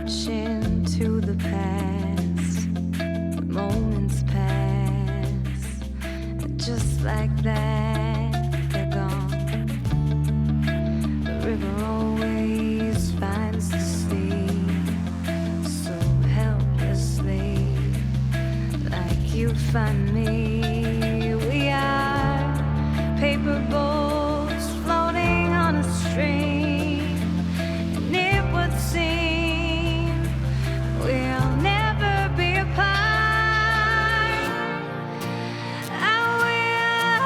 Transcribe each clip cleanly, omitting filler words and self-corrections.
reaching to the past. The moments pass, just like that, they're gone. The river always finds the sea, so helplessly, like you find me. We are paper boats floating on a stream, and it would seem we'll never be apart. I will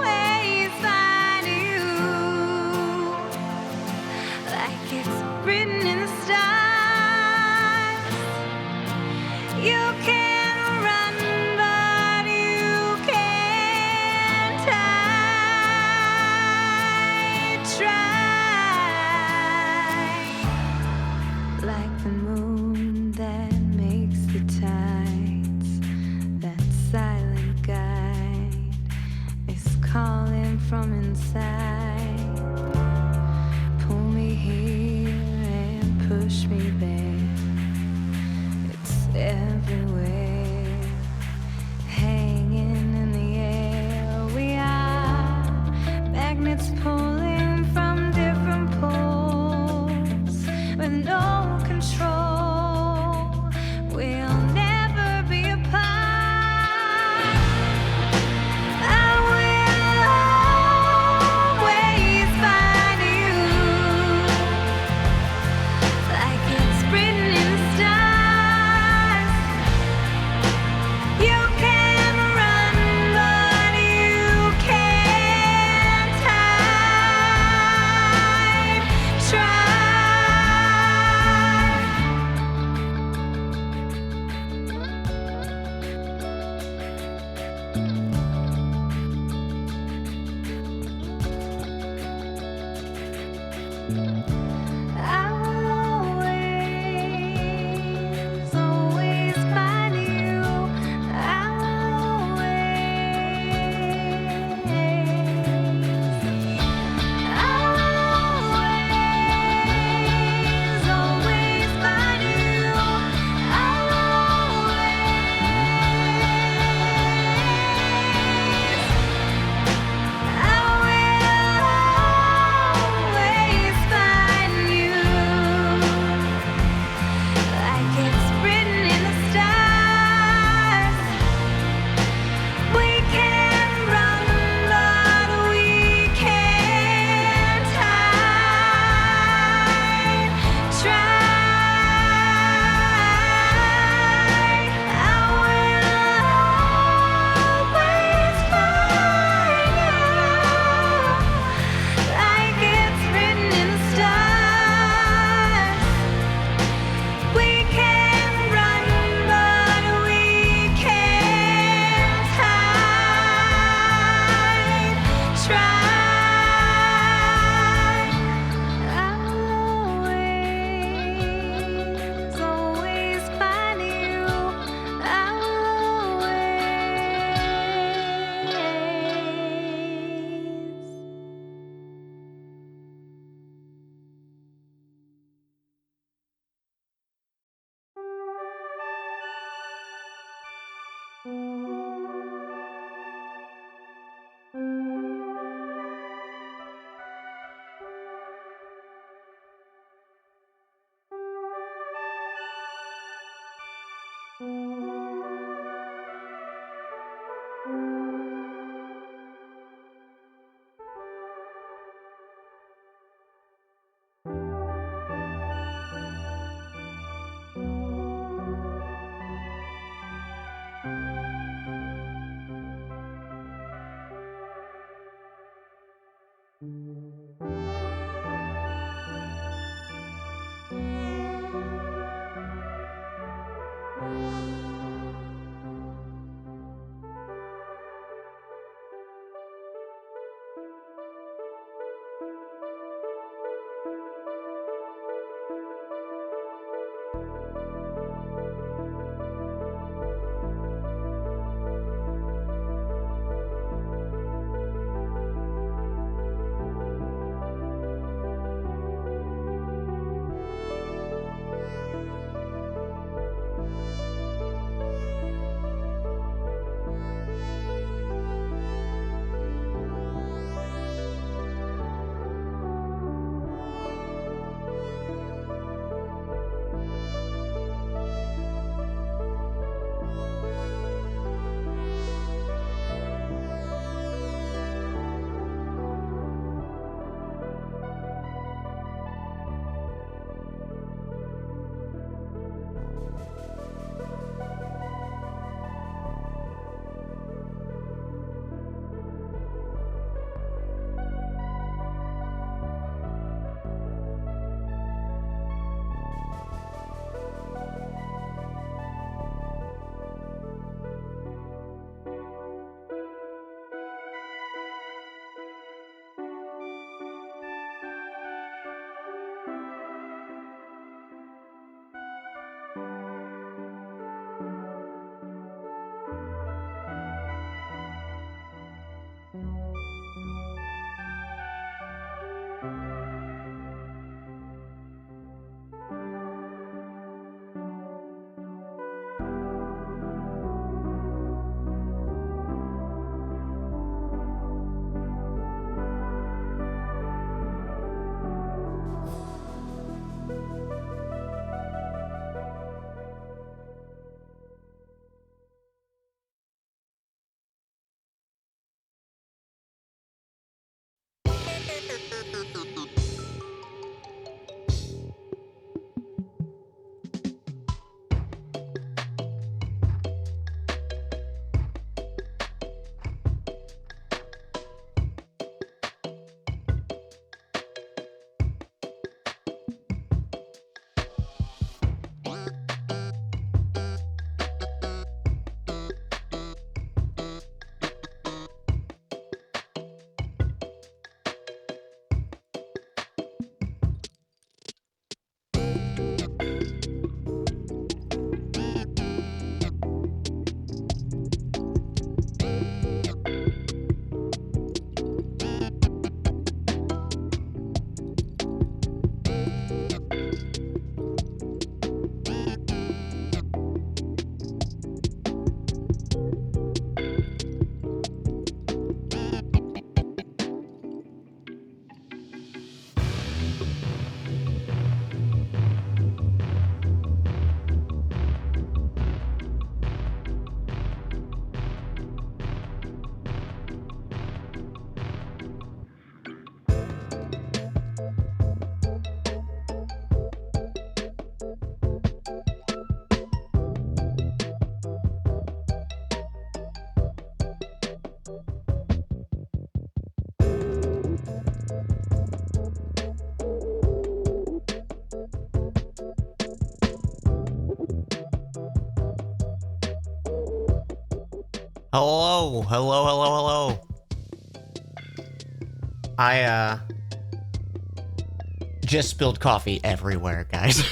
always find you, like it's written in the stars. You can run, but you can't hide. Try, like the moon that makes the tides. That silent guide is calling from inside. Pull me here and push me there. It's everywhere, hanging in the air. We are magnets pulling from different poles with no control. We'll never be apart. I will always find you, like it's written in the stars. You can run, but you can't hide. Try. I will always, always find you. I will always, always find you. I will always find you, like it's written in the stars. We can run, but we can't hide. Try. I will always find you, like it's written in the stars. We can run, but we can't hide. Try. I'll always, always find you. I'll always. Hello. I just spilled coffee everywhere, guys.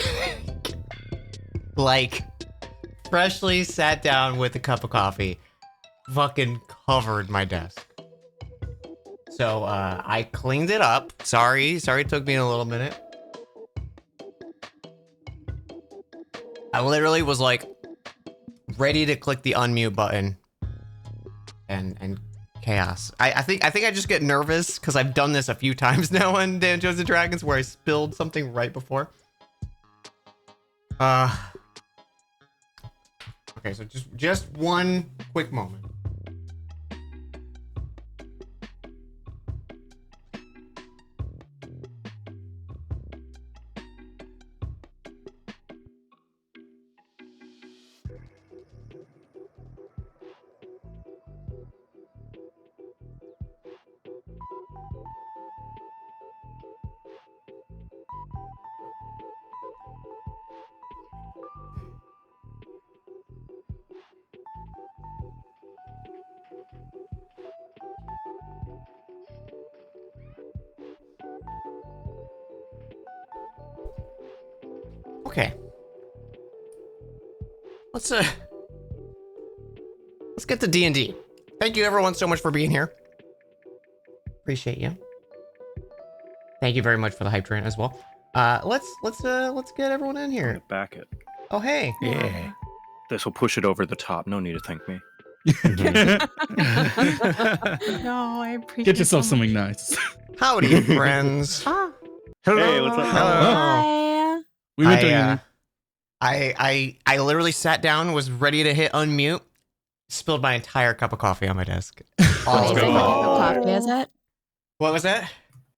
Like, freshly sat down with a cup of coffee, fucking covered my desk. So, I cleaned it up. Sorry it took me a little minute. I literally was like ready to click the unmute button and chaos. I think I just get nervous because I've done this a few times now on Dungeons and Dragons where I spilled something right before. Okay, so just one quick moment. Okay. Let's get to D&D. Thank you everyone so much for being here. Appreciate you. Thank you very much for the hype train as well. Let's get everyone in here. Back it. Oh hey. Yeah. This will push it over the top. No need to thank me. No, I appreciate Get yourself so something nice. Howdy, friends. Ah, Hey, what's up? hi. We were doing I literally sat down, was ready to hit unmute, spilled my entire cup of coffee on my desk. All What over type the- of coffee is it? What was that?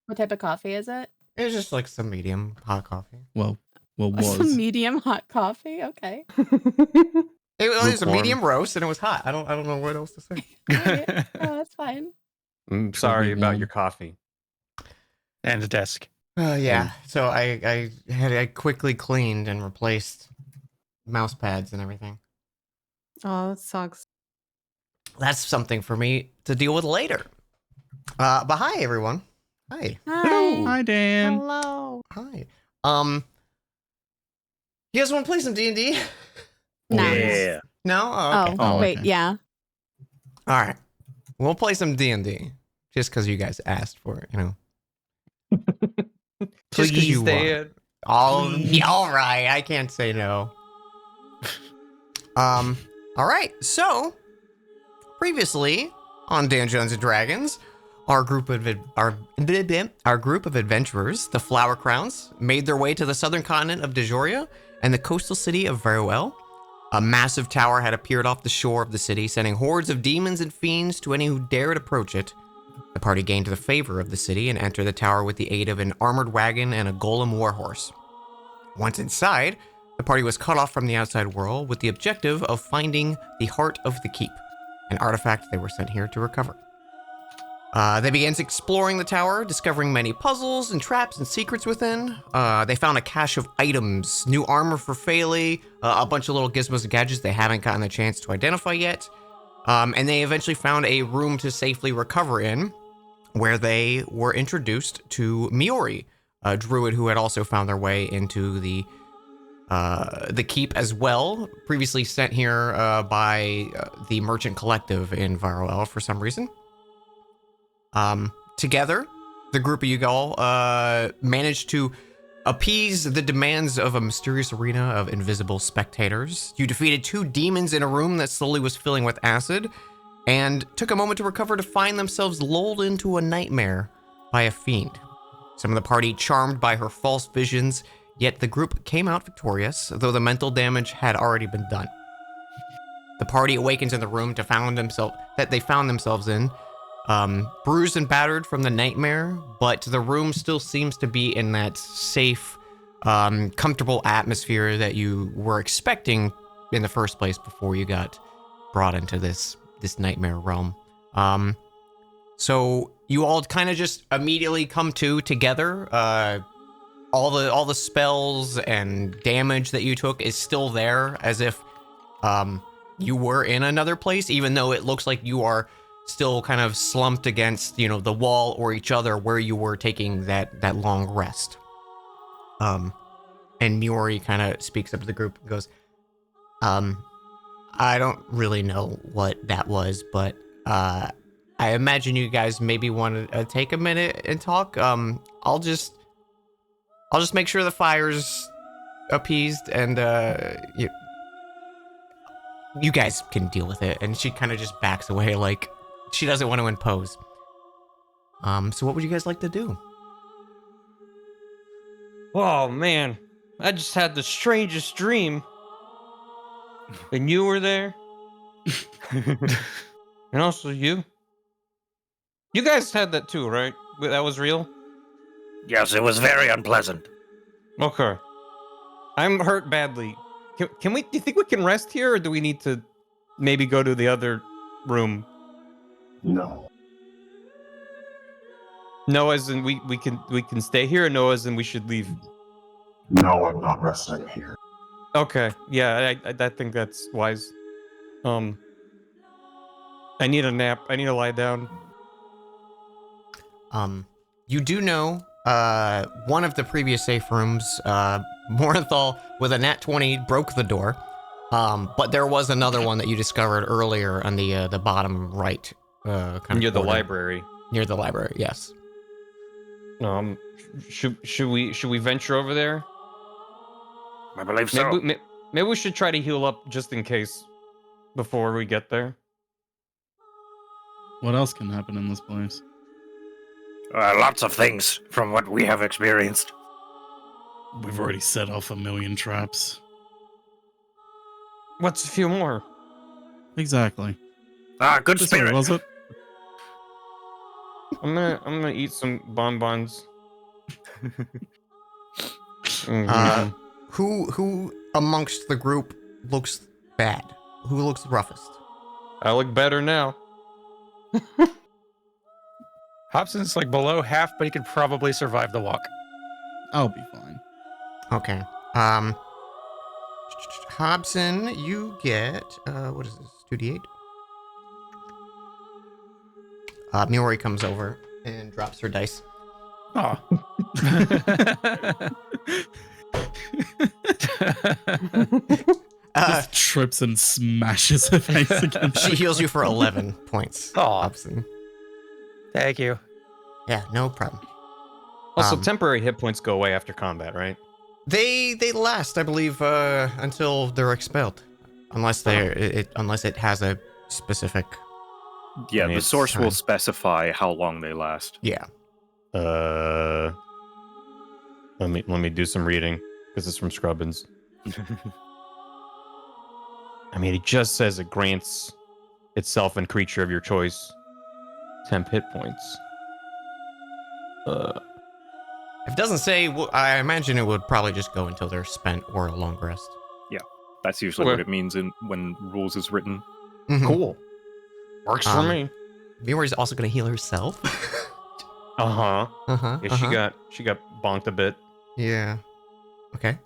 What type of coffee is it? It was just like some medium hot coffee. well Some was. medium hot coffee. Okay. It was a Lukewarm. medium roast and it was hot. I don't know what else to say. Alright. Oh, that's fine. Sorry about warm. your coffee. And the desk. Yeah. So I quickly cleaned and replaced mouse pads and everything. Oh, that sucks. That's something for me to deal with later. But hi everyone. Hi. Hi. Hi, Dan. Hello. Hi. You guys want to play some D&D? Nice. Yeah. No? Oh, okay. Oh, Oh, wait. okay. Yeah. All right. We'll play some D&D just because you guys asked for it, you know. Just because you want. stay. All right. I can't say no. All right. So, previously on Dungeons and Dragons, our group of adventurers, the Flower Crowns, made their way to the southern continent of Dejoria and the coastal city of Veruel. A massive tower had appeared off the shore of the city, sending hordes of demons and fiends to any who dared approach it. The party gained the favor of the city and entered the tower with the aid of an armored wagon and a golem warhorse. Once inside, the party was cut off from the outside world with the objective of finding the Heart of the Keep, an artifact they were sent here to recover. They began exploring the tower, discovering many puzzles and traps and secrets within. They found a cache of items, new armor for Phaley, a bunch of little gizmos and gadgets they haven't gotten the chance to identify yet. And they eventually found a room to safely recover in, where they were introduced to Miori, a druid who had also found their way into the keep as well, previously sent here by the Merchant Collective in Veruel for some reason. Together, the group of you all managed to appease the demands of a mysterious arena of invisible spectators. You defeated 2 demons in a room that slowly was filling with acid, and took a moment to recover to find themselves lulled into a nightmare by a fiend. Some of the party charmed by her false visions, yet the group came out victorious, though the mental damage had already been done. The party awakens in the room they found themselves in, bruised and battered from the nightmare, but the room still seems to be in that safe, comfortable atmosphere that you were expecting in the first place before you got brought into this nightmare realm. So you all kind of just immediately come together. All the spells and damage that you took is still there, as if you were in another place, even though it looks like you are still kind of slumped against, you know, the wall or each other where you were taking that long rest. And Miori kind of speaks up to the group and goes, I don't really know what that was, but I imagine you guys maybe want to take a minute and talk. I'll just make sure the fire's appeased, and you guys can deal with it. And she kind of just backs away, like she doesn't want to impose. So what would you guys like to do? Oh man, I just had the strangest dream. And you were there. And also you. You guys had that too, right? That was real? Yes, it was very unpleasant. Okay. I'm hurt badly. Can we, do you think we can rest here, or do we need to maybe go to the other room? No. No, as in we can stay here, or no, as in we should leave? No, I'm not resting here. Okay, yeah, I think that's wise. I need a nap. I need to lie down. You do know, one of the previous safe rooms, Morenthal with a nat 20 broke the door. But there was another one that you discovered earlier on the bottom right, kind of Near the corner. library. Near the library, yes. Should we venture over there? I believe so. Maybe we should try to heal up just in case before we get there. What else can happen in this place? Lots of things from what we have experienced. We've already set off 1,000,000 traps. What's a few more? Exactly. Good This way, spirit. was it? I'm gonna eat some bonbons. Who amongst the group looks bad? Who looks roughest? I look better now. Hobson's like below half, but he could probably survive the walk. I'll be fine. Okay. Hobson, you get, what is this, 2d8? Miori comes over and drops her dice. Oh. Just trips and smashes her face against She the heals you for 11 points, Aw. Hobson. Thank you. Yeah, no problem. Also, Um, temporary hit points go away after combat, right? They last, I believe, until they're expelled, unless unless it has a specific. Yeah, the It's source will time. specify how long they last. Yeah. Let me do some reading because it's from Scrubbins. I mean, it just says it grants itself and creature of your choice temp hit points. If it doesn't say, I imagine it would probably just go until they're spent or a long rest. That's usually Okay. what it means when rules is written. Mhm. Cool. Works for Um, me. Miori's also gonna heal herself. Uh-huh. Uh-huh. Yeah, she got bonked a bit. Yeah. Okay.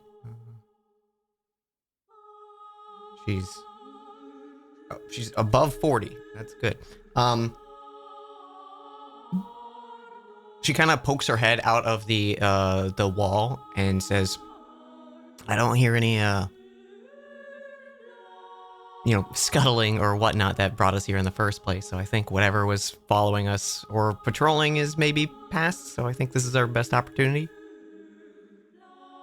She's above 40. That's good. She kind of pokes her head out of the wall and says, "I don't hear any scuttling or whatnot that brought us here in the first place. So I think whatever was following us or patrolling is maybe past. So I think this is our best opportunity."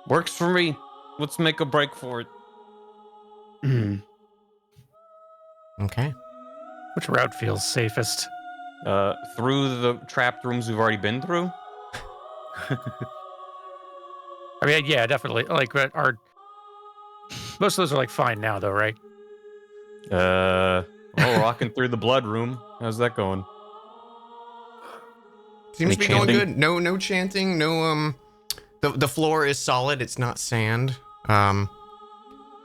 Works for me. Let's make a break for it. Okay. Which route feels safest? Through the trapped rooms we've already been through. I mean, yeah, definitely. Like, most of those are like fine now, though, right? Walking through the blood room. How's that going? Seems to be Any going chanting? good. No chanting. No the floor is solid. It's not sand.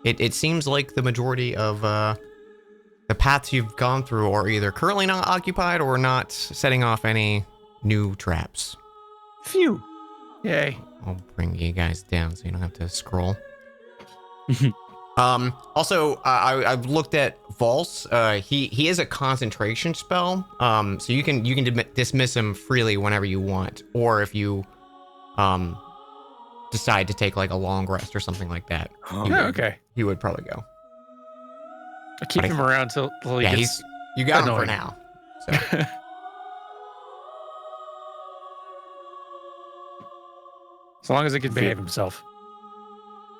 It seems like the majority of the paths you've gone through are either currently not occupied or not setting off any new traps. Phew. Yay. I'll bring you guys down so you don't have to scroll. Also, I've looked at Valse. He is a concentration spell. So you can dismiss him freely whenever you want, or if you decide to take like a long rest or something like that. Okay. He would probably go. I'll keep But I him around till he Yeah, gets you got him for annoying. now. So As long as he can behave himself.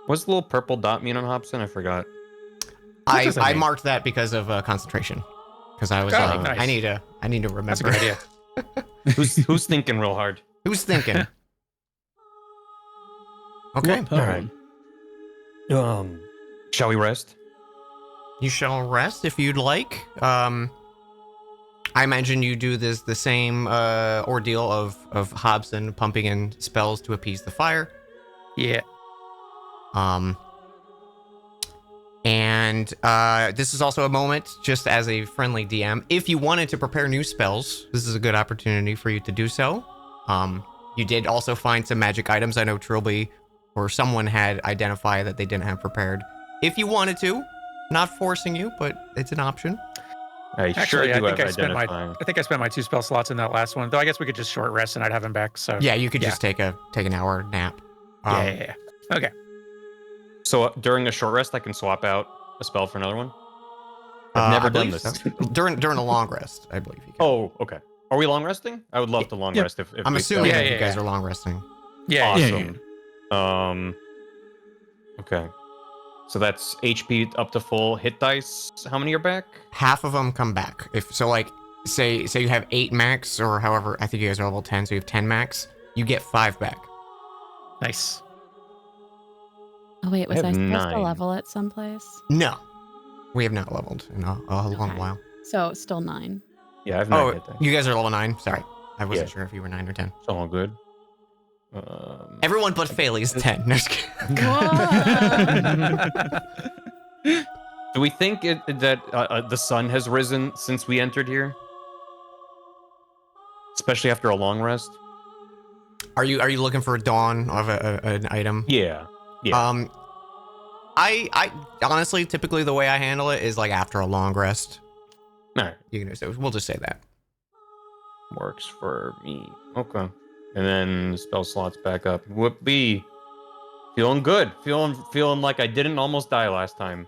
What's the little purple dot mean on Hobson? I forgot. What does that I mean? marked that because of concentration. Because I was Oh, like, nice. I need to remember. That's a good idea. Who's thinking real hard? Who's thinking? Okay. What poem? Shall we rest? You shall rest if you'd like. I imagine you do the same ordeal of Hobson pumping in spells to appease the fire. Yeah. And this is also a moment, just as a friendly DM, if you wanted to prepare new spells, this is a good opportunity for you to do so. You did also find some magic items. I know Trilby or someone had identified that they didn't have prepared. If you wanted to, not forcing you, but it's an option. I Actually, sure do I think have I spent identifying. I think I spent my 2 spell slots in that last one. Though I guess we could just short rest and I'd have him back. So Yeah, you could just take an hour nap. yeah. Okay. So during a short rest, I can swap out a spell for another one. I've never I done believe this. so. during a long rest, I believe you can. Oh, okay. Are we long resting? I would love to long Yeah. rest if I'm we- assuming Yeah, that you yeah, guys yeah. are long resting. Yeah. Awesome. Okay. So that's HP up to full. Hit dice. How many are back? Half of them come back. If so, like say you have 8 max, or however, I think you guys are level 10, so you have 10 max. You get 5 back. Nice. Oh wait, was have I supposed 9. to level at someplace? No, we have not leveled in a long Okay. while. So still 9. Yeah, I have 9 hit Oh, dice. you guys are level 9. Sorry, I wasn't Yeah. sure if you were 9 or 10. It's all good. Everyone but Faley's 10. No, just kidding. Do we think that the sun has risen since we entered here? Especially after a long rest? Are you looking for a dawn of an item? Yeah. Yeah. I honestly, typically the way I handle it is like after a long rest. All right. You can just, we'll just say that. Works for me. Okay. And then spell slots back up. Whoopee. Feeling good. Feeling like I didn't almost die last time.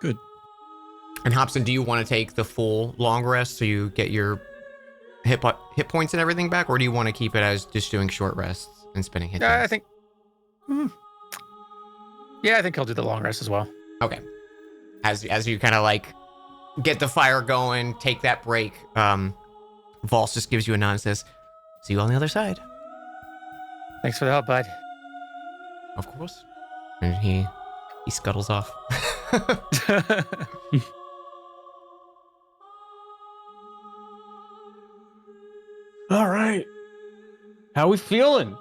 Good. And Hobson, do you want to take the full long rest so you get your hit points and everything back, or do you want to keep it as just doing short rests and spending hit Yeah, dice? I think. Yeah, I think he'll do the long rest as well. Okay. As you kind of like get the fire going, take that break, Valse just gives you a nod and says, "See you on the other side." Thanks for the help, bud. Of course. And he scuttles off. All right. How we feeling?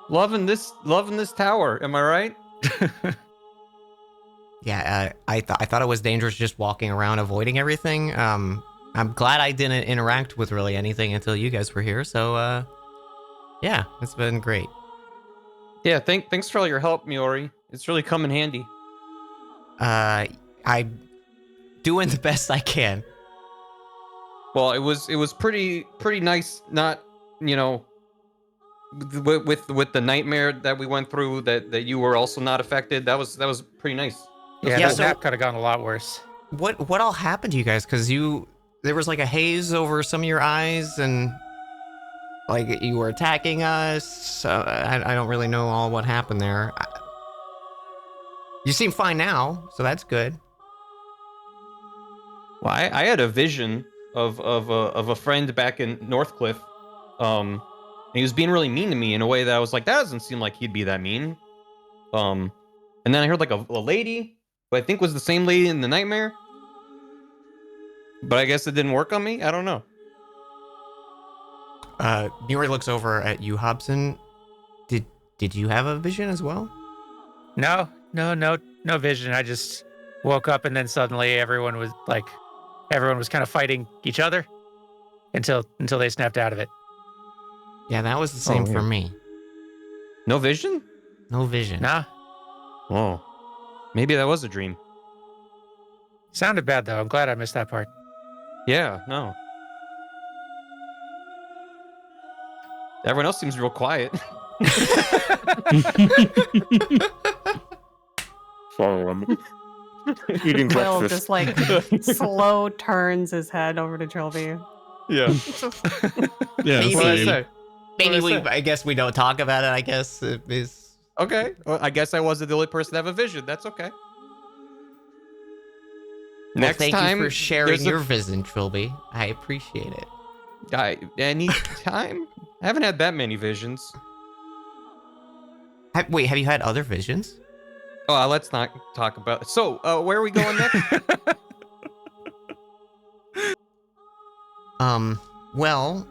Loving this tower. Am I right? Yeah, I thought it was dangerous just walking around avoiding everything. I'm glad I didn't interact with really anything until you guys were here. So, yeah, it's been great. Yeah. Thanks for all your help, Miori. It's really come in handy. I'm doing the best I can. Well, it was pretty nice. Not with the nightmare that we went through that you were also not affected. That was pretty nice. Yeah, Yeah, that so- nap could have gone a lot worse. What all happened to you guys? Because there was like a haze over some of your eyes, and like you were attacking us. So I don't really know all what happened there. You seem fine now, so that's good. Well, I had a vision of a friend back in Northcliffe. And he was being really mean to me in a way that I was like, that doesn't seem like he'd be that mean. And then I heard like a lady who I think was the same lady in the nightmare. But I guess it didn't work on me. I don't know. Muri looks over at you, Hobson. Did you have a vision as well? No vision. I just woke up and then suddenly everyone was kind of fighting each other until they snapped out of it. Yeah, that was the same Oh, for yeah. me. No vision? No vision. Nah. Oh. Maybe that was a dream. Sounded bad though. I'm glad I missed that part. Yeah, no. Everyone else seems real quiet. So I'm eating Will breakfast. just like slow turns his head over to Trilby. Yeah. Yeah, Maybe- What did I same. say? Maybe What did I say? I guess we don't talk about it. I guess it is. Okay. Well, I guess I wasn't the only person to have a vision. That's okay. Well, Next thank time, you for sharing there's a- your vision, Trilby. I appreciate it. Any time? I haven't had that many visions. Wait, have you had other visions? Oh, let's not talk about. So, where are we going next? Well,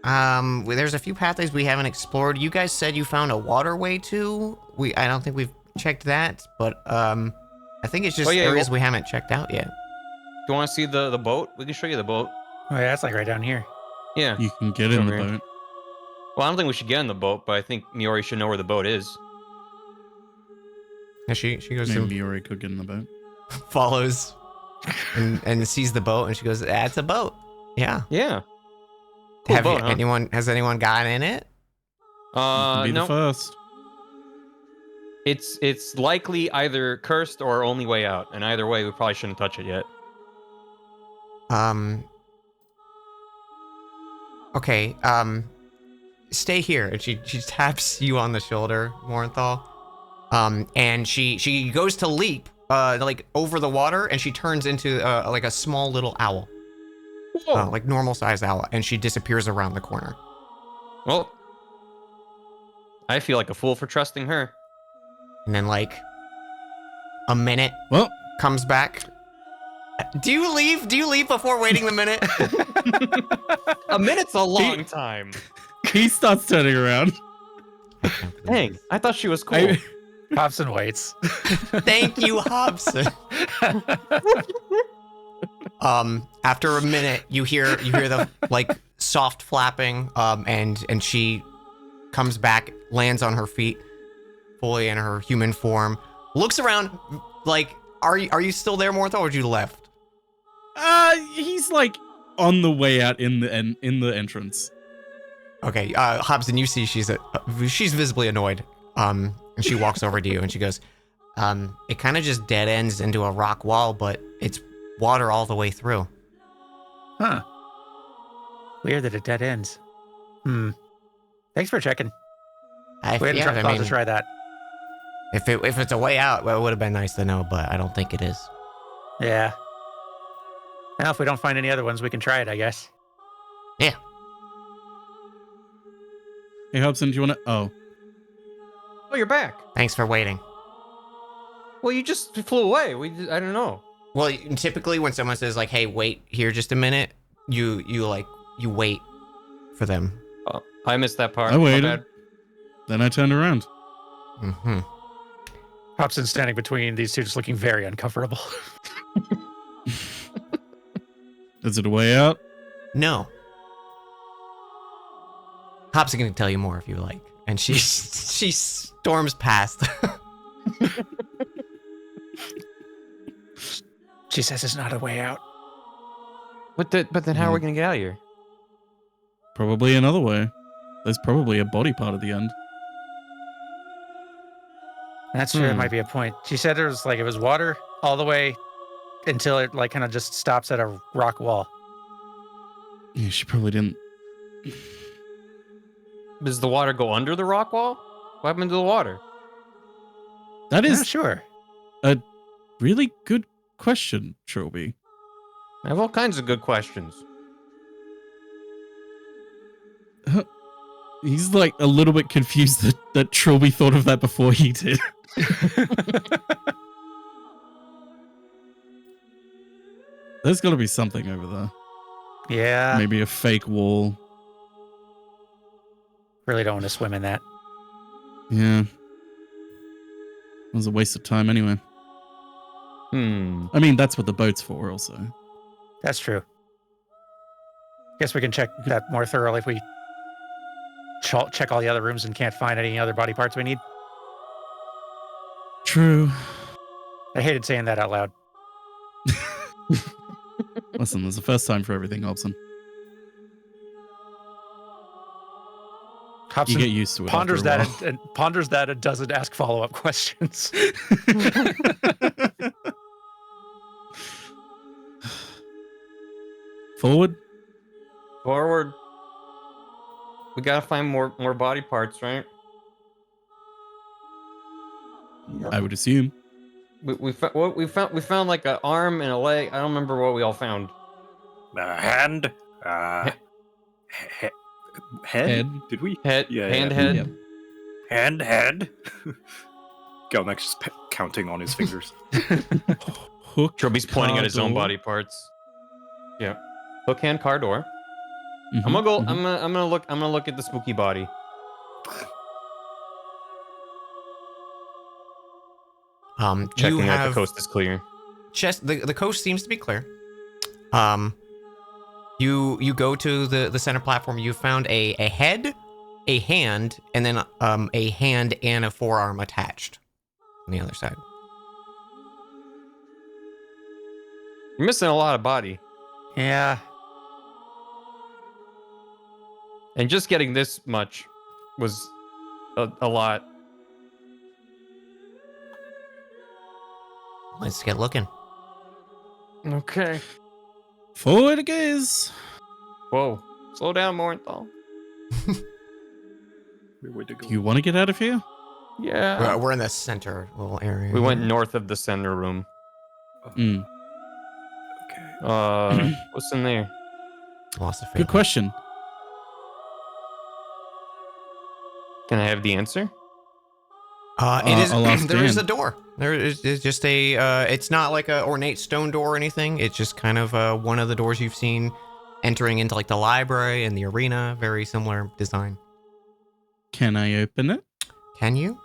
there's a few pathways we haven't explored. You guys said you found a waterway too. I don't think we've checked that, but I think it's just Oh, yeah, areas well- we haven't checked out yet. Do you want to see the boat? We can show you the boat. Oh yeah, that's like right down here. Yeah. You can get in the Over here. boat. Well, I don't think we should get in the boat, but I think Miori should know where the boat is. And she goes Maybe and Miori could get in the boat. follows and sees the boat, and she goes, "That's a boat." Yeah. Yeah. Cool Have boat, you, huh? has anyone gotten in it? You can be No. the first. It's likely either cursed or only way out, and either way, we probably shouldn't touch it yet. Okay. Stay here, and she taps you on the shoulder, Morenthal. And she goes to leap, like over the water, and she turns into like a small little owl, like normal sized owl, and she disappears around the corner. Well, I feel like a fool for trusting her. And then like a minute Well, comes back. Do you leave? Do you leave before waiting the minute? A minute's a long time. he starts turning around. Dang, I thought she was cool. I- Hobson waits. Thank you, Hobson. After a minute, you hear the like soft flapping, and she comes back, lands on her feet, fully in her human form, looks around, like, are you still there, Mortha, or you left? He's like on the way out in the entrance. Okay, Hobson, you see she's visibly annoyed. And she walks over to you and she goes, it kind of just dead ends into a rock wall, but it's water all the way through. Huh. Weird that it dead ends. Thanks for checking. We hadn't thought to try that. If it's a way out, well, it would have been nice to know, but I don't think it is. Yeah. Now, if we don't find any other ones, we can try it, I guess. Yeah. Hey, Hobson, do you want to? Oh, Oh, you're back. Thanks for waiting. Well, you just flew away. I don't know. Well, typically when someone says like, "Hey, wait here just a minute," you wait for them. Oh, I missed that part. I My waited. bad. then I turned around. Mm-hmm. Hobson's standing between these two, just looking very uncomfortable. Is it a way out? No. Hobson can tell you more if you like, and she storms past. She says it's not a way out. But then how are we gonna get out of here? Probably another way. There's probably a body part at the end. That's true. It might be a point. She said it was water all the way until it like kind of just stops at a rock wall. Yeah, she probably didn't. Does the water go under the rock wall? What happened to the water? That Yeah, is sure. a really good question, Trilby. I have all kinds of good questions. He's like a little bit confused that Trilby thought of that before he did. There's got to be something over there. Yeah. Maybe a fake wall. Really don't want to swim in that. Yeah. It was a waste of time anyway. I mean, that's what the boat's for, also. That's true. Guess we can check that more thoroughly if we check all the other rooms and can't find any other body parts we need. True. I hated saying that out loud. Listen, there's a first time for everything, Hobson. Hobson You get used to it. ponders after a that and ponders that and doesn't ask follow-up questions. Forward. Forward. We gotta find more body parts, right? I would assume. We found like an arm and a leg. I don't remember what we all found. Hand. Head? Head. Did we? Head, Yeah, hand, yeah. head. Yep. Head. Gelmek's just counting on his fingers. Hook. Trilby's pointing at his own car door. body parts. Yeah. Hook, hand, car door. Mhm, I'm gonna go. mhm. I'm gonna look at the spooky body. Checking you that have the coast is clear. the coast seems to be clear. You go to the center platform. You found a head, a hand, and then a hand and a forearm attached on the other side. You're missing a lot of body, Yeah. and just getting this much was a lot. Let's get looking. Okay. Forward it goes. Whoa. Slow down, Morenthal. Way to go. Do you want to get out of here? Yeah. We're in the center little area. We went north of the center room. Mm. Okay. What's in there? Lost the Good question. Can I have the answer? It is. I'll ask There is Dan. a door. There is just a. It's not like a ornate stone door or anything. It's just kind of one of the doors you've seen entering into like the library and the arena. Very similar design. Can I open it? Can you?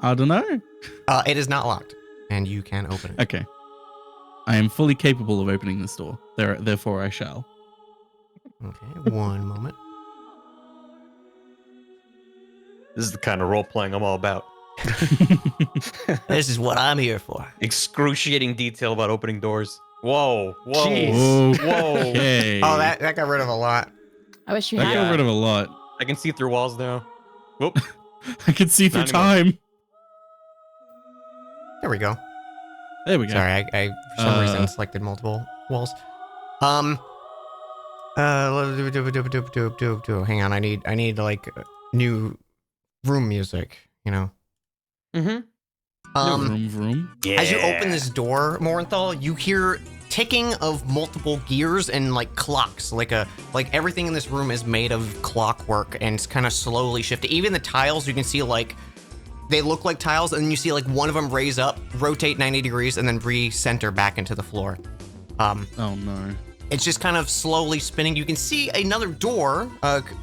I don't know. It is not locked, and you can open it. Okay. I am fully capable of opening this door. Therefore, I shall. Okay, one moment. This is the kind of role playing I'm all about. This is what I'm here for. Excruciating detail about opening doors. Whoa. Whoa. Jeez. Whoa. Okay. Oh, that got rid of a lot. I wish you That had. got rid of a lot. I can see through walls now. Whoop. I can see through Not anymore. time. There we go. There we go. Sorry, I for some reason selected multiple walls. Hang on, I need like new room music, you know. Mm-hmm. Vroom, vroom. As you open this door, Morenthal, you hear ticking of multiple gears and like clocks. Like everything in this room is made of clockwork and it's kind of slowly shifting. Even the tiles, you can see like they look like tiles, and then you see like one of them raise up, rotate 90 degrees, and then re-center back into the floor. Oh no. It's just kind of slowly spinning. You can see another door,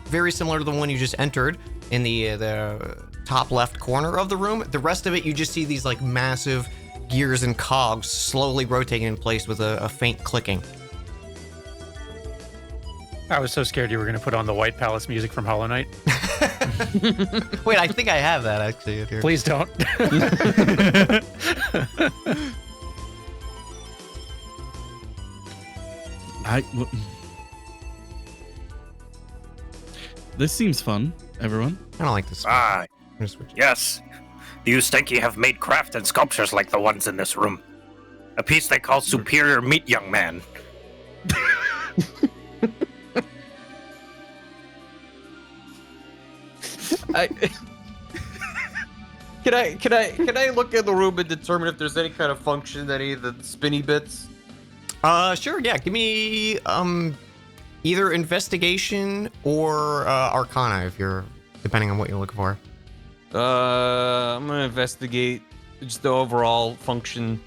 very similar to the one you just entered, in the top left corner of the room. The rest of it, you just see these like massive gears and cogs slowly rotating in place with a faint clicking. I was so scared you were going to put on the White Palace music from Hollow Knight. Wait, I think I have that actually here. Please don't. This seems fun, everyone. I don't like this. Ah, I'm gonna switch it. yes. You Stanky have made craft and sculptures like the ones in this room. A piece they call superior meat, young man. Can I look in the room and determine if there's any kind of function in any of the spinny bits? Sure, yeah. Give me either investigation or arcana if you're depending on what you're looking for. I'm gonna investigate just the overall function.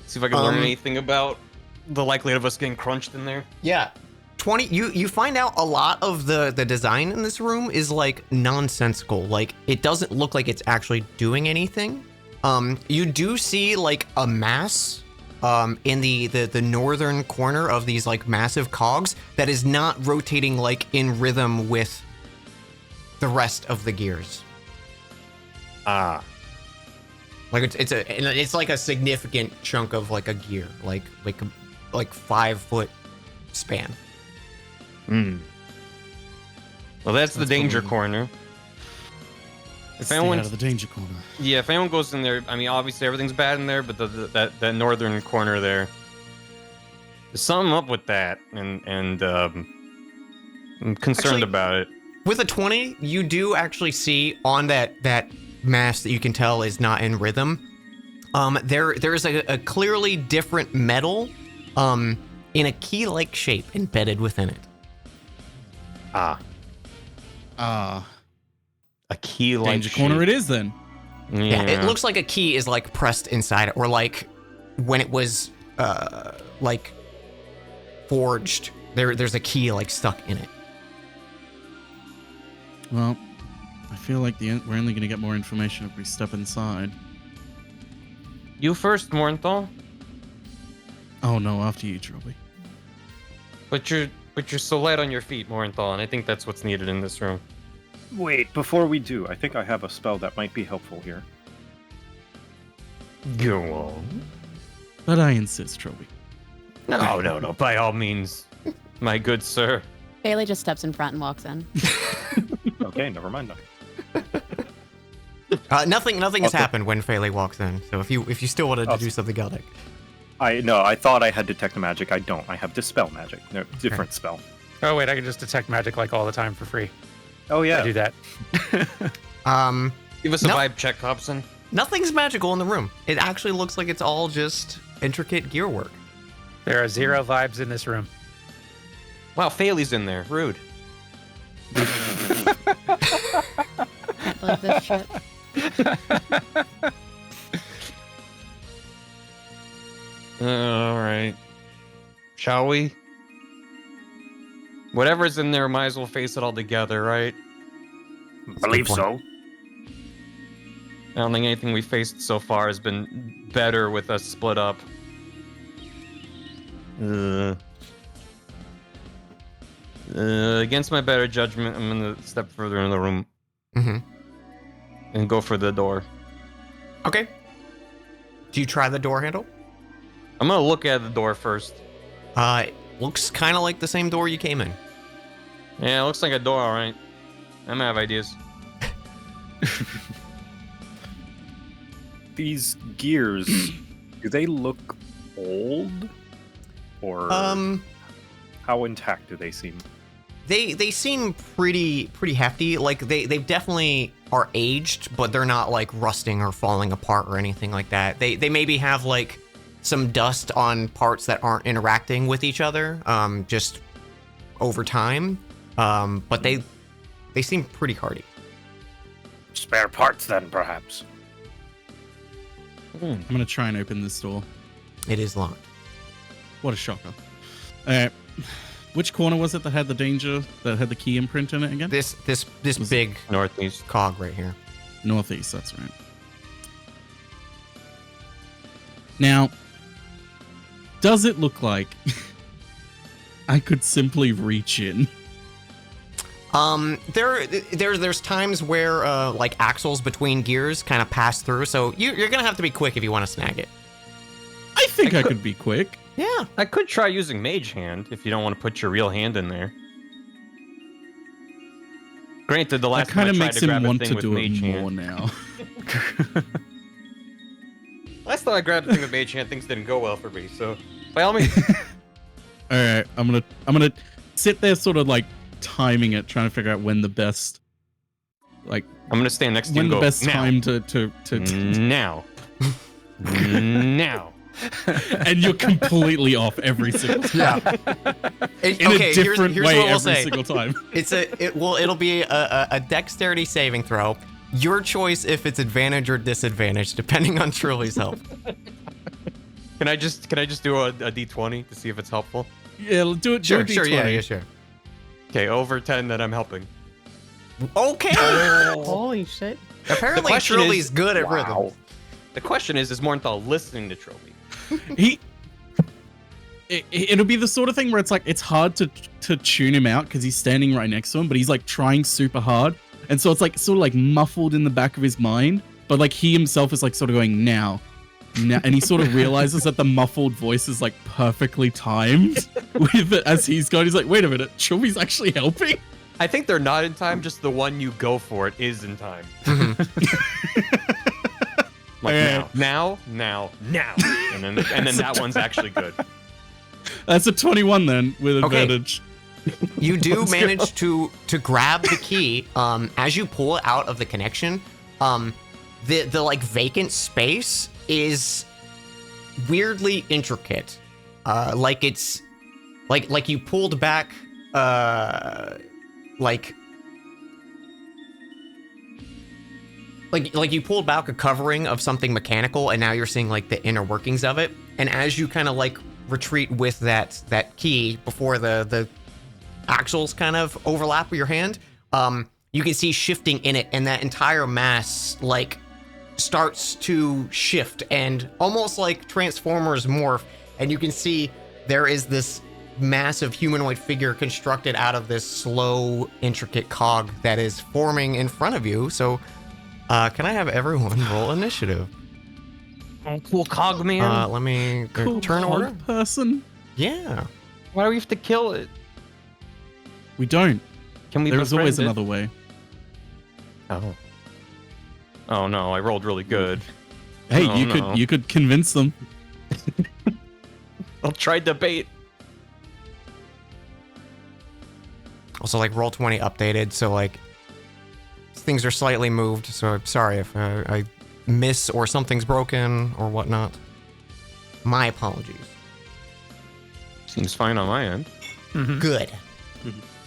See if I can learn anything about the likelihood of us getting crunched in there. Yeah. 20 you find out a lot of the design in this room is like nonsensical. Like it doesn't look like it's actually doing anything. You do see like a mass in the northern corner of these like massive cogs that is not rotating like in rhythm with the rest of the gears. Ah. Like it's like a significant chunk of like a gear, like 5 foot span. Hmm. Well, that's the That's danger probably- corner. If Stay anyone, out of the danger corner. yeah, if anyone goes in there, I mean, obviously everything's bad in there, but that northern corner there, there's something up with that, and I'm concerned Actually- about it. With a 20, you do actually see on that mask that you can tell is not in rhythm. There is a clearly different metal, in a key-like shape embedded within it. Ah, a key like Danger corner it is then. Yeah, it looks like a key is like pressed inside it, or like when it was like forged. There's a key like stuck in it. Well, I feel like we're only going to get more information if we step inside. You first, Mornthal. Oh no, after you, Trilby. But you're so light on your feet, Mornthal, and I think that's what's needed in this room. Wait, before we do, I think I have a spell that might be helpful here. Go on. But I insist, Trilby. No. By all means, my good sir. Bailey just steps in front and walks in. Okay, never mind then. Nothing has Okay. happened when Phelan walks in. So if you still wanted to do something, Galdic. I thought I had detect magic. I don't. I have dispel magic. No, different spell. Oh wait, I can just detect magic like all the time for free. Oh yeah. I do that. Give us a No. vibe check, Hobson. Nothing's magical in the room. It actually looks like it's all just intricate gear work. There are 0 vibes in this room. Wow, Phaley's in there. Rude. Can't believe this shit. All right. Shall we? Whatever's in there, might as well face it all together, right? Believe point. so. I don't think anything we faced so far has been better with us split up. Against my better judgment, I'm gonna step further in the room Mm-hmm. and go for the door. Okay. Do you try the door handle? I'm gonna look at the door first. It looks kind of like the same door you came in. Yeah, it looks like a door, alright. I'm gonna have ideas. These gears, do they look old? Or how intact do they seem? They seem pretty hefty. Like they definitely are aged, but they're not like rusting or falling apart or anything like that. They maybe have like some dust on parts that aren't interacting with each other, just over time. But they seem pretty hardy. Spare parts, then, perhaps. I'm going to try and open this door. It is locked. What a shocker. Alright. Which corner was it that had the danger, that had the key imprint in it again? This Was big Northeast. cog right here. Northeast, that's right. Now, does it look like I could simply reach in? There's times where like axles between gears kind of pass through, so you're gonna have to be quick if you want to snag it. I think I could be quick. Yeah. I could try using Mage Hand if you don't want to put your real hand in there. Granted, the That last time kind I of tried makes to him grab a want thing to with do Mage it more Hand. now. Last time I grabbed a thing with Mage Hand, things didn't go well for me. So, by all means, All right, I'm gonna sit there, sort of like timing it, trying to figure out when the best, like I'm gonna stand next to you when and the go, best now. time to Now. Now. and you're completely off every single time. In a different here's way what we'll every say. single time. It'll be a dexterity saving throw. Your choice if it's advantage or disadvantage, depending on Truly's help. Can I just do a d20 to see if it's helpful? Yeah, do it. Sure, do a sure, yeah, D20. yeah, sure. Okay, over 10 that I'm helping. Okay. Holy shit. Apparently, question Truly's is- good at rhythm. The question is Mornthal listening to Trophy? It'll be the sort of thing where it's like it's hard to tune him out because he's standing right next to him, but he's like trying super hard, and so it's like sort of like muffled in the back of his mind. but like he himself is like sort of going now, and he sort of realizes that the muffled voice is like perfectly timed with it as he's going. He's like, wait a minute, Chubby's actually helping. I think they're not in time. Just the one you go for it is in time. Like now, and then that one's actually good. That's a 21 then with Okay. advantage. You do Let's manage to grab the key. As you pull it out of the connection, the like vacant space is weirdly intricate. Like it's like you pulled back like you pulled back a covering of something mechanical, and now you're seeing like the inner workings of it. And as you kind of like retreat with that key before the axles kind of overlap with your hand, you can see shifting in it, and that entire mass like starts to shift and almost like Transformers morph, and you can see there is this massive humanoid figure constructed out of this slow, intricate cog that is forming in front of you. So can I have everyone roll initiative? Oh, cool cog man. Let me Cool turn cog order. person. Yeah. Why do we have to kill it? We don't. Can we? There's always befriend it? another way. Oh. Oh no! I rolled really good. Hey, Oh, you could convince them. I'll try debate. Also, like Roll20 updated, so like things are slightly moved. So I'm sorry if I miss or something's broken or whatnot. My apologies. Seems fine on my end. Good.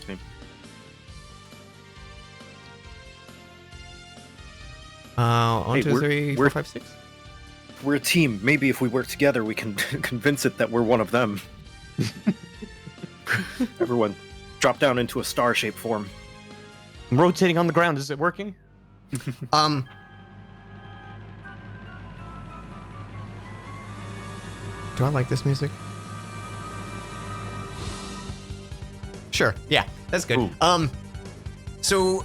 Same. 1, Hey, 2, 3, 4, 5, 6. We're a team. Maybe if we work together, we can convince it that we're one of them. Everyone, drop down into a star-shaped form. I'm rotating on the ground. Is it working? Do I like this music? Sure. Yeah, that's good. Ooh. So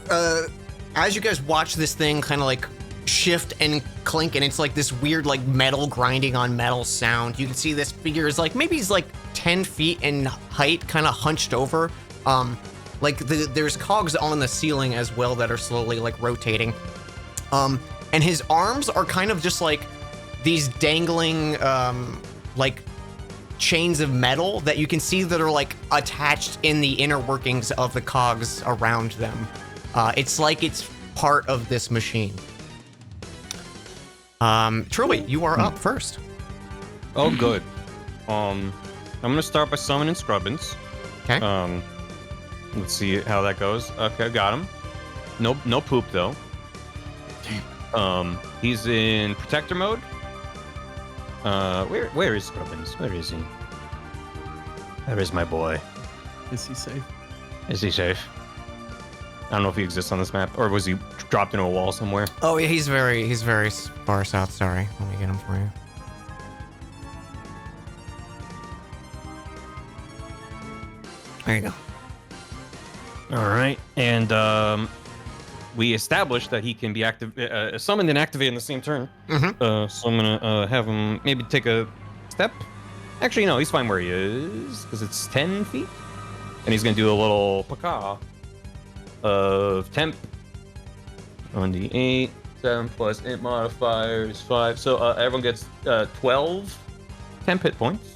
as you guys watch this thing kind of like shift and clink, and it's like this weird like metal grinding on metal sound, you can see this figure is like maybe he's like 10 feet in height, kind of hunched over. Like there's cogs on the ceiling as well that are slowly like rotating. And his arms are kind of just like these dangling like chains of metal that you can see that are like attached in the inner workings of the cogs around them. It's like it's part of this machine. Trilby, you are up first. Oh, good. I'm gonna start by summoning Scrubbins. Okay. Let's see how that goes. Okay, got him. No poop though. He's in protector mode. Where is Scrubbins? Where is he? Where is my boy? Is he safe? Is he safe? I don't know if he exists on this map, or was he dropped into a wall somewhere? Oh, yeah, he's very far south. Sorry, let me get him for you. There you go. All right, and we established that he can be summoned and activated in the same turn. Mm-hmm. So I'm gonna have him maybe take a step. Actually, no, he's fine where he is because it's 10 feet, and he's gonna do a little paka of temp on the 8, 7 plus int modifiers 5. So everyone gets 12 temp hit points.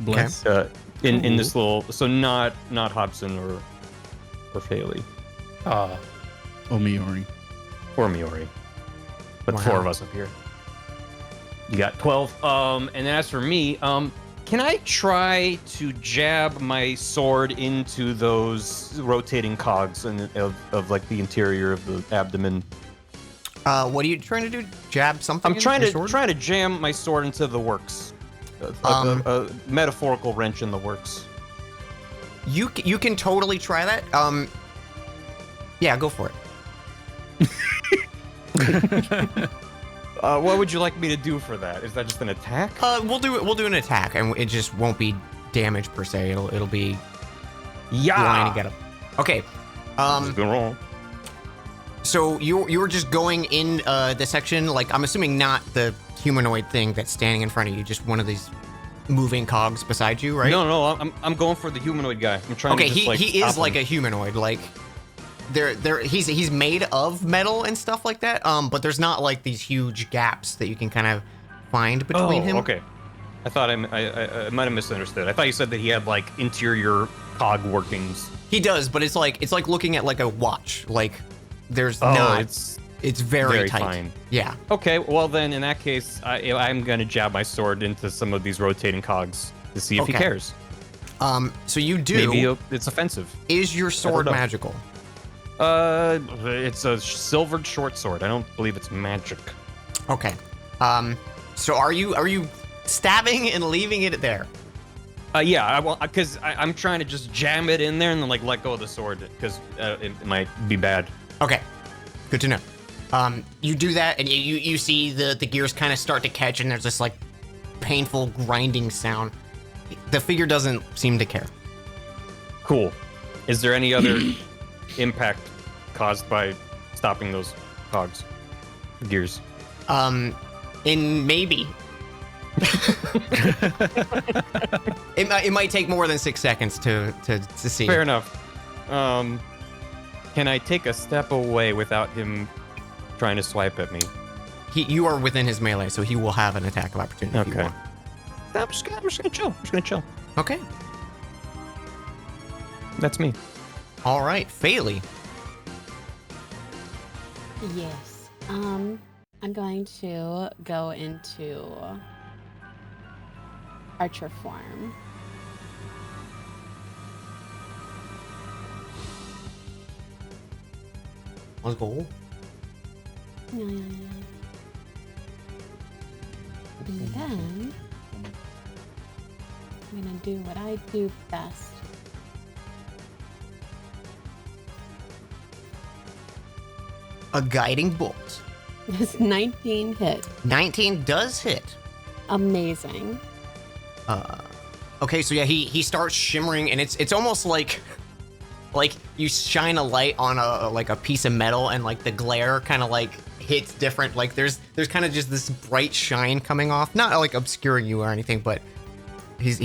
Bless. In this little, so not Hobson or Faley. Oh. Or Miori. Or Miori. But Wow. 4 of us up here. You got 12. And as for me, can I try to jab my sword into those rotating cogs of like the interior of the abdomen? What are you trying to do? Jab something? I'm trying in your sword? to jam my sword into the works. A metaphorical wrench in the works. You can totally try that. Yeah, go for it. What would you like me to do for that? Is that just an attack? We'll do an attack, and it just won't be damage per se. It'll be Yeah. line to get up. Okay. Good roll. So you were just going in the section, like, I'm assuming not the humanoid thing that's standing in front of you, just one of these moving cogs beside you, right? No, I'm going for the humanoid guy. I'm trying Okay, to just, he is stop like him. a humanoid, like he's made of metal and stuff like that. But there's not like these huge gaps that you can kind of find between him. Okay. I thought I might have misunderstood. I thought you said that he had like interior cog workings. He does, but it's like looking at like a watch. Like there's Oh, not. it's very tight. fine. Yeah. Okay, well then in that case, I'm gonna jab my sword into some of these rotating cogs to see if he Okay. cares. So you do. Maybe it's offensive. Is your sword know. magical? It's a silvered short sword. I don't believe it's magic. Okay. So are you stabbing and leaving it there? Yeah, I want because I'm trying to just jam it in there and then like let go of the sword because it might be bad. Okay. Good to know. You do that, and you see the gears kind of start to catch, and there's this like painful grinding sound. The figure doesn't seem to care. Cool. Is there any other impact caused by stopping those cogs, gears? In maybe. it might take more than 6 seconds to see. Fair enough. Can I take a step away without him trying to swipe at me? You are within his melee, so he will have an attack of opportunity if you Okay. want. I'm just gonna chill. I'm just gonna chill. Okay. That's me. All right, Phaley. Yes. I'm going to go into archer form. Let's go. Yeah. And then I'm gonna do what I do best. A guiding bolt. This 19 hit. 19 does hit. Amazing. Okay, so yeah, he starts shimmering, and it's almost like you shine a light on a piece of metal, and like the glare kind of like hits different. Like there's kind of just this bright shine coming off, not like obscuring you or anything, but he's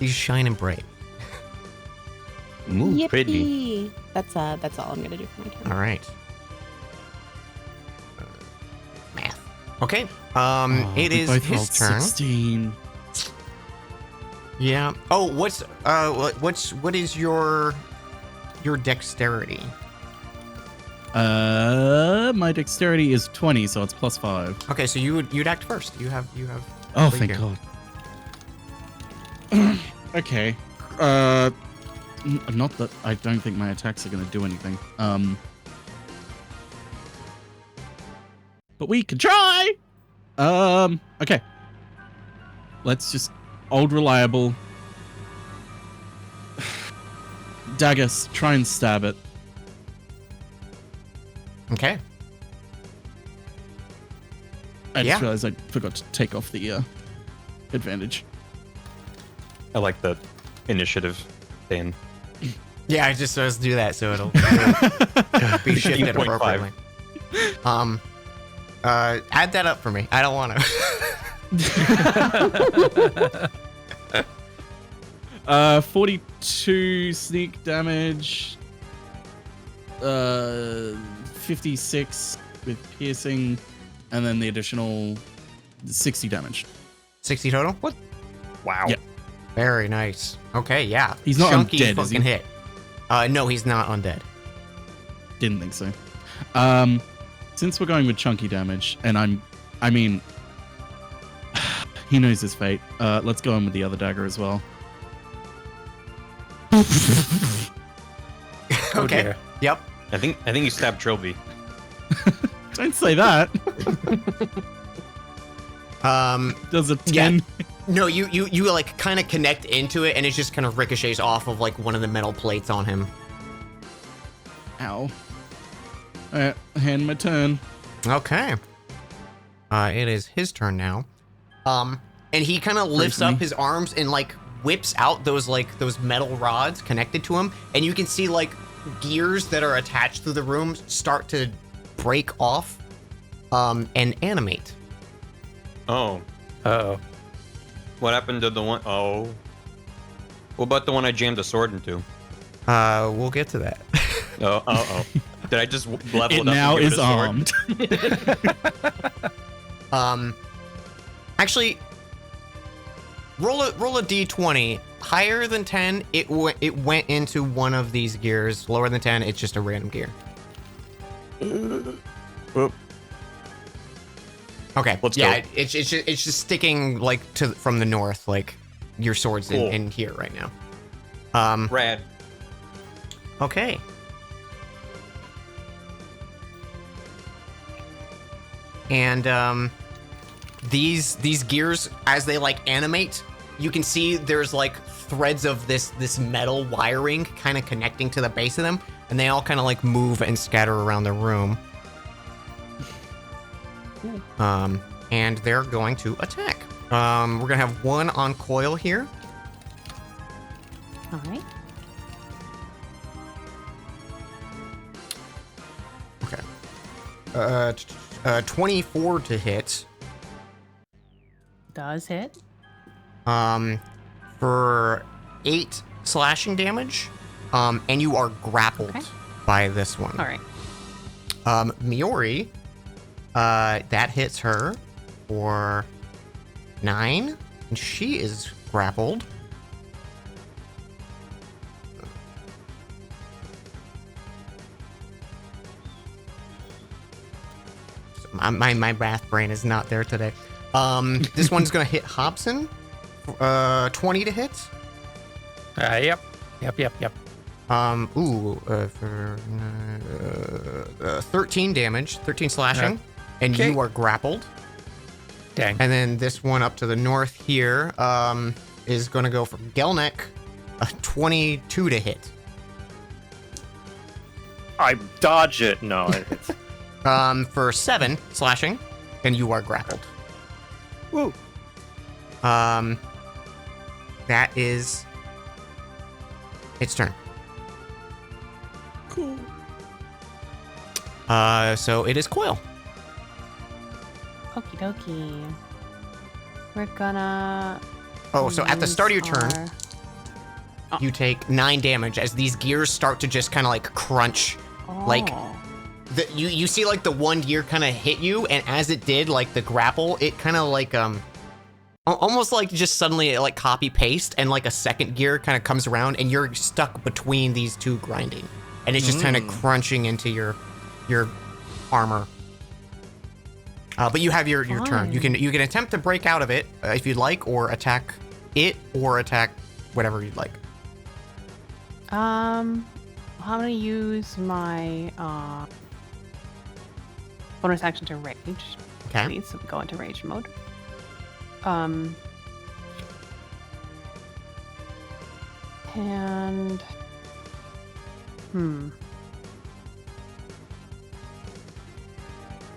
shining bright. Ooh, pretty. Yippee! That's all I'm gonna do for my turn. All right. Math. Okay. It we is both his rolled turn. 16. Yeah. Oh, what is your dexterity? My dexterity is 20, so it's +5. Okay, so you'd act first. You have. Oh, What do you thank do? God. Okay. Not that I don't think my attacks are going to do anything. But we can try. Okay. Let's just old reliable. Daggers, try and stab it. Okay. I just Yeah. realized I forgot to take off the advantage. I like the initiative thing. Yeah, I just supposed to do that so it'll be shifted 15.5. appropriately. Add that up for me. I don't want to. 42 sneak damage. 56 with piercing, and then the additional 60 damage. 60 total? What? Wow. Yeah. Very nice. Okay, yeah. He's not Chunky undead, is fucking he? hit. No, he's not undead. Didn't think so. Since we're going with chunky damage, and I mean, he knows his fate. Let's go in with the other dagger as well. Okay. dear. Yep. I think you stabbed Trilby. Don't say that. Does a 10? Yeah. No, you like kind of connect into it, and it just kind of ricochets off of like one of the metal plates on him. Ow. Alright, hand my turn. Okay. It is his turn now. And he kind of lifts up his arms and like whips out those metal rods connected to him, and you can see like gears that are attached to the room start to break off and animate. Oh. Uh-oh. What happened to the one? Oh. What about the one I jammed a sword into? We'll get to that. Oh. Did I just level it It up? now and give is it a sword? armed. Actually, roll a d20. Higher than 10, it went into one of these gears. Lower than 10, it's just a random gear. Oop. Okay. Let's yeah, go. it's just sticking like from the north, like your sword's Cool. in here right now. Rad. Okay. And these gears, as they like animate, you can see there's like threads of this metal wiring kind of connecting to the base of them, and they all kind of like move and scatter around the room. And they're going to attack. We're gonna have one on Coil here. All right. Okay. 24 to hit. Does hit. For 8 slashing damage. And you are grappled by this one. All right. Miori, that hits her for 9, and she is grappled. My math brain is not there today. This one's gonna hit Hobson. 20 to hit. Yep. For 13 damage, 13 slashing, and Okay. you are grappled. Dang. And then this one up to the north here is going to go for Gelnek, 22 to hit. I dodge it. No, it hits. For 7 slashing, and you are grappled. Woo. That is its turn. Cool. So it is Coil. Okie dokie. We're gonna. Oh, so at the start of your turn, our- you take 9 damage as these gears start to just kind of like crunch. Like, Oh. you see like the one gear kind of hit you, and as it did, like the grapple, it kind of like almost like just suddenly like copy paste, and like a second gear kind of comes around, and you're stuck between these two grinding, and it's just kind of crunching into your armor. But you have your turn. You can attempt to break out of it if you'd like, or attack it, or attack whatever you'd like. I'm gonna use my bonus action to rage. Okay. Please, so we go into rage mode. And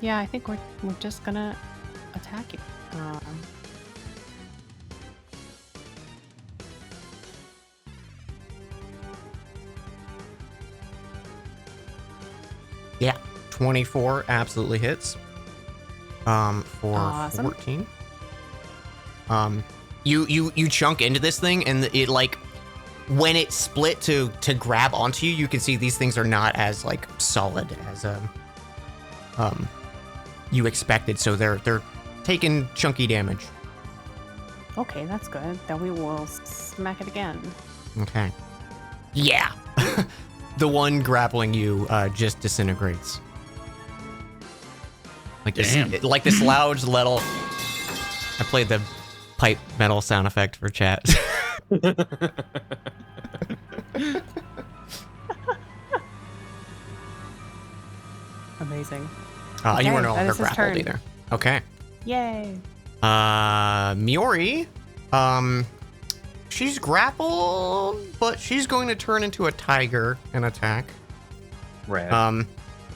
yeah, I think we're just gonna attack it. Yeah, 24 absolutely hits. For Awesome. 14. You chunk into this thing, and it like when it split to grab onto you, you can see these things are not as like solid as you expected, so they're taking chunky damage. Okay, that's good. Then we will smack it again. Okay. Yeah. The one grappling you just disintegrates. Like this, Damn. like this loud little. I played the pipe metal sound effect for chat. Amazing. And you weren't Okay, no that longer is his grappled turn. either. Okay. Yay. Miori, she's grappled, but she's going to turn into a tiger and attack. Rad.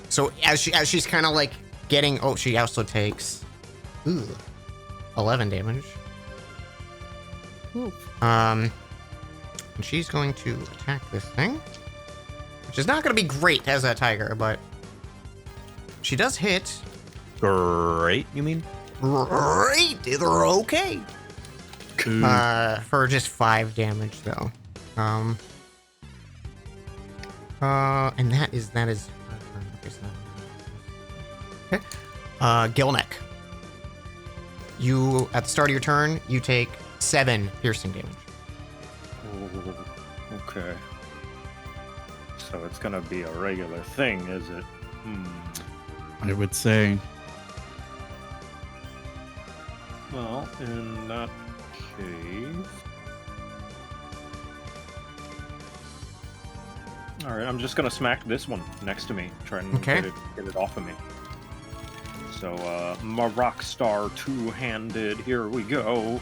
So as she's kind of like getting, she also takes 11 damage. Ooh. And she's going to attack this thing, which which is not going to be great as a tiger, but she does hit. Great, you mean? Great, they're okay. For just 5 damage though. And that is. Okay. Gilneck. You at the start of your turn, you take 7 piercing damage. Oh, okay. So it's gonna be a regular thing, is it? I would say. Well, in that case. Alright, I'm just gonna smack this one next to me. Try and Okay. get it off of me. So, my Rockstar two-handed, here we go.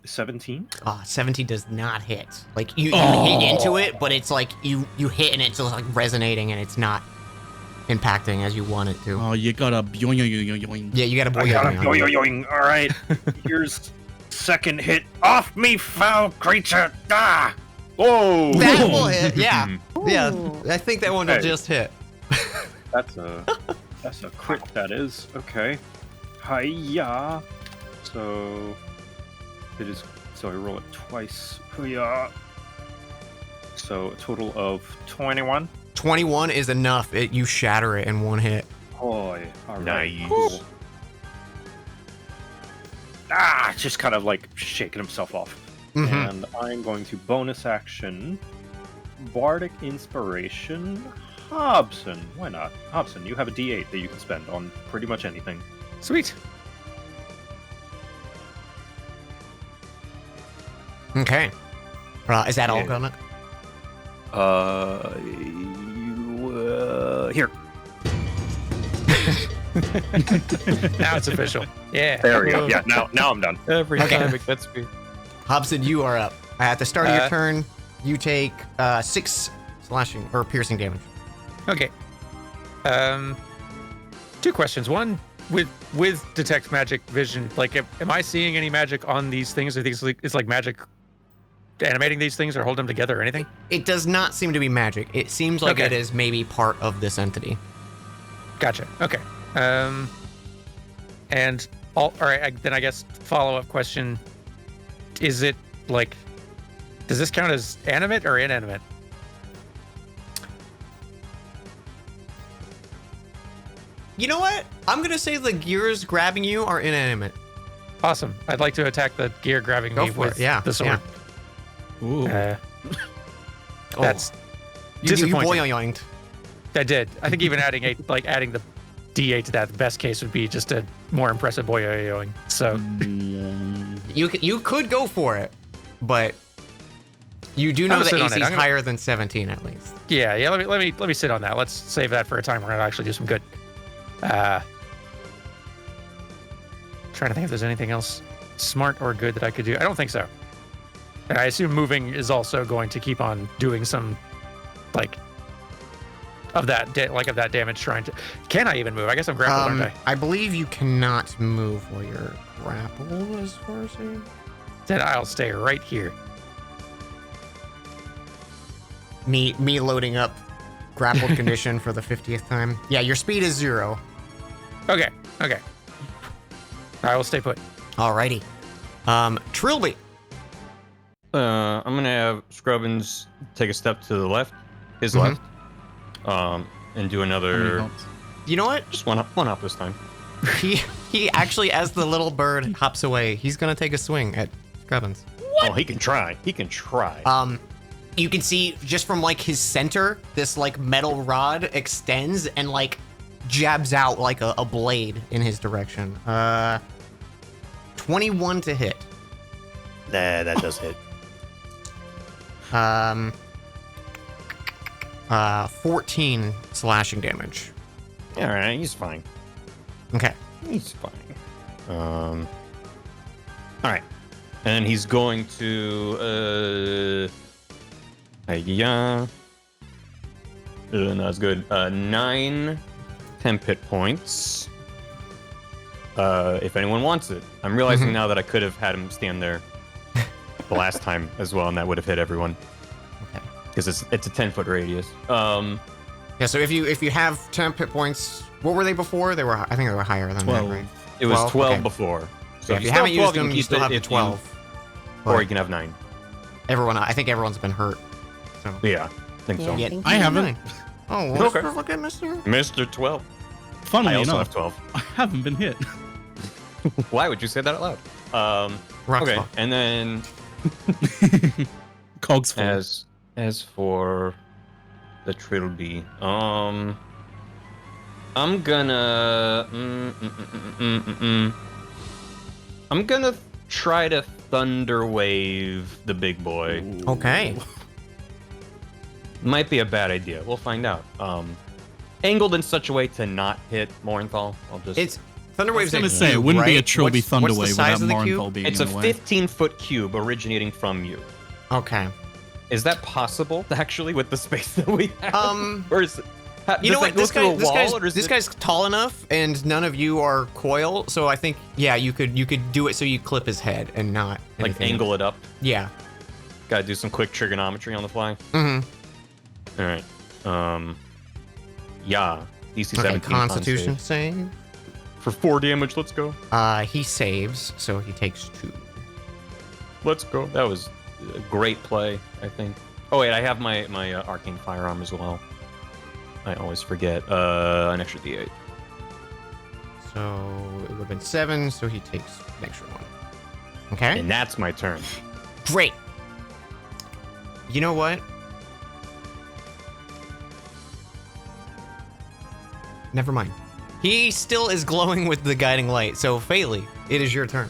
17? 17 does not hit. Like you hit into it, but it's like you hit and it's just like resonating and it's not impacting as you want it to. Oh, you got a boing. Yeah, you got a I got boing. him. Yoing. Alright. Here's second hit. Off me, foul creature! Ah! Whoa! That will hit. Yeah. Yeah. Ooh. I think that one will Okay. just hit. That's a crit, that is. Okay. Hiya. So it is. So I roll it twice. Hiya. So a total of 21. 21 is enough. You shatter it in 1 hit. Boy. All right. Nice. Cool. Just kind of like shaking himself off. Mhm. And I'm going to bonus action Bardic Inspiration Hobson. Why not? Hobson, you have a D8 that you can spend on pretty much anything. Sweet. Okay. Is that all, Yeah. Gilneck? Here. Now it's official. Yeah. There we go. Yeah, now I'm done. Every Okay. time it gets me. Hobson, you are up. At the start of your turn, you take 6 slashing or piercing damage. Okay. 2 questions. One, with detect magic vision, like, am I seeing any magic on these things? Or things it's like magic animating these things or hold them together or anything? It does not seem to be magic. It seems like Okay. it is maybe part of this entity. Gotcha. Okay. And all right. Then I guess follow-up question: is it like, does this count as animate or inanimate? You know what? I'm gonna say the gears grabbing you are inanimate. Awesome. I'd like to attack the gear grabbing Go me for with it. Yeah. the sword. Ooh. That's You disappointing. boing-yoinked. I did. I think even adding the D8 to that, the best case would be just a more impressive boyoing. So You could go for it, but you do I'm know gonna that sit on AC it. is I'm gonna- higher than 17 at least. yeah. Let me sit on that. Let's save that for a time where I'll actually do some good. Trying to think if there's anything else smart or good that I could do. I don't think so. And I assume moving is also going to keep on doing some, like, of that damage. Trying to. Can I even move? I guess I'm grappled, aren't I? I believe you cannot move while you're grappled, as far as I... Then I'll stay right here. Me loading up grappled condition for the 50th time. Yeah, your speed is 0. Okay. I will stay put. Alrighty. Trilby. I'm gonna have Scrubbins take a step to the left, his Mhm. left, and do How many another. hops? You know what? Just one hop this time. He actually, as the little bird hops away, he's gonna take a swing at Scrubbins. Oh, he can try. He can try. You can see just from like his center, this like metal rod extends and like jabs out like a blade in his direction. 21 to hit. That does hit. 14 slashing damage. All right, he's fine. Okay. He's fine. All right, and he's going to yeah. No, that's good. 9 temp hit points. If anyone wants it. I'm realizing now that I could have had him stand there the last time as well, and that would have hit everyone. because it's a 10-foot radius. Yeah, so if you have 10 hit points, what were they before? I think they were higher than 12. that, right? It was 12 okay. before. So if you still haven't have used 12, you them, can you keep still it have the if you- 12. Or But you can have 9. I think everyone's been hurt. So Yeah, I think so. Yeah. yeah, I haven't. 9. Oh, well, Okay. look at Mr. Mr. 12. Funnily I also enough, have 12. I haven't been hit. Why would you say that out loud? Rock Okay, Smaug. and then Cogs full. as for the trilby, I'm gonna I'm gonna try to thunder wave the big boy. Okay. Might be a bad idea. We'll find out. Angled in such a way to not hit Morinthal. I'll just. It's Thunder I was Wave's gonna a say, it cube, wouldn't be a right? Trilby What's Thunder the Wave size without of the cube? Morinthal being It's in a the way. 15-foot cube originating from you. Okay. Is that possible, actually, with the space that we have? Or is it, You know does what? that go through a wall, or is This it- guy's tall enough, and none of you are coil. So I think, yeah, you could do it so you clip his head and not like anything angle else. it up. Yeah. Gotta do some quick trigonometry on the fly. Mm-hmm. All right. Yeah. DC Okay. 17 Constitution save. save. For 4 damage. Let's go. He saves, so he takes 2. Let's go. That was a great play, I think. Oh wait, I have my arcane firearm as well. I always forget. An extra D8. So it would have been 7, so he takes an extra 1. Okay. And that's my turn. Great. You know what? Never mind. He still is glowing with the guiding light. So, Phaley, it is your turn.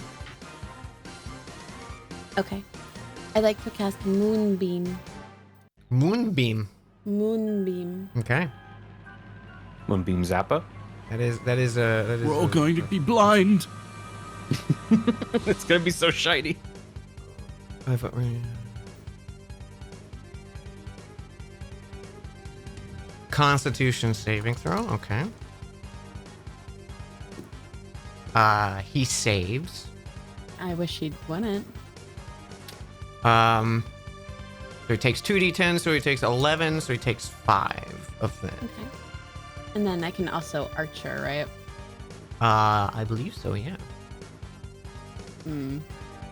Okay. I'd like to cast Moonbeam. Moonbeam. Moonbeam. Okay. Moonbeam Zappa. That is We're all going to be blind. It's gonna be so shiny. Constitution saving throw. Okay. He saves. I wish he wouldn't. So he takes 2d10, so he takes 11, so he takes 5 of that. Okay. And then I can also Archer, right? I believe so, yeah. Hmm.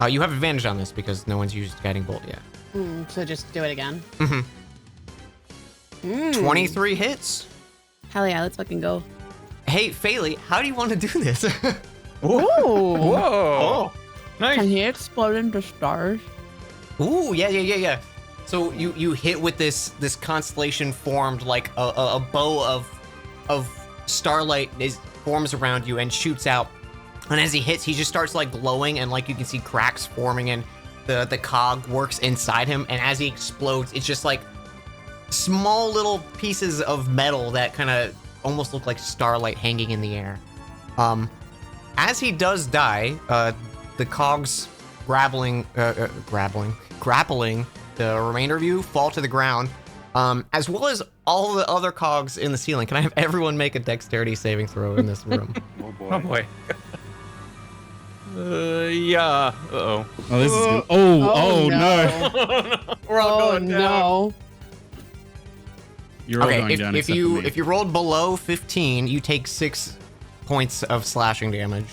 You have advantage on this because no one's used Guiding Bolt yet. So just do it again. Mm-hmm. 23 hits. Hell yeah, let's fucking go. Hey, Phaley, how do you want to do this? Ooh. Whoa! Nice. Can he explode into stars? Ooh, yeah. So you hit with this constellation formed like a bow of starlight forms around you and shoots out. And as he hits, he just starts like glowing, and like you can see cracks forming, and the cog works inside him. And as he explodes, it's just like small little pieces of metal that kind of almost look like starlight hanging in the air. As he does die, the cogs grappling the remainder of you fall to the ground, as well as all the other cogs in the ceiling. Can I have everyone make a dexterity saving throw in this room? Oh boy. Oh boy. Yeah. Uh-oh. Oh, this is good. Oh, no. We're all Oh going down. no. You're all Okay, going down if except for me. you rolled below 15, you take 6 points of slashing damage,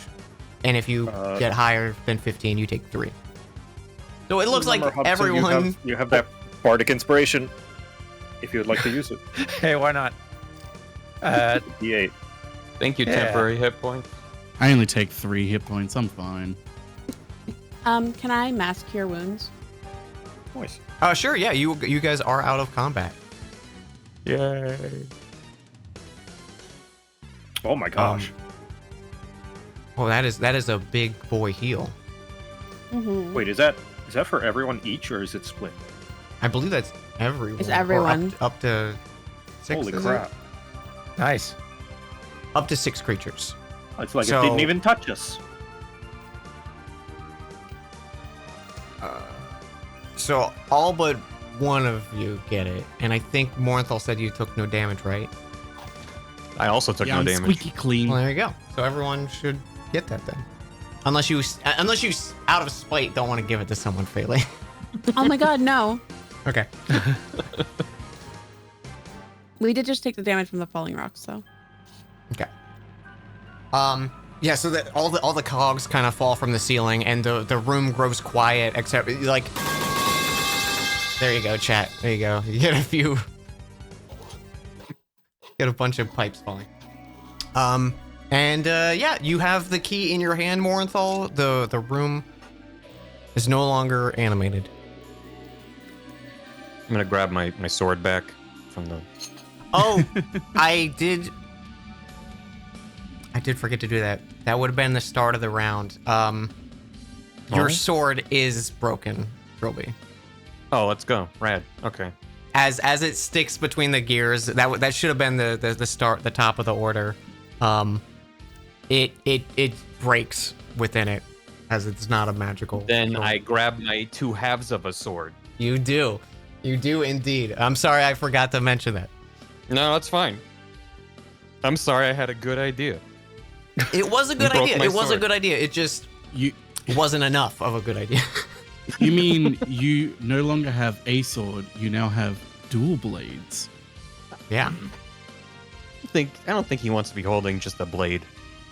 and if you get higher than 15, you take 3. So it looks like Remember, Hubson, everyone. You have that bardic inspiration, if you would like to use it. Hey, why not? D8. Thank you, Yeah. temporary hit points. I only take 3 hit points. I'm fine. Can I mass cure wounds? Nice. Sure, yeah. You guys are out of combat. Yay. Oh my gosh. Oh, that is a big boy heal. Mm-hmm. Wait, is that for everyone each, or is it split? I believe that's everyone. It's or everyone. up to 6. Holy is it? crap. Nice. Up to 6 creatures. It's like So- it didn't even touch us. So all but one of you get it, and I think Morinthal said you took no damage, right? I also took Yeah, no I'm damage. squeaky clean. Well, there you go. So everyone should get that then, unless you out of spite don't want to give it to someone, Phaley. Oh my god, no. Okay. We did just take the damage from the falling rocks, so. Okay. Yeah, so that all the cogs kind of fall from the ceiling, and the room grows quiet, except like. There you go, chat. There you go. You get a bunch of pipes falling. Yeah, you have the key in your hand, Morinthal. The room is no longer animated. I'm gonna grab my sword back from the. Oh, I did forget to do that. That would have been the start of the round. Your sword is broken, Trilby. Oh, let's go. Rad. Okay. As it sticks between the gears, that should have been the start, the top of the order. It breaks within it, as it's not a magical. Then sword. I grab my 2 halves of a sword. You do indeed. I'm sorry, I forgot to mention that. No, that's fine. I'm sorry, I had a good idea. It was a good idea. my It was a sword. good idea. It just wasn't enough of a good idea. You mean you no longer have a sword, you now have dual blades. Yeah. I don't think he wants to be holding just a blade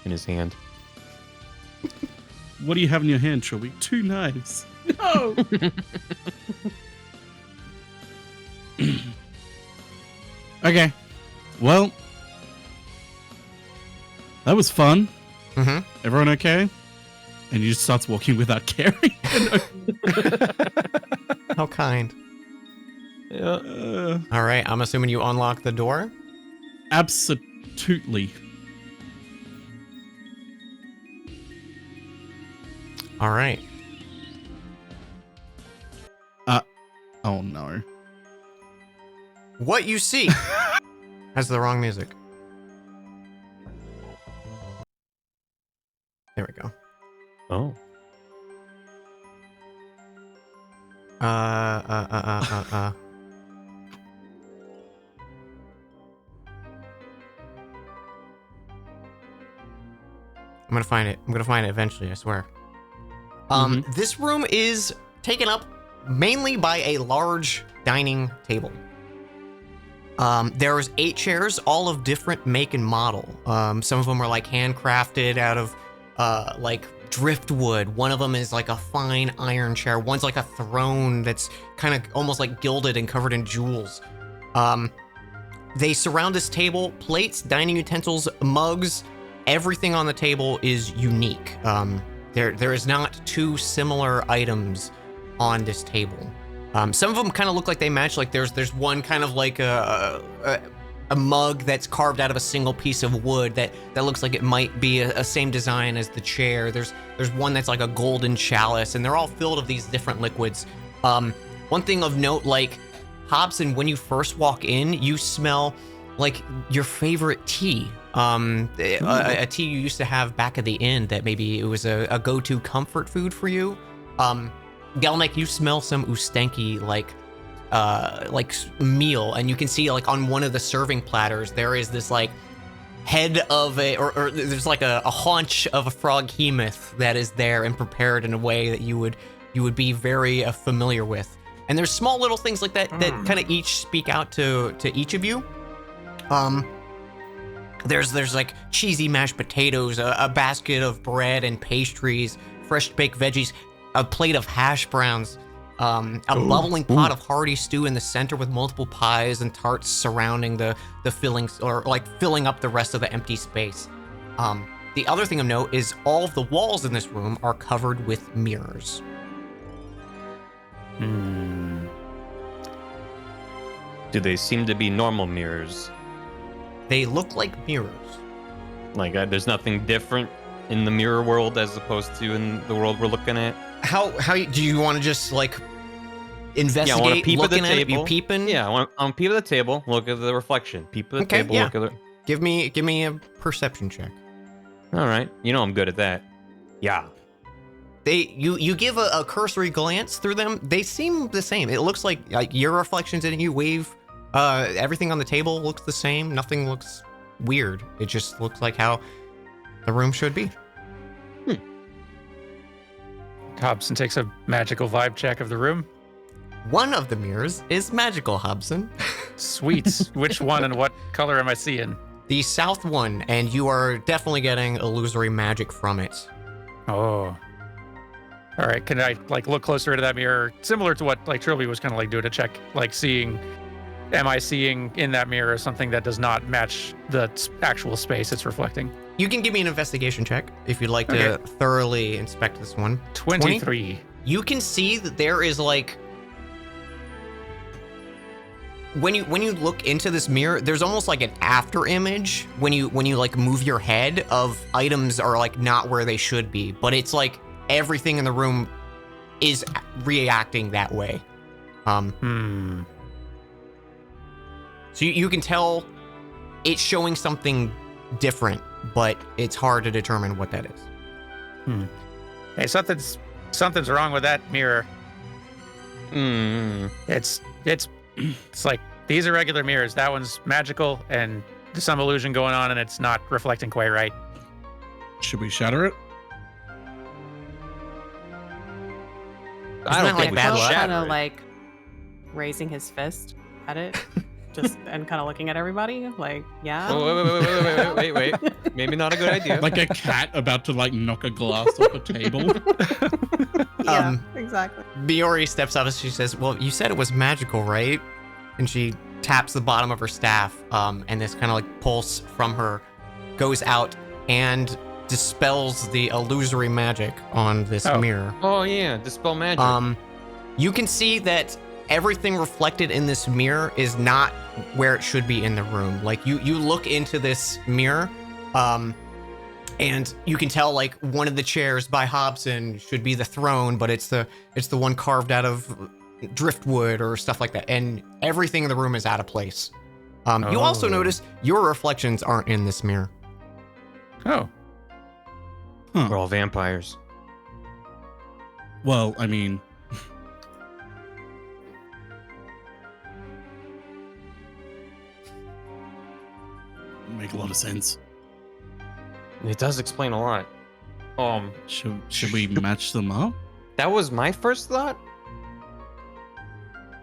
in his hand. What do you have in your hand, Trilby? 2 knives. No! Okay. Well, that was fun. Mm-hmm. Everyone okay? And he just starts walking without caring. How kind. Yeah. All right, I'm assuming you unlock the door. Absolutely. All right. Oh no. What you see has the wrong music. There we go. Oh. I'm gonna find it. I'm gonna find it eventually, I swear. This room is taken up mainly by a large dining table. There's 8 chairs, all of different make and model. Some of them are like handcrafted out of like driftwood. One of them is like a fine iron chair. One's like a throne that's kind of almost like gilded and covered in jewels. They surround this table, plates, dining utensils, mugs. Everything on the table is unique. There is not 2 similar items on this table. Some of them kind of look like they match. Like there's one kind of like a mug that's carved out of a single piece of wood that looks like it might be a same design as the chair. There's one that's like a golden chalice, and they're all filled with these different liquids. One thing of note, like Hobson, when you first walk in, you smell like your favorite tea. A tea you used to have back at the inn that maybe it was a go-to comfort food for you. Gelnick, you smell some Ustenki like meal, and you can see like on one of the serving platters there is this like head of or there's like a haunch of a froghemoth that is there and prepared in a way that you would be very familiar with. And there's small little things like that that kind of each speak out to each of you. There's like cheesy mashed potatoes, a basket of bread and pastries, fresh baked veggies, a plate of hash browns, a bubbling pot of hearty stew in the center with multiple pies and tarts surrounding the fillings, or like filling up the rest of the empty space. The other thing of note is all of the walls in this room are covered with mirrors. Do they seem to be normal mirrors? They look like mirrors. Like there's nothing different in the mirror world as opposed to in the world we're looking at? How do you want to just like investigate? Yeah, I want to peep at the looking at it? table. You peeping? Yeah, I want to peep at the table, look at the reflection. Peep at the Okay, table, yeah. look at the... Give me a perception check. All right, you know I'm good at that. Yeah. You give a cursory glance through them. They seem the same. It looks like your reflections in you wave. Everything on the table looks the same. Nothing looks weird. It just looks like how the room should be. Hobson takes a magical vibe check of the room. One of the mirrors is magical, Hobson. Sweet. Which one and what color am I seeing? The south one, and you are definitely getting illusory magic from it. Oh. All right. Can I like look closer to that mirror, similar to what like Trilby was kind of like doing a check, like seeing, am I seeing in that mirror something that does not match the actual space it's reflecting? You can give me an investigation check if you'd like to thoroughly inspect this one. 23. You can see that there is like when you look into this mirror, there's almost like an after image when you like move your head of items are like not where they should be, but it's like everything in the room is reacting that way. So you can tell it's showing something different, but it's hard to determine what that is. Hey, something's wrong with that mirror. It's like these are regular mirrors. That one's magical, and there's some illusion going on, and it's not reflecting quite right. Should we shatter it? I don't think we bad should luck? shatter Kind of it. like raising his fist at it, just and kind of looking at everybody, like, yeah. Oh, wait. Maybe not a good idea. Like a cat about to like knock a glass off a table. Yeah, exactly. Biori steps up and she says, "Well, you said it was magical, right?" And she taps the bottom of her staff, and this kind of like pulse from her goes out and dispels the illusory magic on this mirror. Oh yeah, dispel magic. You can see that everything reflected in this mirror is not where it should be in the room. Like you look into this mirror, and you can tell like one of the chairs by Hobson should be the throne, but it's the one carved out of driftwood or stuff like that. And everything in the room is out of place. You also notice your reflections aren't in this mirror. Oh. We're all vampires. Well, I mean, make a lot of sense. It does explain a lot. Should we match them up? That was my first thought.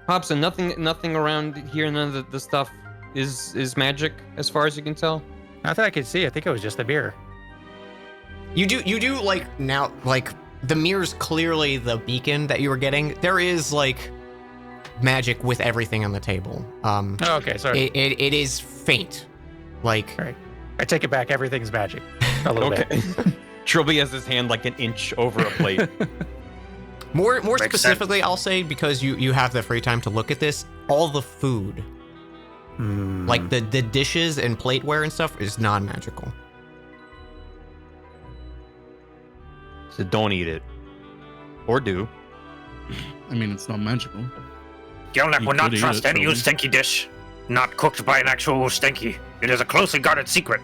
Hobson, nothing around here. None of the stuff is magic, as far as you can tell. Not that I could see. I think it was just the mirror. You do like now, like the mirror's clearly the beacon that you were getting. There is like magic with everything on the table. Oh, okay, sorry. It is faint. Like, All right. I take it back. Everything's magic. A little bit. Trilby has his hand like an inch over a plate. more Makes specifically, I'll say, because you have the free time to look at this, all the food, like the dishes and plateware and stuff, is non-magical. So don't eat it. Or do. I mean, it's not magical. Gilnek You will not could eat trust it, any Trilby. Ustenki dish not cooked by an actual Ustenki. It is a closely guarded secret.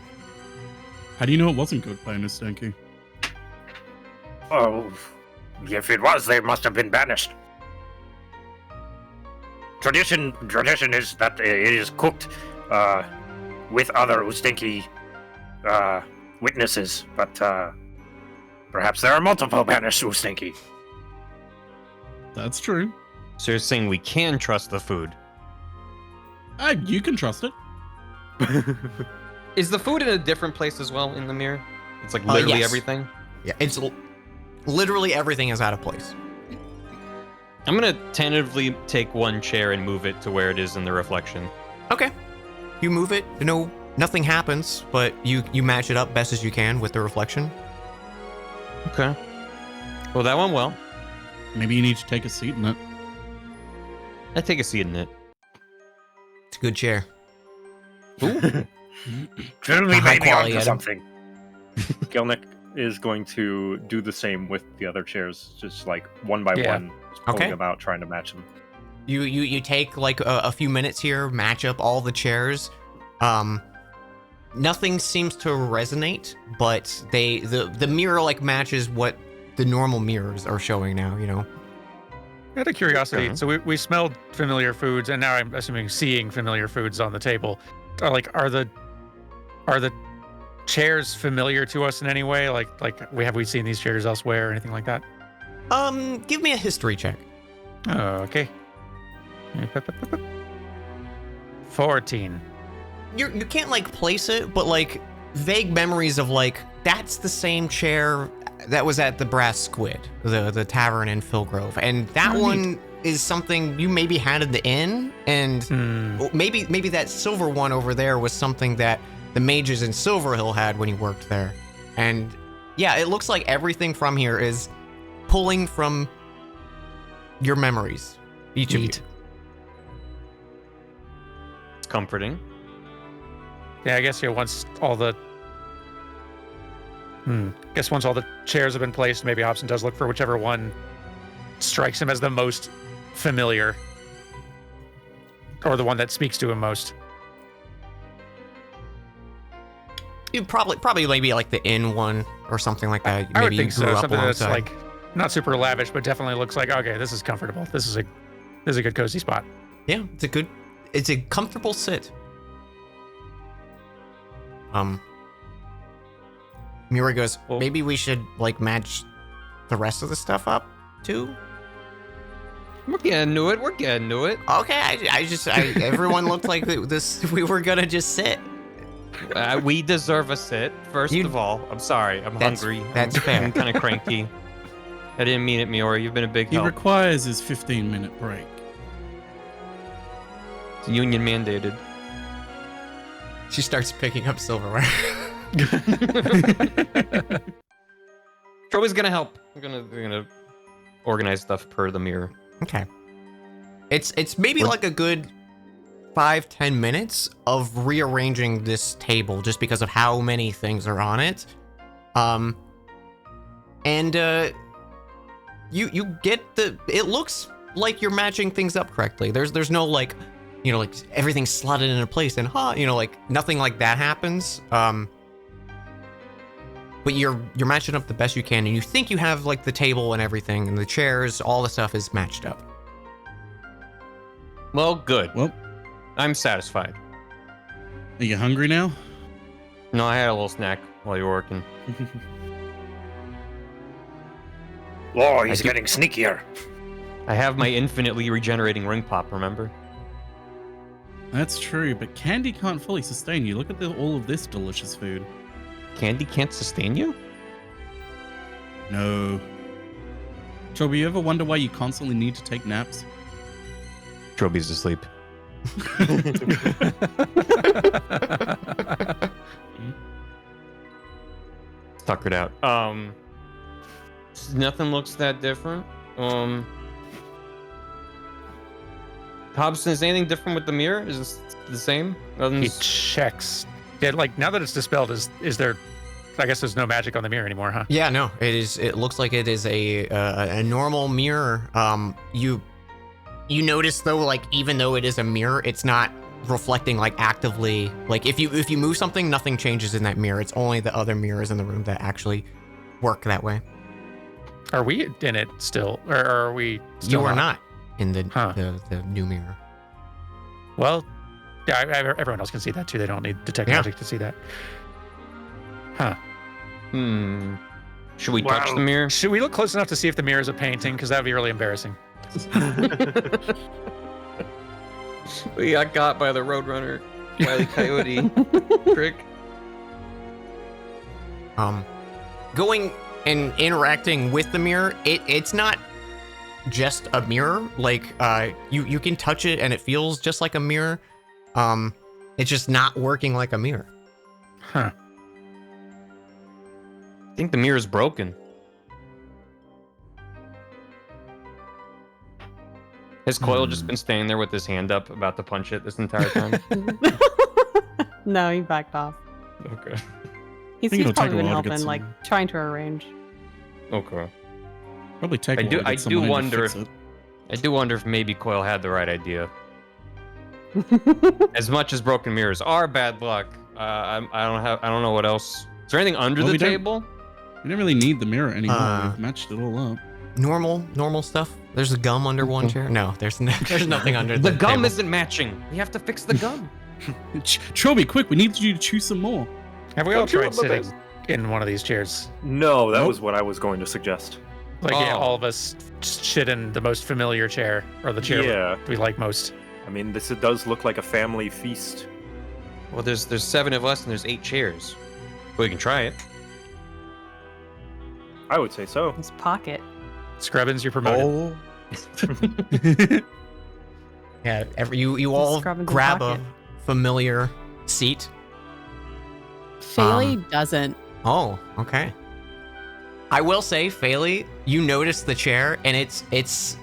How do you know it wasn't cooked by an Ustenki? Oh, if it was, they must have been banished. Tradition is that it is cooked with other Ustenki witnesses, but perhaps there are multiple banished Ustenki. That's true. So you're saying we can trust the food? You can trust it. Is the food in a different place as well in the mirror? It's like literally yes. everything? Yeah, it's literally everything is out of place. I'm gonna tentatively take one chair and move it to where it is in the reflection. Okay, you move it. Nothing happens, but you match it up best as you can with the reflection. Okay. Well, that went well. Maybe you need to take a seat in it. I take a seat in it. It's a good chair. Trilby A high may be quality onto item. something. Gelnick is going to do the same with the other chairs, just like one by one, just pulling Okay. them out, trying to match them. You take like a few minutes here, match up all the chairs. Nothing seems to resonate, but the mirror like matches what the normal mirrors are showing now. You know. Out of curiosity, Okay. so we smelled familiar foods, and now I'm assuming seeing familiar foods on the table. Are the chairs familiar to us in any way? Like have we seen these chairs elsewhere or anything like that? Give me a history check. Oh, okay. 14. You can't like place it, but like vague memories of like that's the same chair that was at the Brass Squid, the tavern in Philgrove, and that one is something you maybe had at the inn, and maybe that silver one over there was something that the mages in Silverhill had when you worked there. And yeah, it looks like everything from here is pulling from your memories, each of you. It's comforting. Yeah, I guess once all the once all the chairs have been placed, maybe Hobson does look for whichever one strikes him as the most familiar, or the one that speaks to him most. You probably maybe like the inn one or something like that. I would Maybe think you grew so. up Something that's alongside. like not super lavish, but definitely looks like, okay, this is comfortable. This is a good cozy spot. Yeah, it's a comfortable sit. Mira goes, Well- maybe we should like match the rest of the stuff up too. We're getting to it. We're getting to it. Okay, everyone looked like we were gonna just sit. We deserve a sit. First You- of all, I'm sorry. I'm That's- hungry. that's I'm fair. kind of cranky. I didn't mean it, Miori. You've been a big He help. requires his 15-minute break. It's union mandated. She starts picking up silverware. Troy's gonna help. We're gonna organize stuff per the mirror. Okay. It's maybe like a good 5-10 minutes of rearranging this table just because of how many things are on it. You get it looks like you're matching things up correctly. There's no like, like everything's slotted into place and like nothing like that happens. But you're matching up the best you can, and you think you have like the table and everything and the chairs, all the stuff is matched up. Well, good. Well, I'm satisfied. are you hungry now? No, I had a little snack while you were working. Oh, he's getting sneakier. I have my infinitely regenerating ring pop, remember? That's true, but candy can't fully sustain you. Look at all of this delicious food. Candy can't sustain you? No. Chobi, you ever wonder why you constantly need to take naps? Troby's asleep. Tuckered out. Nothing looks that different. Hobson, is anything different with the mirror? Is this the same? He Nothing's... checks. Yeah, like now that it's dispelled, is there? I guess there's no magic on the mirror anymore, huh? Yeah, no, it is. It looks like it is a normal mirror. You notice though, like even though it is a mirror, it's not reflecting like actively. Like if you move something, nothing changes in that mirror. It's only the other mirrors in the room that actually work that way. Are we in it still, or are we? Still You are not in the Huh. the new mirror. Well, yeah, everyone else can see that too. They don't need detect Yeah. magic to see that. Huh. Should we touch Well- the mirror? Should we look close enough to see if the mirror is a painting? Because that would be really embarrassing. We got by the Roadrunner Wile E. Coyote trick. Going and interacting with the mirror, it's not just a mirror. Like you can touch it and it feels just like a mirror. It's just not working like a mirror. Huh. I think the mirror's broken. Has Coil just been standing there with his hand up about to punch it this entire time? No, he backed off. Okay. He's think it'll take probably a been while to get helping, some- like trying to arrange. Okay. Probably take I a while do- to get I do someone in to wonder fix if- it. I do wonder if maybe Coil had the right idea. As much as broken mirrors are bad luck, I don't know what else. Is there anything under Well, the we don't- table? We don't really need the mirror anymore. We've matched it all up. Normal stuff. There's a gum under one chair. No, there's nothing under The gum table. isn't matching. We have to fix the gum. Chobi, quick, we need you to chew some more. Have we all Don't you tried want my sitting in one of these chairs? No, that Nope. was what I was going to suggest. Like, yeah, Oh. all of us just sit in the most familiar chair, or the chair Yeah. we like most. I mean, this does look like a family feast. Well, there's 7 of us and there's 8 chairs. We can try it. I would say so. His pocket. Scrubbins, you're promoted. Yeah, you all Scrub in the grab pocket. a familiar seat. Faley doesn't. Oh, okay. I will say, Faley, you notice the chair, and it's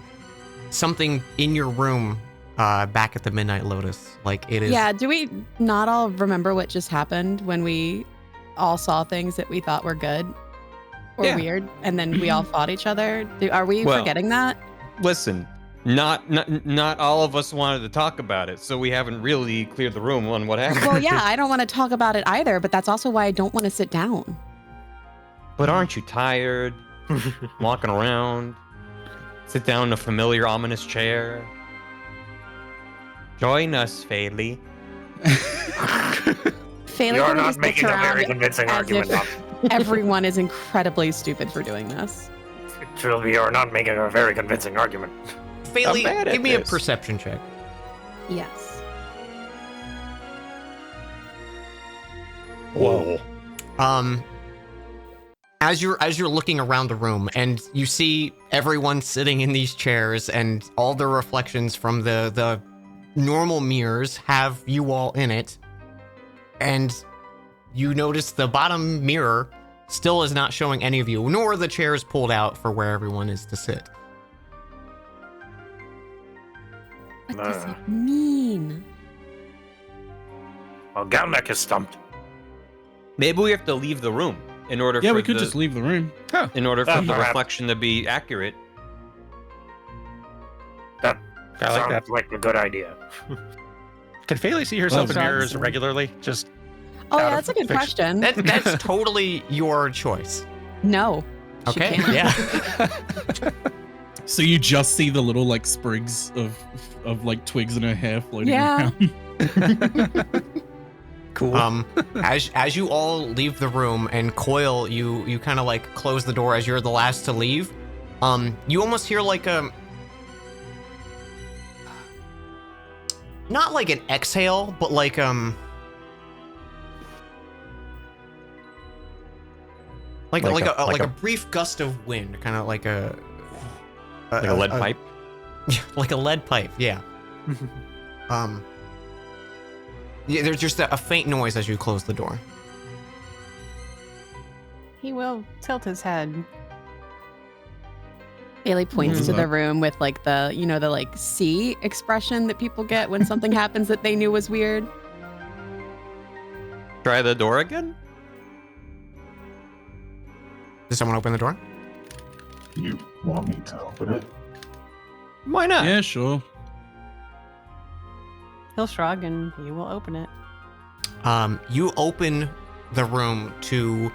something in your room back at the Midnight Lotus. Like, it is... Yeah, do we not all remember what just happened when we all saw things that we thought were good or Yeah. weird, and then we all fought each other? Are we Well, forgetting that? Listen, not all of us wanted to talk about it, so we haven't really cleared the room on what happened. Well, yeah, I don't want to talk about it either, but that's also why I don't want to sit down. But aren't you tired? Walking around? Sit down in a familiar, ominous chair? Join us, Faley. Faley You're kinda not just looks making a very around convincing as argument. if everyone is incredibly stupid for doing this. Truly, you're not making a very convincing argument. Faley, I'm bad at give me a this. perception check. Yes. Whoa. As you're looking around the room and you see everyone sitting in these chairs and all the reflections from the normal mirrors have you all in it, and you notice the bottom mirror still is not showing any of you, nor the chairs pulled out for where everyone is to sit. What does it mean? Well, Galnek is stumped. Maybe we have to leave the room in order Yeah, for we could the, just leave the room. in order for the perhaps. reflection to be accurate. That I like sounds that. like a good idea. Can Faley see herself in Well, mirrors sounds- regularly? Just Oh, out yeah, of that's a good fiction. question. That's totally your choice. No. she Okay, can't. yeah. So you just see the little like sprigs of like twigs in her hair floating Yeah. around. cool. As you all leave the room, and Coil, you kind of like close the door as you're the last to leave. You almost hear like a, not like an exhale, but like like a brief gust of wind, kind of like a Lead pipe. like a lead pipe, yeah. Yeah, there's just a faint noise as you close the door. He will tilt his head. Haley points Mhm. to the room with like the, the like C expression that people get when something happens that they knew was weird. Try the door again? Does someone open the door? You want me to open it? Why not? Yeah, sure. He'll shrug and he will open it. You open the room to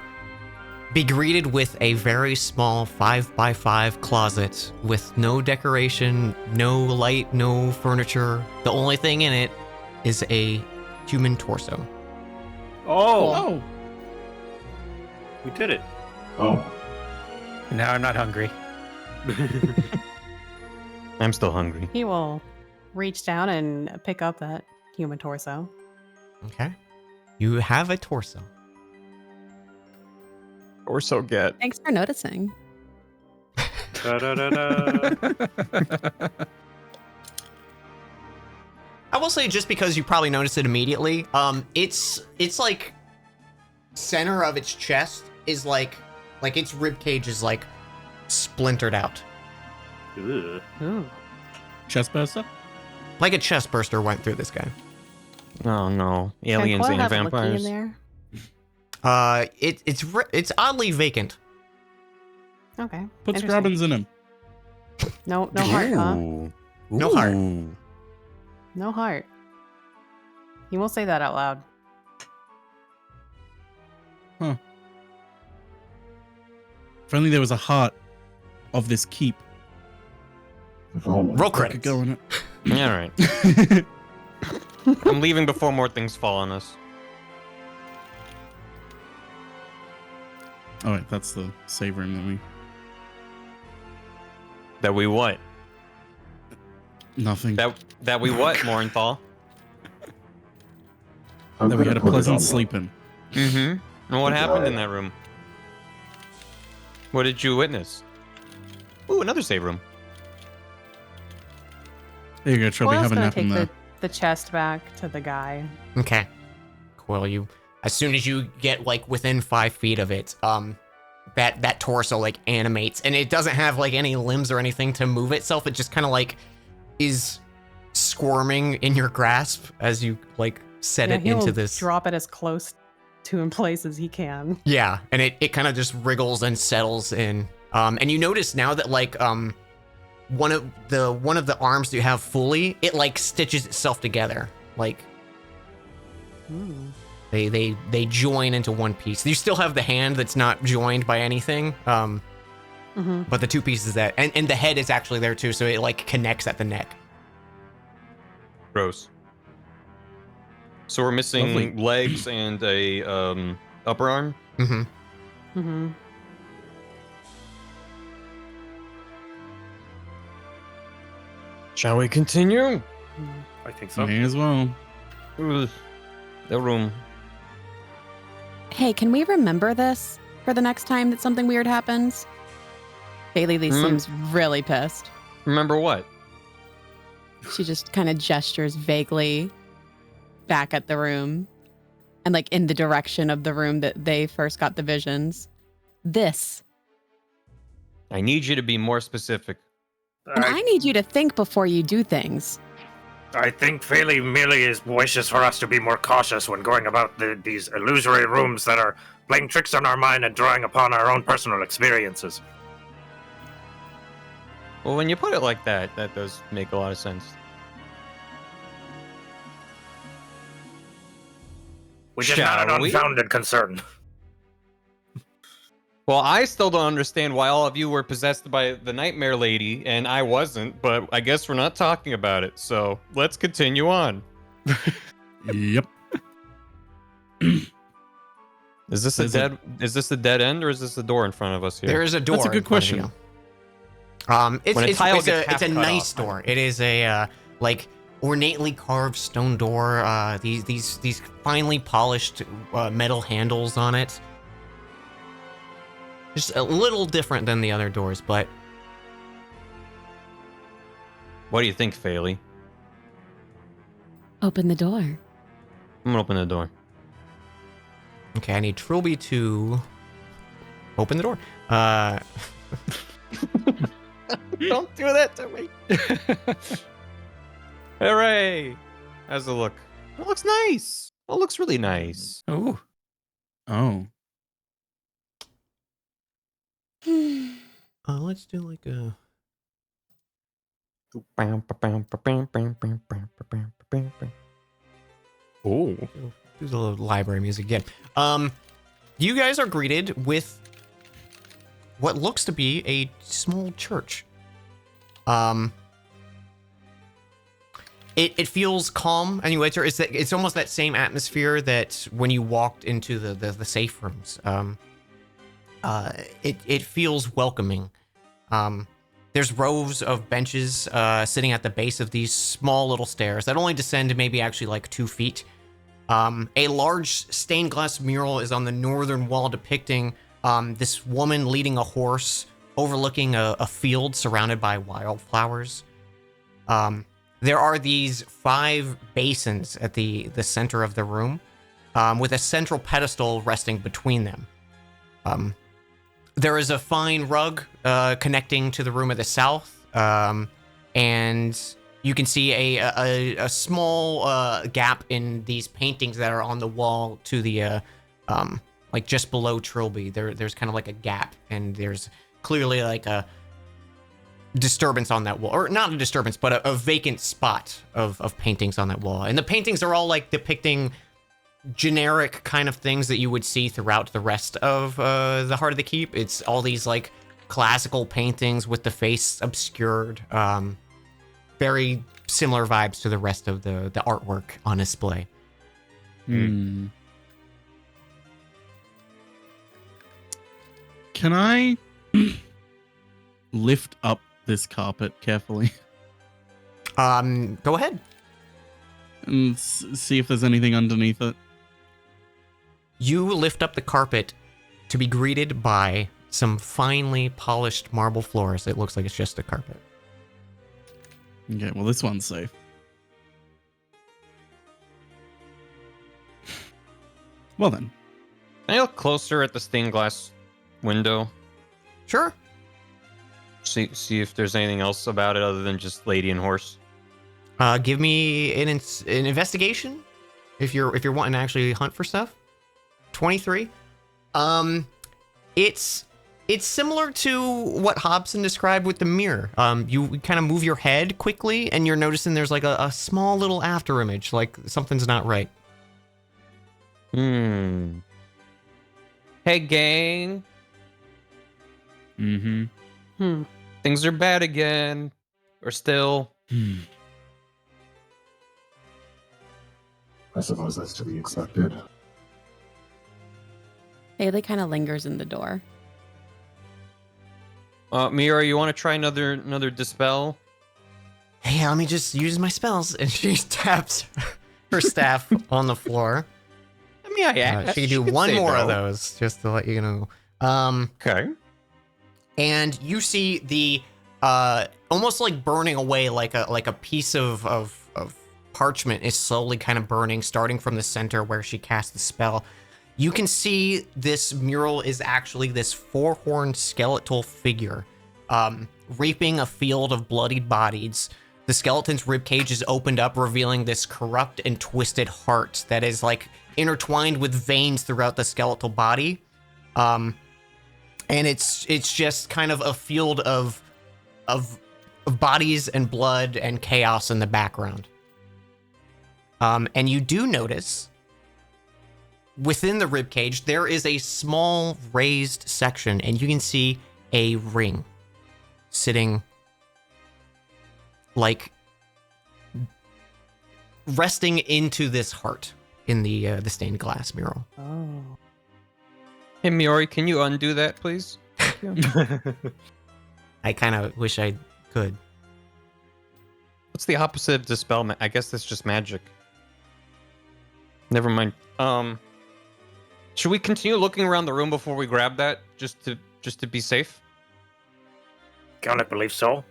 be greeted with a very small 5x5 closet with no decoration, no light, no furniture. The only thing in it is a human torso. Oh, Oh, we did it. Oh, Now I'm not hungry. I'm still hungry. He will reach down and pick up that human torso. Okay. You have a torso. Or so get. Thanks for noticing. Da-da-da-da. I will say, just because you probably noticed it immediately, it's like center of its chest is like its rib cage is like splintered out. Ugh. Ooh. chest burster. Like a chest burster went through this guy. Oh no. Can Aliens Coil and have a lookie vampires. in there? It's oddly vacant. Okay. Put interesting. scrubbins in him. No heart, huh? Ooh. No heart. Ooh. No heart. He won't say that out loud. If only there was a heart of this keep. if only. Roll I could credits. go in it. All right. I'm leaving before more things fall on us. Oh wait, that's the save room that we. That we what? Nothing. That we what, Morenthal? I'm That we gonna had a put it pleasant on sleep in. Mm-hmm. And what happened in that room? What did you witness? Ooh, another save room. There you go, Trilby. Coil's Have a gonna nap in take there. the chest back to the guy. Okay. Cool. As soon as you get like within 5 feet of it, that torso like animates, and it doesn't have like any limbs or anything to move itself. It just kind of like is squirming in your grasp as you like set it he'll into this. Drop it as close to in place as he can. Yeah, and it kind of just wriggles and settles in. And you notice now that like one of the arms that you have fully, it like stitches itself together. Like they join into one piece. You still have the hand that's not joined by anything. But the two pieces that and the head is actually there too, so it like connects at the neck. Gross. So we're missing Lovely. legs and a upper arm. Mm-hmm. Mm-hmm. Shall we continue? I think so. May as well. Ugh, the room. Hey, can we remember this for the next time that something weird happens? Bailey Lee seems really pissed. Remember what? She just kind of gestures vaguely back at the room and like in the direction of the room that they first got the visions. This. I need you to be more specific. And I need you to think before you do things. I think Feli merely wishes for us to be more cautious when going about these illusory rooms that are playing tricks on our mind and drawing upon our own personal experiences. Well, when you put it like that, that does make a lot of sense. Which is not Shall an we? unfounded concern. Well, I still don't understand why all of you were possessed by the Nightmare Lady and I wasn't, but I guess we're not talking about it. So let's continue on. Yep. Is this a dead end or is this a door in front of us here? There is a door. That's a good in front of question. you. It's When a tile it's gets a half cut nice off. door. It is a like ornately carved stone door. These finely polished metal handles on it. Just a little different than the other doors, but What do you think, Feli? Open the door. I'm gonna open the door. okay. I need Trilby to open the door. Don't do that to me. Hooray! How's it look? It looks nice. It looks really nice. Ooh. Oh. Let's do like a. Oh. Do the little library music again. You guys are greeted with what looks to be a small church. It feels calm and you enter. It's almost that same atmosphere that when you walked into the safe rooms. It feels welcoming. There's rows of benches sitting at the base of these small little stairs that only descend maybe actually like 2 feet. A large stained glass mural is on the northern wall depicting this woman leading a horse overlooking a field surrounded by wildflowers. There are these 5 basins at the center of the room with a central pedestal resting between them. There is a fine rug connecting to the room at the south, and you can see a small gap in these paintings that are on the wall to the like just below Trilby. There's kind of like a gap, and there's clearly like a disturbance on that wall, or not a disturbance, but a vacant spot of paintings on that wall. And the paintings are all like depicting generic kind of things that you would see throughout the rest of the Heart of the Keep. It's all these like classical paintings with the face obscured. Very similar vibes to the rest of the artwork on display. Can I lift up this carpet carefully Go ahead. and see if there's anything underneath it. You lift up the carpet to be greeted by some finely polished marble floors. It looks like it's just a carpet. Okay, well, this one's safe. Well then, Can I look closer at the stained glass window? Sure. See if there's anything else about it other than just lady and horse. Give me an investigation if you're wanting to actually hunt for stuff. 23. It's similar to what Hobson described with the mirror. You kind of move your head quickly, and you're noticing there's like a small little after image, like something's not right. Hey, gang. mm-hmm. Things are bad again. Or still. I suppose that's to be expected. Haley kind of lingers in the door. Mira, you want to try another dispel? Hey, let me just use my spells. And she taps her staff on the floor. I mean, She can do one more of those, just to let you know. Okay. And you see the almost like burning away, like a piece of parchment is slowly kind of burning, starting from the center where she cast the spell. You can see this mural is actually this four-horned skeletal figure, reaping a field of bloodied bodies. The skeleton's ribcage is opened up, revealing this corrupt and twisted heart that is like intertwined with veins throughout the skeletal body. And it's just kind of a field of bodies and blood and chaos in the background. And you do notice within the ribcage there is a small raised section, and you can see a ring sitting like resting into this heart in the stained glass mural. Oh. Hey, Miori, can you undo that, please? I kind of wish I could. What's the opposite of dispel? I guess that's just magic. Never mind. Should we continue looking around the room before we grab that, just to be safe? Cannot believe so.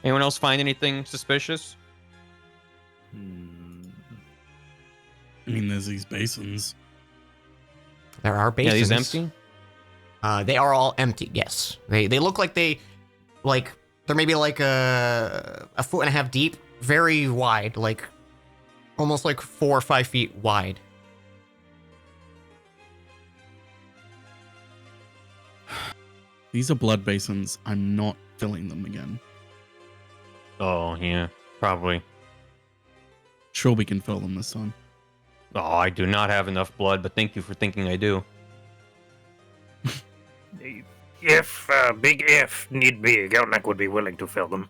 Anyone else find anything suspicious? I mean, there's these basins. There are basins. Yeah, these empty? They are all empty. Yes, they look like they're maybe like a foot and a half deep, very wide, like almost like 4 or 5 feet wide. These are blood basins. I'm not filling them again. Oh, yeah, probably. Sure, we can fill them this time. Oh, I do not have enough blood, but thank you for thinking I do. If, big if need be, Geltneck would be willing to fill them.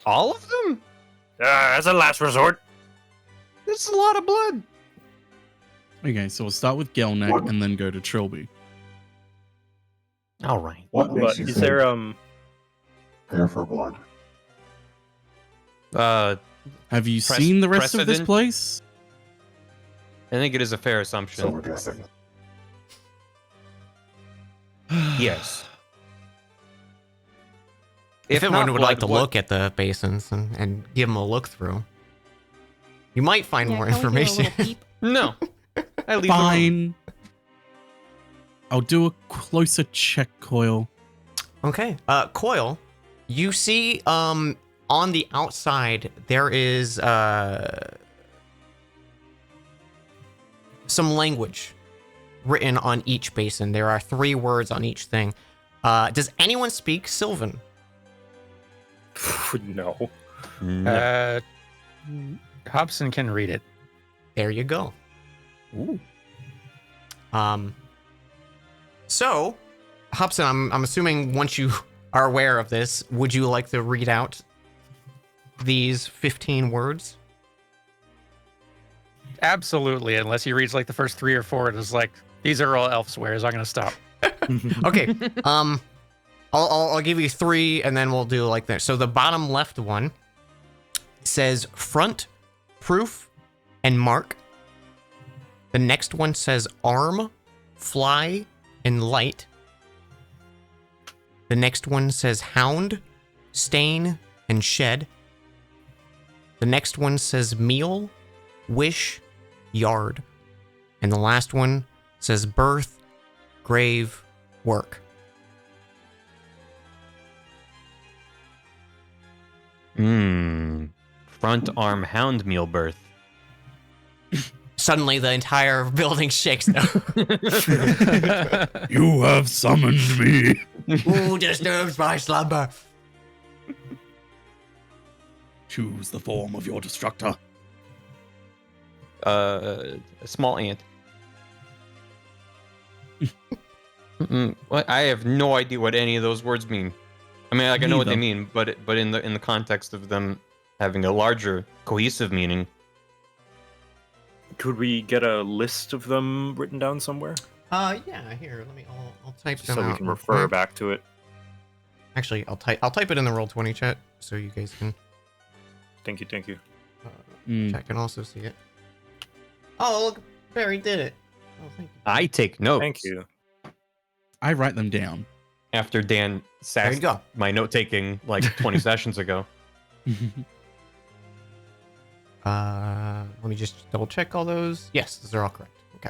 All of them? As a last resort. That's a lot of blood. Okay, so we'll start with Gelneck and then go to Trilby. All right. What makes you Is think there care for blood? Have you seen the rest of this precedent? place? I think it is a fair assumption. So we're guessing. Yes. If not everyone would blood, like to what- look at the basins and give them a look through, you might find more can we do a information. little peep? No. I leave the room. Fine. I'll do a closer check, Coil. Okay. Coil, you see on the outside there is some language written on each basin. There are 3 words on each thing. Does anyone speak Sylvan? no. No. Hobson can read it. There you go. Ooh. So, Hobson, I'm assuming once you are aware of this, would you like to read out these 15 words? Absolutely, unless he reads like the first 3 or 4, it is like, these are all elf swears. I'm going to stop. Okay. I'll give you 3, and then we'll do like this. So the bottom left one says front, proof, and mark. The next one says arm, fly, and light. The next one says hound, stain, and shed. The next one says meal, wish, yard. And the last one says birth, grave, work. Front arm hound meal birth. Suddenly, the entire building shakes now. You have summoned me. Who disturbs my slumber? Choose the form of your destructor. A small ant. What? I have no idea what any of those words mean. I mean, like I know what they Neither. mean, but in the context of them having a larger cohesive meaning. Could we get a list of them written down somewhere Yeah. Here, I'll type them so we out can real refer quick. back to it? Actually, I'll type it in the Roll20 chat so you guys can Thank you. chat can also see it. Oh, look, Barry did it. Oh, thank you. I take notes. Thank you. I write them down. After Dan There you sassed go. my note taking like 20 sessions ago. Let me just double check all those. Yes, those are all correct. Okay.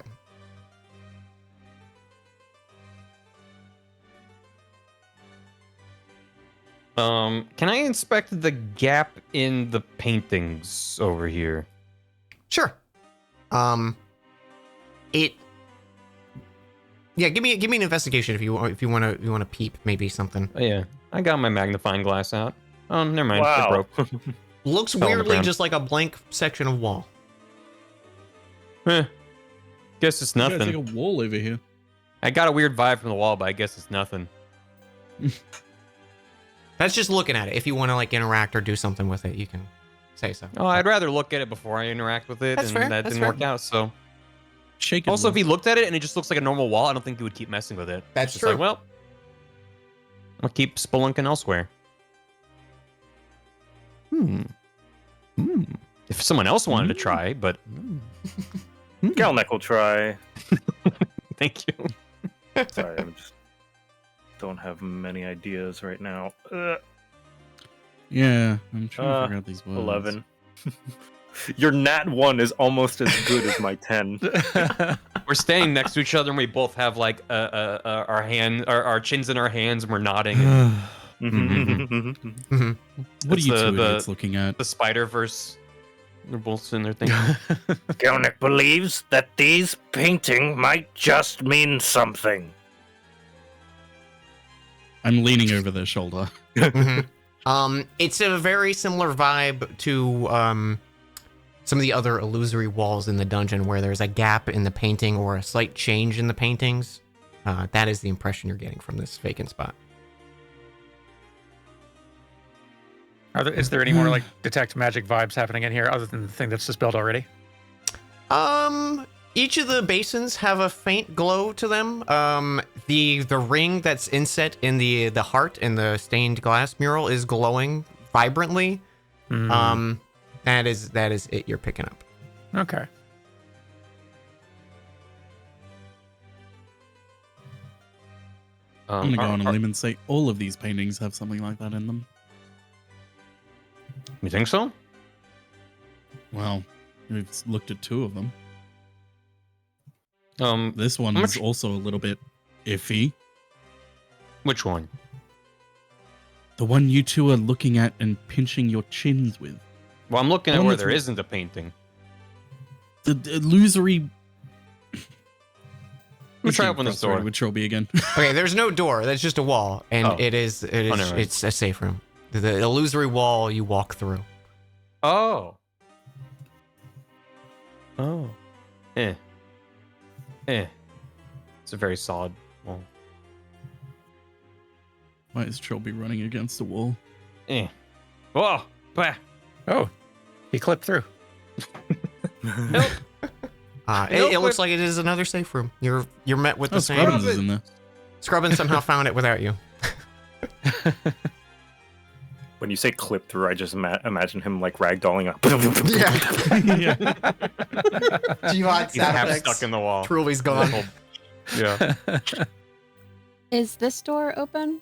Can I inspect the gap in the paintings over here? Sure. It. Yeah, give me an investigation if you want to peep maybe something. Oh, yeah, I got my magnifying glass out. Oh, never mind. Wow. It broke. Looks Fell on the weirdly ground. just like a blank section of wall. Guess it's There's nothing. like a wall over here. I got a weird vibe from the wall, but I guess it's nothing. That's just looking at it. If you want to like interact or do something with it, you can say so. Oh, I'd rather look at it before I interact with it, That's and fair, that that's didn't fair. work out. So, Shake it. also, if Will. he looked at it and it just looks like a normal wall, I don't think he would keep messing with it. That's It's true. like, well, I'll keep spelunking elsewhere. If someone else wanted to try, but Galnek will try. thank you. Sorry, I just don't have many ideas right now. Yeah, I'm trying to figure out these words. 11. Your nat 1 is almost as good as my 10. We're standing next to each other, and we both have like our chins in our hands, and we're nodding. Mhm. What It's are you the- two the- idiots looking at? The Spider-Verse. They're both sitting there thinking. Galnek believes that these painting might just mean something. I'm leaning over their shoulder. Mhm. It's a very similar vibe to some of the other illusory walls in the dungeon where there's a gap in the painting or a slight change in the paintings. That is the impression you're getting from this vacant spot. Is there any more like detect magic vibes happening in here other than the thing that's dispelled already? Each of the basins have a faint glow to them. The ring that's inset in the heart in the stained glass mural is glowing vibrantly. That is it you're picking up. Okay. I'm gonna go on a limb and say all of these paintings have something like that in them. You think so? Well, we've looked at 2 of them. This one how is much- also a little bit iffy. Which one? The one you two are looking at and pinching your chins with. Well, I'm looking The at one where that's- there isn't a painting. The illusory. Let me try to open this door. With Trilby again. Okay, there's no door. That's just a wall, and Oh. it is never mind. it's a safe room. The illusory wall you walk through. Oh. It's a very solid wall. Why is Trilby running against a wall? Whoa! Bah. Oh, he clipped through. Help! It looks like it is another safe room. You're met with the Oh, same. Scrubbins is in there. Scrubbin somehow found it without you. When you say clip through, I just imagine him like ragdolling up. Jihad He's half Sapex. stuck in the wall. Truly's gone. Yeah. Is this door open?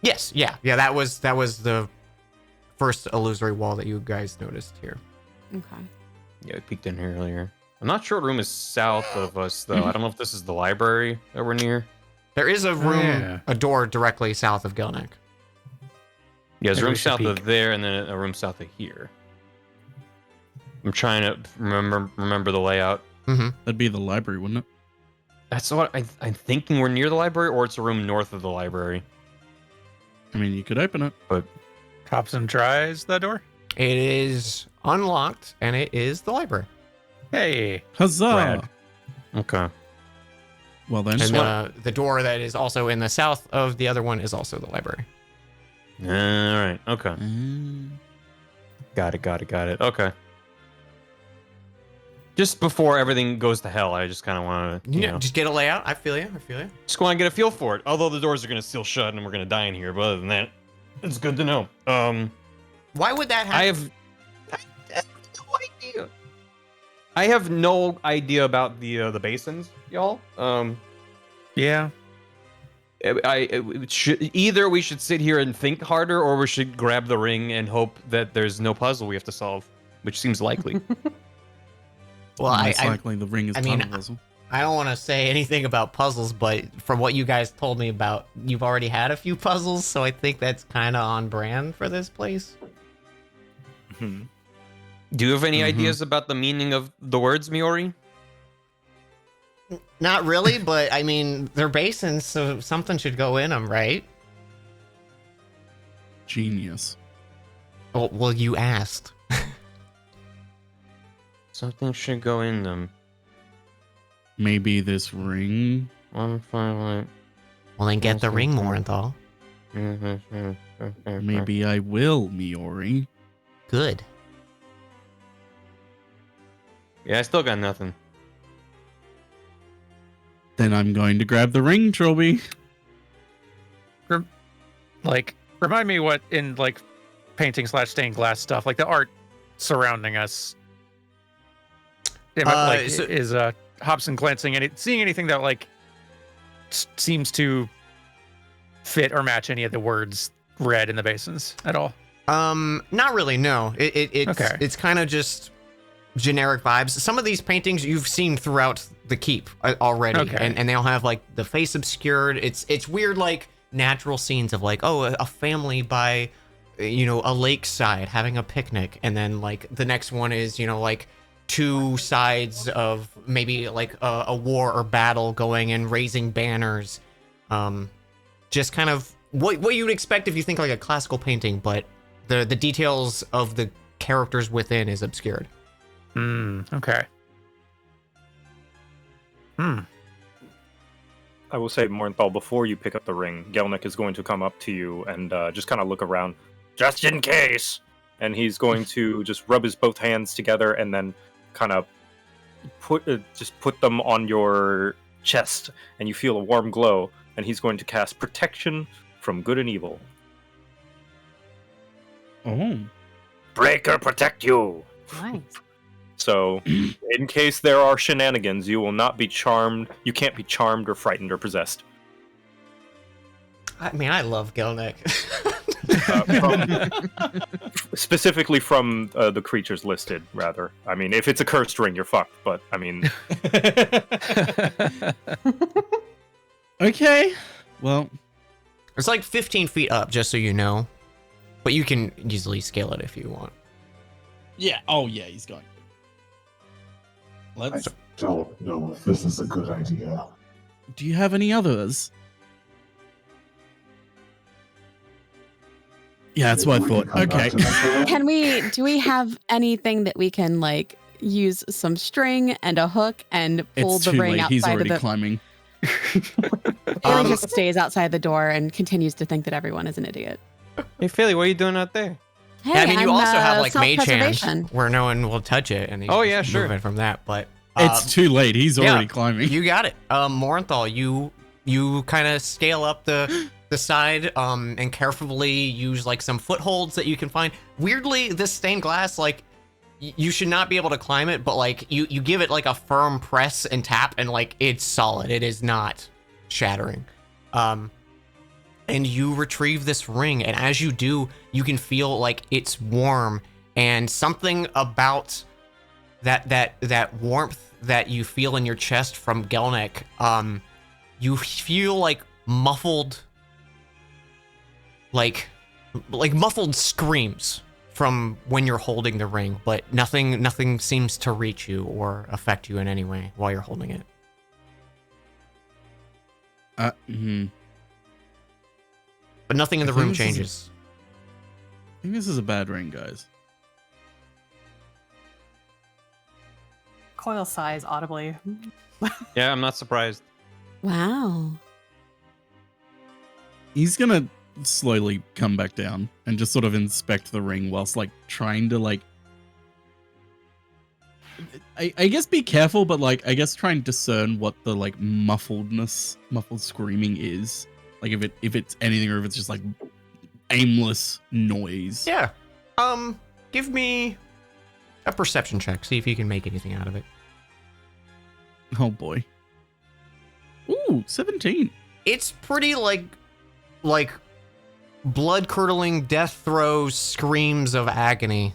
Yes, yeah. That was the first illusory wall that you guys noticed here. Okay. Yeah, we peeked in here earlier. I'm not sure what room is south of us, though. I don't know if this is the library that we're near. There is a room, Yeah. a door directly south of Gelnick. Yeah, there's a Maybe room we should south of peek. there, and then a room south of here. I'm trying to remember the layout. That'd be the library, wouldn't it? That's what I'm thinking. We're near the library, or it's a room north of the library. I mean, you could open it. Hobson tries the door. It is unlocked, and it is the library. Hey. Huzzah! Rad. Okay. Well then, And the door that is also in the south of the other one is also the library. All right. Okay. Mm. Got it. Okay. Just before everything goes to hell, I just kind of want to, you know, Just get a layout. I feel you. just want to get a feel for it. Although the doors are going to still shut and we're going to die in here, but other than that, it's good to know. Why would that happen? I have no idea. I have no idea about the basins, y'all. Yeah. Either we should sit here and think harder, or we should grab the ring and hope that there's no puzzle we have to solve, which seems likely. Well, most likely the ring is I part mean, of the puzzle. I don't want to say anything about puzzles, but from what you guys told me about, you've already had a few puzzles, so I think that's kind of on brand for this place. Mhm. Do you have any ideas about the meaning of the words, Miori? Not really, but I mean, they're basins, so something should go in them, right? Genius. Well, you asked. Something should go in them. Maybe this ring. 158. Well, then get the ring, Morenthal. Maybe I will, Miori. Good. Yeah, I still got nothing. Then I'm going to grab the ring, Trilby. Like, remind me what in like painting / stained glass stuff, like the art surrounding us. Is Hobson glancing and seeing anything that like seems to fit or match any of the words read in the basins at all? Not really. No. It's kind of just generic vibes. Some of these paintings you've seen throughout the keep already, Okay. and they all have like the face obscured. It's weird, like natural scenes of like, oh, a family by, a lakeside having a picnic, and then like the next one is, like two sides of maybe like a war or battle going and raising banners. Just kind of what you'd expect if you think like a classical painting, but the details of the characters within is obscured. Okay. I will say, Morenthal, before you pick up the ring, Gelnick is going to come up to you and just kind of look around, just in case. And he's going to just rub his both hands together and then kind of put them on your chest, and you feel a warm glow. And he's going to cast Protection from Good and Evil. Oh. Breaker protect you. Nice. So, in case there are shenanigans, you will not be charmed. You can't be charmed or frightened or possessed. I mean, I love Gelnick. Specifically from the creatures listed, rather. I mean, if it's a cursed ring, you're fucked. But, I mean... Okay. Well, It's like 15 feet up, just so you know. But you can easily scale it if you want. yeah. Oh, yeah, he's going. I Let's. don't know if this is a good idea. Do you have any others? Yeah, that's what I We can thought. come back Okay. to this. Do we have anything that we can like use some string and a hook and pull It's the too ring late. He's outside of already the climbing. Haley just stays outside the door and continues to think that everyone is an idiot. Hey, Philly, what are you doing out there? Hey, Yeah, I mean, you I'm, also have like mage self-preservation. hand, where no one will touch it, and you Oh, can yeah, just sure. move it from that. But It's too late. He's yeah, already climbing. you got it. Morenthal, you kind of scale up the the side and carefully use like some footholds that you can find. Weirdly, this stained glass, like you should not be able to climb it, but like you give it like a firm press and tap, and like it's solid. It is not shattering. And you retrieve this ring, and as you do, you can feel like it's warm, and something about that warmth that you feel in your chest from Gelnek, you feel like muffled, like muffled screams from when you're holding the ring, but nothing seems to reach you or affect you in any way while you're holding it. But nothing in the room changes. I think this is a bad ring, guys. Coil sighs audibly. Yeah, I'm not surprised. Wow. He's gonna slowly come back down and just sort of inspect the ring whilst like trying to like I guess be careful, but like I guess try and discern what the like muffled screaming is. Like if it's anything or if it's just like aimless noise. Yeah. Give me a perception check. See if you can make anything out of it. Oh boy. Ooh, 17. It's pretty like blood-curdling death throes, screams of agony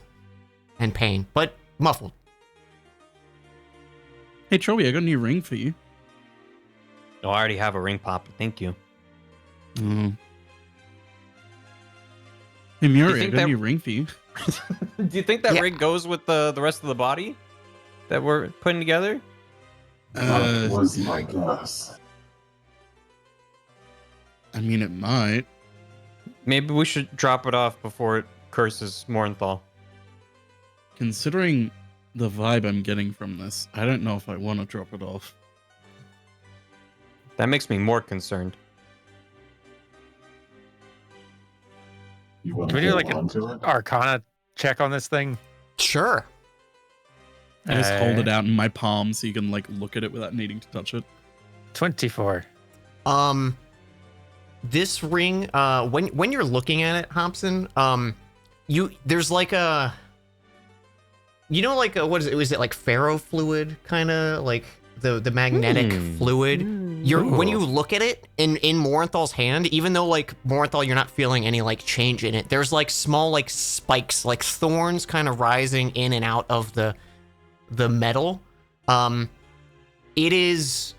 and pain, but muffled. Hey Troby, I got a new ring for you. No, I already have a ring pop. Thank you. Hey Muri, I think got a that- new ring for you. Do you think that ring goes with the rest of the body that we're putting together? That was my guess. I mean, it might. Maybe we should drop it off before it curses Morinthal. Considering the vibe I'm getting from this, I don't know if I want to drop it off. That makes me more concerned. You want Can we to do like hold an on to it? Arcana check on this thing? Sure. I just hold it out in my palm so you can like look at it without needing to touch it. 24. This ring, when you're looking at it, Hobson, there's like a, you know, like a, what is it? Was it like ferrofluid, kind of like the magnetic fluid? When you look at it in Morenthal's hand, even though like Morenthal, you're not feeling any like change in it. There's like small like spikes, like thorns, kind of rising in and out of the metal. It is.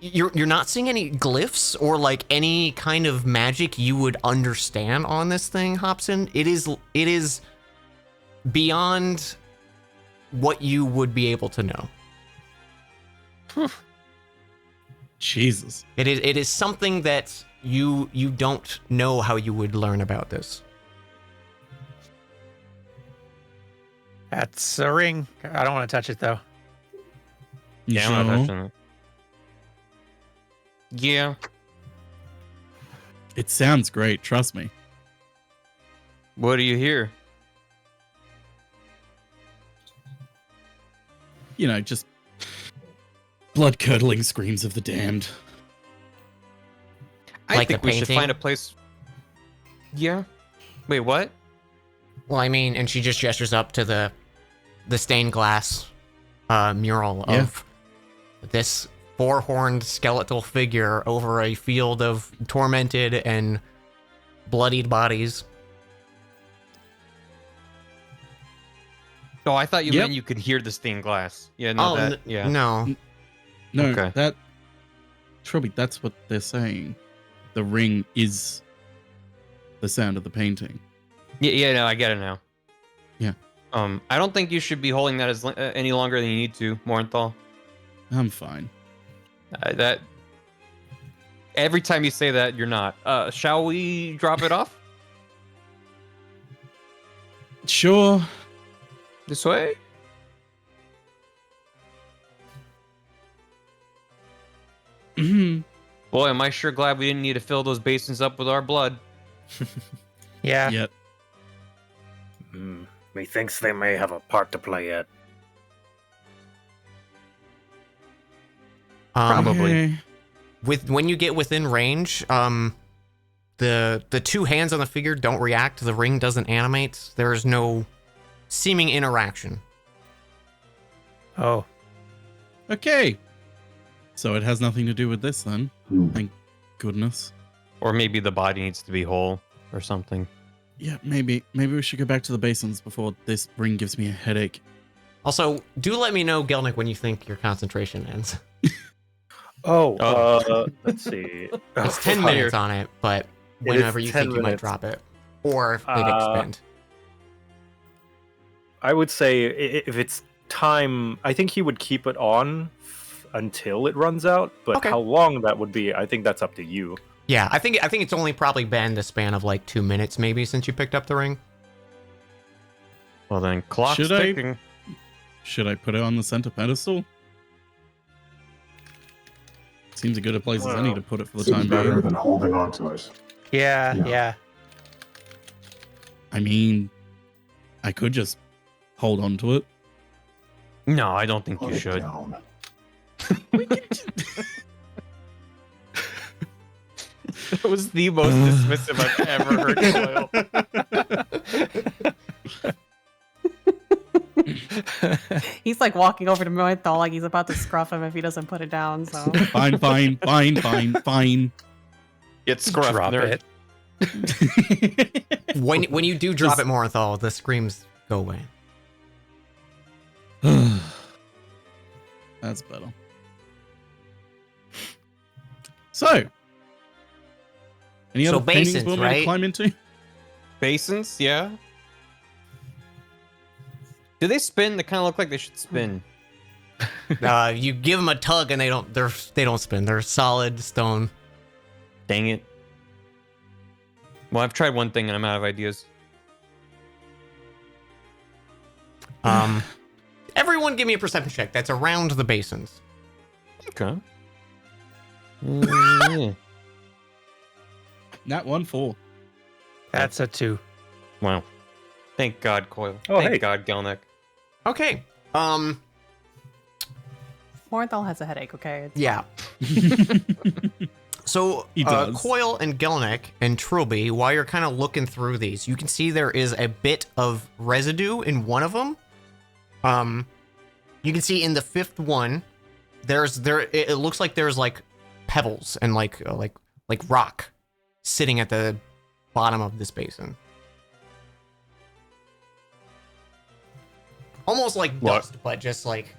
You're not seeing any glyphs or like any kind of magic you would understand on this thing, Hobson. It is beyond what you would be able to know. Jesus. It is something that you don't know how you would learn about this. That's a ring. I don't want to touch it though. Yeah, I'm not touching it. Yeah. It sounds great, trust me. What do you hear? You know, just blood-curdling screams of the damned. I Like think the we should painting? find a place. Yeah. Wait, what? Well, I mean, and she just gestures up to the stained glass mural of this four-horned skeletal figure over a field of tormented and bloodied bodies. Oh, I thought you Yep. meant you could hear the stained glass. Yeah, no, yeah. No. No, Okay. Trilby, that's what they're saying. The ring is the sound of the painting. Yeah, no, I get it now. Yeah. I don't think you should be holding that as any longer than you need to, Morenthal. I'm fine. That every time you say that, you're not. Shall we drop it off Sure. this way? Boy, am I sure glad we didn't need to fill those basins up with our blood. Yeah. Yet. Methinks they may have a part to play yet. Probably. Okay. when you get within range, the two hands on the figure don't react. The ring doesn't animate. There is no seeming interaction. Oh, Okay. So it has nothing to do with this then. Thank goodness. Or maybe the body needs to be whole or something. Yeah, maybe we should go back to the basins before this ring gives me a headache. Also, do let me know, Gelnick, when you think your concentration ends. Let's see. It's 10 minutes on it, but whenever you think you might drop it. Or if it expend. I would say if it's time, I think he would keep it on until it runs out. But Okay. how long that would be, I think that's up to you. Yeah, I think it's only probably been the span of like 2 minutes maybe since you picked up the ring. Well then, clock's Should I- ticking. Should I put it on the center pedestal? Seems as good a place as any to put it for the Seems time better being. than holding on to it. yeah. I mean, I could just hold on to it. No, I don't think Put you it should. down. That was the most dismissive I've ever heard Coil. He's like walking over to Moenthal like he's about to scruff him if he doesn't put it down. So Fine. Get scruffed, Drop nerd. it. When you do drop it, Morenthal, the screams go away. That's better. So, any So other paintings basins, we want me right? to climb into? Basins, yeah. Do they spin? They kind of look like they should spin. You give them a tug and they don't spin. They're solid stone. Dang it. Well, I've tried one thing and I'm out of ideas. Everyone give me a perception check that's around the basins. Okay. Yeah. Nat 1-4. That's a 2. Wow. Thank God, Coil. Oh, Thank hey. God, Gelnick. Okay. Moenthal has a headache. Okay. It's Yeah. So, He does. Coil and Gelnick and Trilby, while you're kind of looking through these, you can see there is a bit of residue in one of them. You can see in the fifth one, it looks like there's like pebbles and like rock sitting at the bottom of this basin. Almost like What? dust, but just like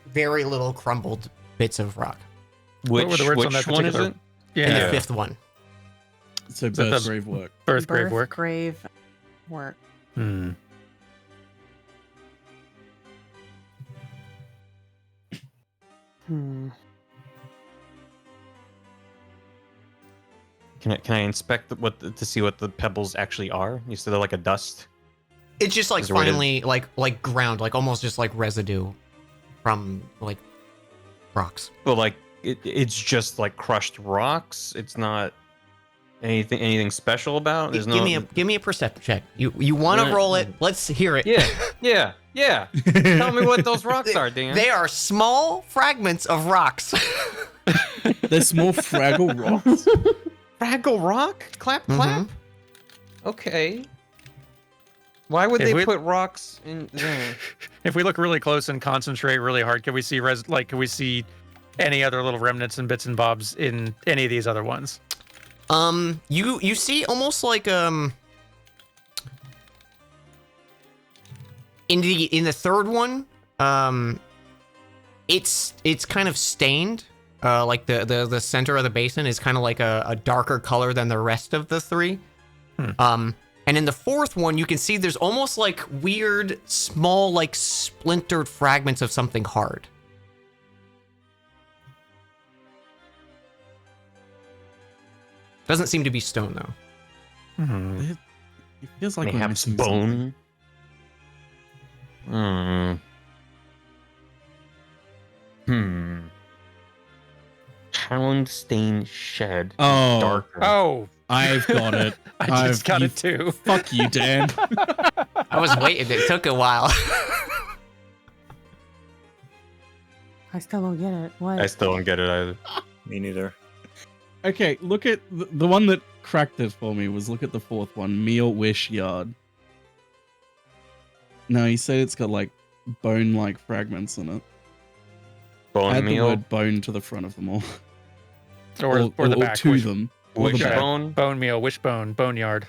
very little crumbled bits of rock. What were the words on that Which one is particular- it? Yeah. In the fifth one. So that birth the- grave work. Birth grave work. Grave work. Hmm. Can I inspect to see what the pebbles actually are? You said they're like a dust. It's just like Is there a way to- finally like ground, like almost just like residue from like rocks. But like it's just like crushed rocks. It's not anything special about. There's Give me a perception check. You want to Yeah. roll it? Let's hear it. yeah. Tell me what those rocks are, Dan. They are small fragments of rocks. They're small fraggle rocks. Fraggle rock? Clap. Mhm. Okay. Why would If they we- put rocks in? If we look really close and concentrate really hard, can we see can we see any other little remnants and bits and bobs in any of these other ones? You see almost like in the third one, it's kind of stained. Like the center of the basin is kind of like a darker color than the rest of the three. And in the fourth one, you can see there's almost like weird, small, like splintered fragments of something hard. Doesn't seem to be stone though. Hmm. It feels like we're Perhaps missing something. bone. Hound stain shed. Oh. Darker. Oh, I've got it. I just got you- it too. Fuck you, Dan. I was waiting. It took a while. I still don't get it. What? I still don't get it either. Me neither. Okay, look at the one that cracked it for me. Look at the fourth one, meal wish yard. No, he said it's got like bone-like fragments in it. Bone Add the meal. word bone to the front of them all. Or the back. to them. Or the back. Wishbone. Bone meal, wishbone, boneyard.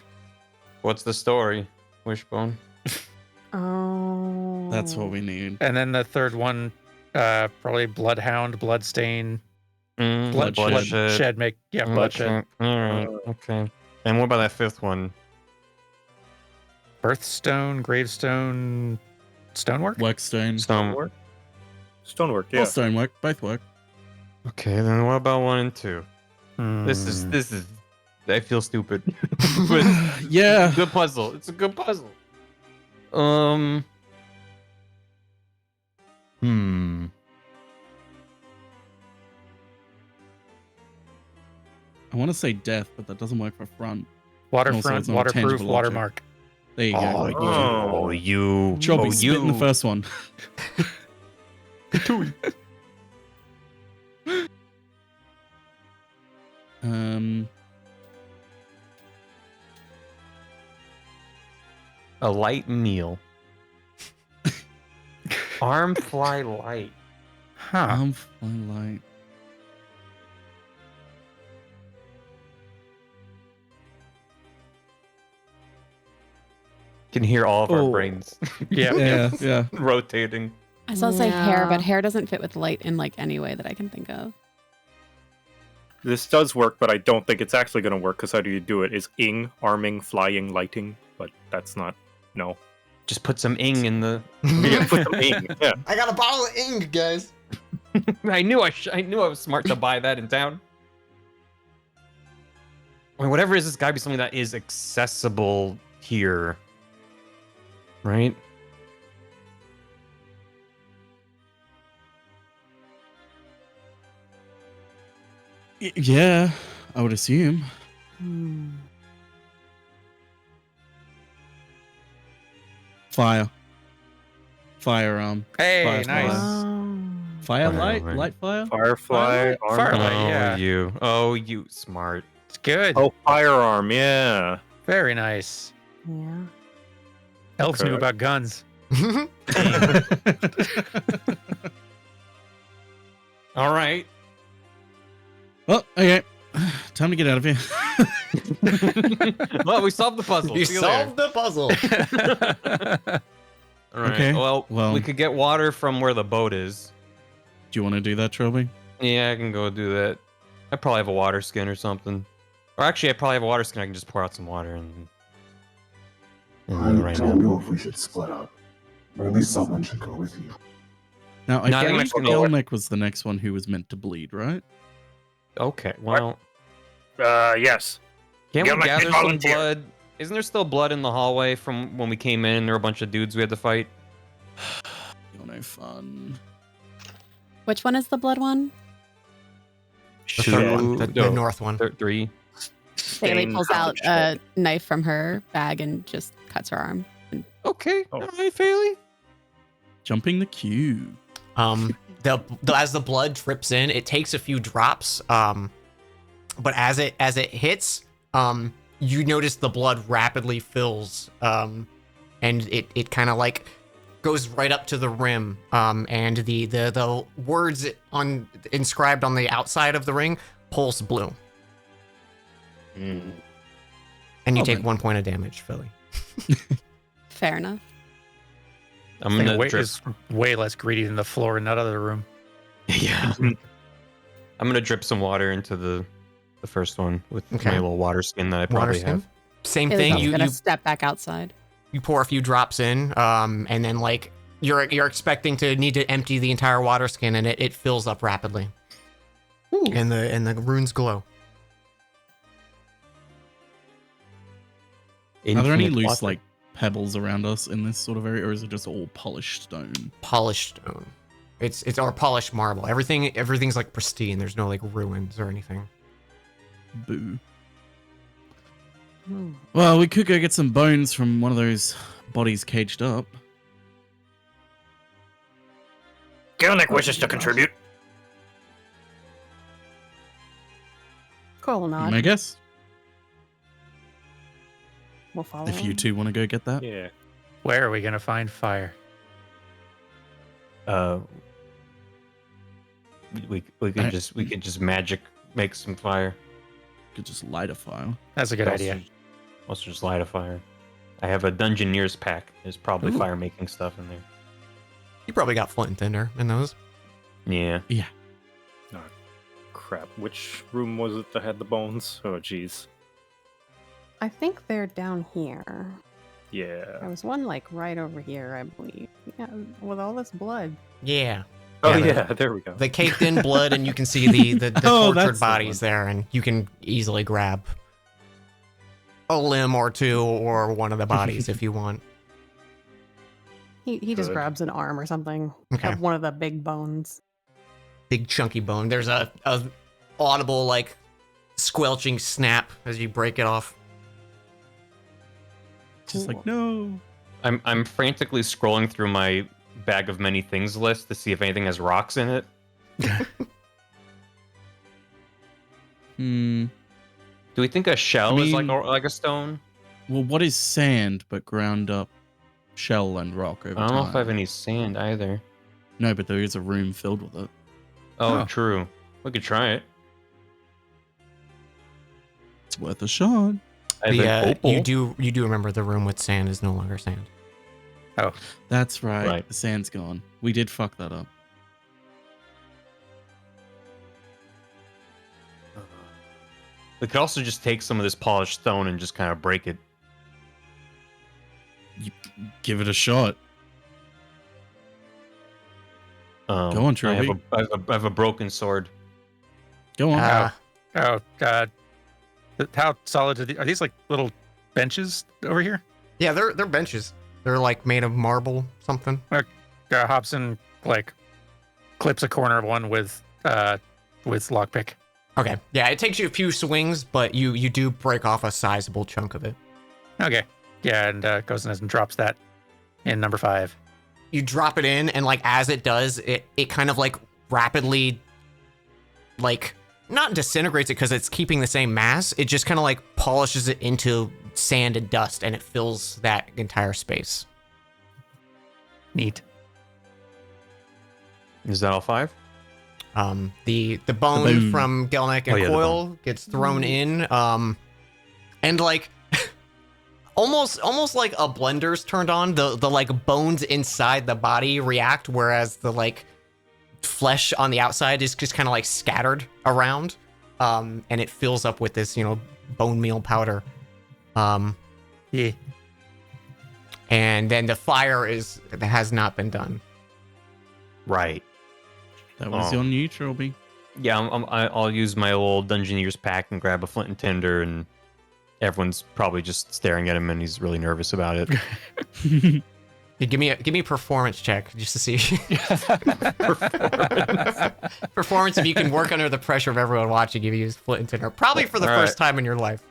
What's the story? Wishbone. Oh. That's what we need. And then the third one, probably bloodhound, bloodstain, Bloodshed. shed make bloodshed. All right. Okay. And what about that fifth one? Birthstone, gravestone, stonework? Workstone. Stonework. Stonework, Or stonework. Both work. Okay, then what about 1 and 2? This is. I feel stupid. But Yeah. it's a good puzzle. It's a good puzzle. I want to say death, but that doesn't work for front. Waterfront, it's not a waterproof, tangible object. watermark. There you go. Oh, you. Chobby, oh, spit in the first one. A light meal. Arm fly light. Huh. Light. Can hear all of our Oh. brains Yeah. rotating. I was gonna say hair, Yeah. but hair doesn't fit with light in like any way that I can think of. This does work, but I don't think it's actually going to work because how do you do it? Is ing, arming, flying, lighting? But that's not. No. Just put some ing in the. Yeah, put some ing. Yeah. I got a bottle of ink, guys. I knew I was smart to buy that in town. I mean, whatever it is, it's got to be something that is accessible here, right? Yeah, I would assume. Fire. Firearm. Hey, Firefly. nice. Firelight? Firelight. Light fire? Firefly, arm. Firelight. Oh, you smart. It's good. Oh, firearm. Yeah. Very nice. Yeah. Elves Okay. knew about guns. All right. Well, okay. Time to get out of here. Well, we solved the puzzle. You See you solved the puzzle. later. All right. Okay, Well, well. we could get water from where the boat is. Do you want to do that, Trilby? Yeah, I can go do that. I probably have a water skin or something. Or actually, I probably have a water skin. I can just pour out some water and I right don't now. know if we should split up. Or at least someone should go with you. Now, I No, I think think I'm just gonna- Gelnick was the next one who was meant to bleed, right? Okay. Well, Yes. can't we Gelnick did gather some volunteer. blood? Isn't there still blood in the hallway from when we came in? There were a bunch of dudes we had to fight. You're no fun. Which one is the blood one? The third one, the No, north one. 3. Bailey Stained pulls out college a shed. knife from her bag and just cuts her arm. Okay. Oh. All right, Fairly. Jumping the queue. As the blood drips in, it takes a few drops. But as it hits, you notice the blood rapidly fills. And it kind of like goes right up to the rim. And the words inscribed on the outside of the ring, Pulse Blue. And you Oh, take then. 1 point of damage, Philly. Fair enough. I'm Thing gonna way, drip. is way less greedy than the floor in that other room. Yeah. I'm gonna drip some water into the first one with Okay. my little water skin that I Water probably skin. have. Same Bailey's thing. gonna You step back outside. pour a few drops in, and then like you're expecting to need to empty the entire water skin, and it fills up rapidly. And the runes glow. Are there any Infinite loose water. like pebbles around us in this sort of area, or is it just all polished stone? Polished stone. It's our polished marble. Everything's like pristine. There's no like ruins or anything. Boo. Well, we could go get some bones from one of those bodies caged up. Gelnick wishes to contribute. Of Squirrel will nod. I guess We'll follow if you him. two want to go get that. Yeah. Where are we gonna find fire? We could just magic make some fire. Could just light a fire. That's a good idea. Also just light a fire. I have a Dungeoneer's pack. There's probably Ooh. fire making stuff in there. You probably got flint and tinder in those. Yeah. Crap. Which room was it that had the bones? Oh, jeez. I think they're down here. There Yeah. was one like right over here, I believe. Yeah, with all this blood. Yeah. Oh, Yeah, yeah. There we go. The caked in blood, and you can see the Oh, tortured that's the bodies one. there, and you can easily grab a limb or two or one of the bodies if you want. He just Good. grabs an arm or something. Okay. Of one of the big bones. Big chunky bone. There's a audible like squelching snap as you break it off. Just like no. I'm frantically scrolling through my bag of many things list to see if anything has rocks in it. Hmm. Do we think a shell I is mean- like a stone? Well, what is sand but ground up shell and rock over I don't know if I time? have any sand either. No, but there is a room filled with it. Oh, Oh. true. We could try it. It's worth a shot. I have an opal. you do remember the room with sand is no longer sand. That's right. Right. The sand's gone. We did fuck that up. We could also just take some of this polished stone and just kind of break it. Give it a shot. Go on, I have, Trilby. I have a broken sword. Go on. Oh, how solid are these? Like little benches over here? Yeah, they're benches. They're like made of marble something. Hobson like clips a corner of one with lockpick. Okay. Yeah, it takes you a few swings, but you do break off a sizable chunk of it. Okay. Yeah, and goes and drops that in number 5. You drop it in, and like as it does, it kind of like rapidly like not disintegrates it because it's keeping the same mass. It just kind of like polishes it into sand and dust, and it fills that entire space. Neat. Is that all 5? The bone boom. from Gelnek and Oh, yeah, the Coil gets thrown in, and like almost like a blender's turned on. The like bones inside the body react, whereas the like flesh on the outside is just kind of like scattered around, and it fills up with this bone meal powder. Yeah. And then the fire has not been done. Right. That was Oh. on you, Trilby. Yeah, I'll use my old Dungeoneer's pack and grab a flint and tinder, and everyone's probably just staring at him, and he's really nervous about it. Hey, give me a performance check just to see performance if you can work under the pressure of everyone watching you use flint and tinder. Probably for the All first right. time in your life.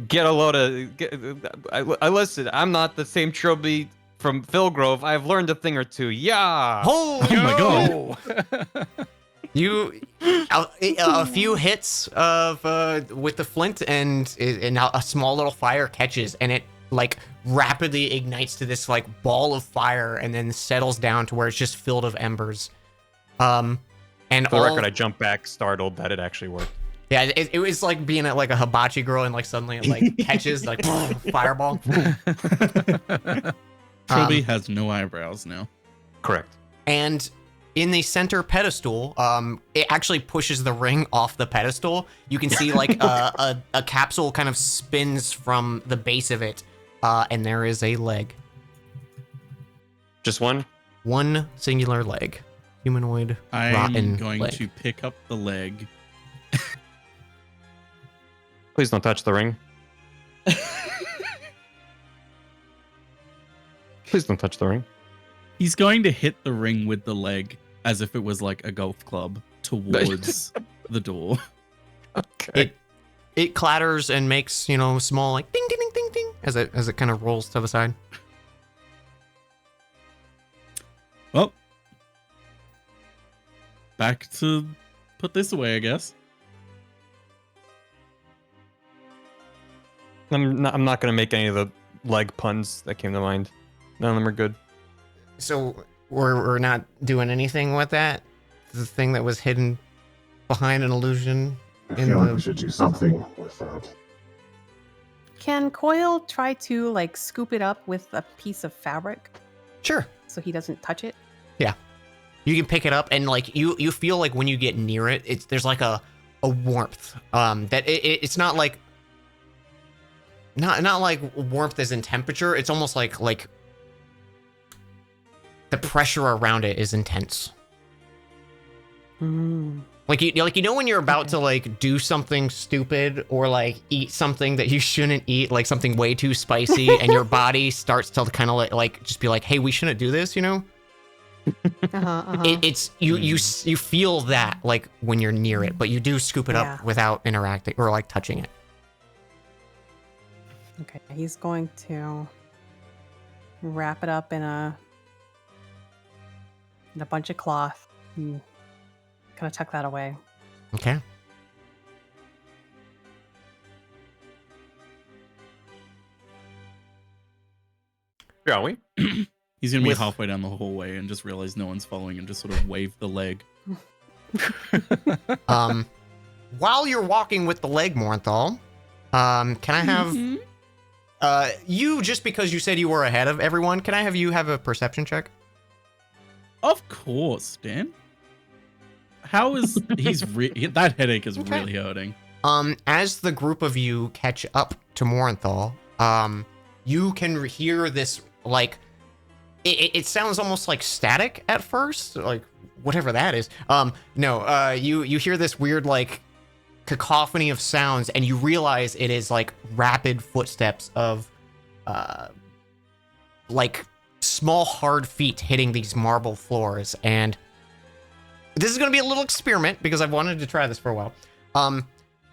Get a load of. I listen. I'm not the same Trilby from Philgrove. I've learned a thing or two. Yeah. Oh my God. You a few hits of with the flint and a small little fire catches, and it like rapidly ignites to this like ball of fire and then settles down to where it's just filled of embers. And For the all, record, I jumped back, startled that it actually worked. yeah, it was like being at like a hibachi girl and like suddenly it like catches like fireball. Trilby has no eyebrows now. Correct. And in the center pedestal, it actually pushes the ring off the pedestal. You can see like a capsule kind of spins from the base of it, and there is a leg. Just one? One singular leg. Humanoid rotten I'm going leg. to pick up the leg. Please don't touch the ring. Please don't touch the ring. He's going to hit the ring with the leg as if it was like a golf club towards the door. Okay. It clatters and makes, small like ding ding ding ding ding as it kind of rolls to the side. Well, back to put this away, I guess. I'm not gonna make any of the leg puns that came to mind. None of them are good. So we're not doing anything with that? The thing that was hidden behind an illusion I in feel like the... we should do something with that. Can Coil try to like scoop it up with a piece of fabric Sure. so he doesn't touch it? You can pick it up and like you feel like when you get near it, there's like a warmth. That it's not like not like warmth as in temperature. It's almost like the pressure around it is intense. Like you know when you're about to like do something stupid or like eat something that you shouldn't eat, like something way too spicy, and your body starts to kind of like just be like, hey, we shouldn't do this, you know? It's you feel that like when you're near it, but you do scoop it up without interacting or like touching it. Okay, he's going to wrap it up in a bunch of cloth and kind of tuck that away. Okay. Shall we? He's gonna be halfway down the hallway and just realize no one's following and just sort of wave the leg. While you're walking with the leg, Morenthal, can I have you, just because you said you were ahead of everyone, can I have you have a perception check? Of course, Dan. How is that headache is really hurting. As the group of you catch up to Morenthal, you can hear this like it sounds almost like static at first, like whatever that is. You hear this weird like cacophony of sounds, and you realize it is like rapid footsteps of like small hard feet hitting these marble floors. And this is going to be a little experiment because I've wanted to try this for a while.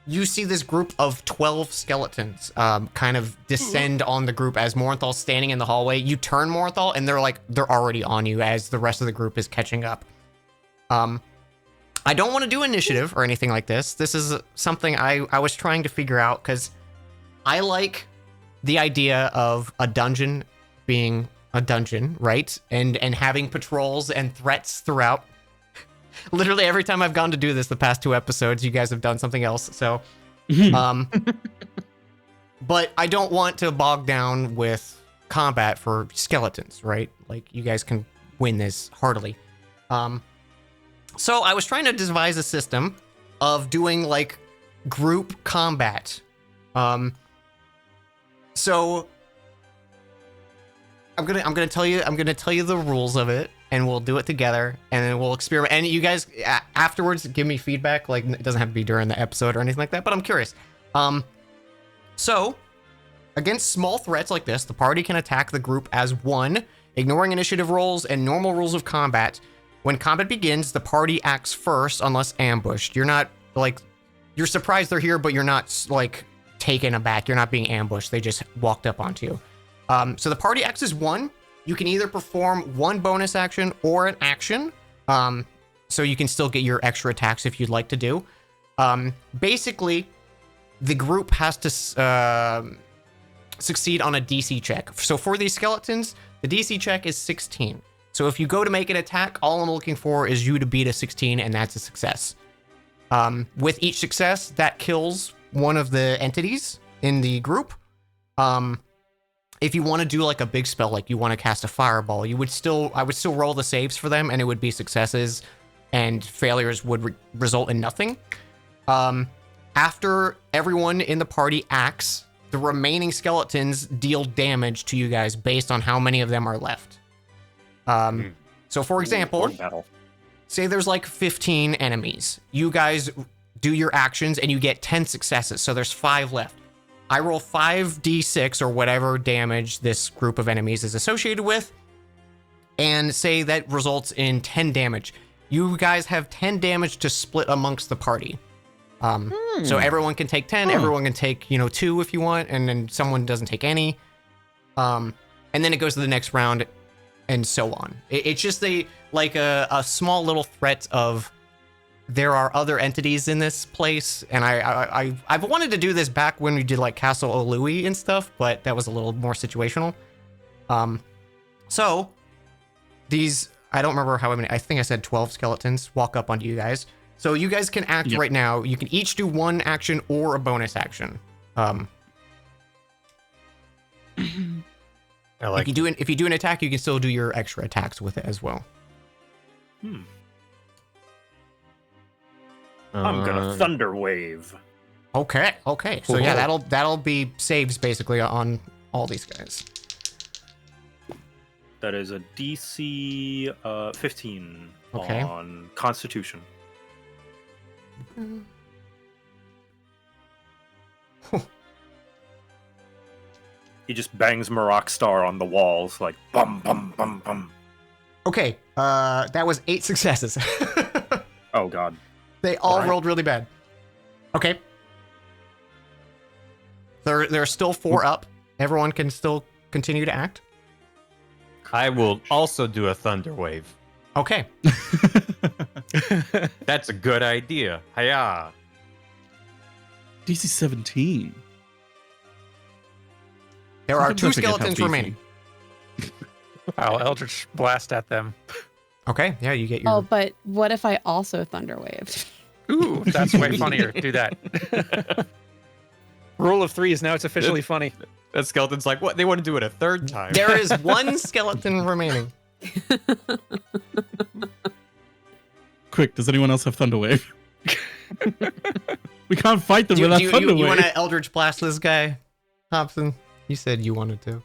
You see this group of 12 skeletons kind of descend on the group as Morenthal's standing in the hallway. You turn Morenthal, and they're already on you as the rest of the group is catching up. I don't want to do initiative or anything like this. This is something I was trying to figure out because I like the idea of a dungeon being a dungeon, right? And having patrols and threats throughout. Literally every time I've gone to do this the past 2 episodes, you guys have done something else. So, but I don't want to bog down with combat for skeletons, right? Like you guys can win this heartily. So I was trying to devise a system of doing like group combat. So I'm gonna tell you the rules of it, and we'll do it together, and then we'll experiment. And you guys afterwards give me feedback. Like it doesn't have to be during the episode or anything like that, but I'm curious. So against small threats like this, the party can attack the group as one, ignoring initiative rolls and normal rules of combat. When combat begins, the party acts first unless ambushed. You're not like you're surprised they're here, but you're not like taken aback. You're not being ambushed. They just walked up onto you. So the party acts as one. You can either perform one bonus action or an action. So you can still get your extra attacks if you'd like to do. Basically, the group has to succeed on a DC check. So for these skeletons, the DC check is 16. So if you go to make an attack, all I'm looking for is you to beat a 16, and that's a success. With each success, that kills one of the entities in the group. If you want to do like a big spell, like you want to cast a fireball, I would still roll the saves for them, and it would be successes, and failures would result in nothing. After everyone in the party acts, the remaining skeletons deal damage to you guys based on how many of them are left. So for example, say there's like 15 enemies. You guys do your actions and you get 10 successes. So there's 5 left. I roll 5d6 or whatever damage this group of enemies is associated with, and say that results in 10 damage. You guys have 10 damage to split amongst the party. So everyone can take 10, everyone can take, 2 if you want, and then someone doesn't take any. And then it goes to the next round, and so on. It's just a small little threat of there are other entities in this place, and I've wanted to do this back when we did like Castle Olui and stuff, but that was a little more situational. So these, I don't remember how many, I think I said 12 skeletons walk up onto you guys. So you guys can act right now. You can each do one action or a bonus action. I like if you do an attack, you can still do your extra attacks with it as well. I'm gonna thunder wave. Okay. So yeah, that'll be saves basically on all these guys. That is a DC 15 Okay. on Constitution. He just bangs Maroc Star on the walls like bum bum bum bum. Okay, that was 8 successes. Oh god. They all Right. rolled really bad. Okay. There are still 4 up. Everyone can still continue to act. I will also do a thunder wave. Okay. That's a good idea. Hiya. DC 17. There are Sometimes 2 I forget how skeletons beefy. remaining. I'll Eldritch Blast at them. Okay, yeah, you get your... Oh, but what if I also thunder waved? Ooh, that's way funnier. Do that. Rule of 3 is now it's officially funny. That skeleton's like, what? They want to do it a third time. There is 1 skeleton remaining. Quick, does anyone else have Thunder Wave? We can't fight them Do without you Thunder Wave. want to Eldritch Blast this guy, Hobson? You said you wanted to.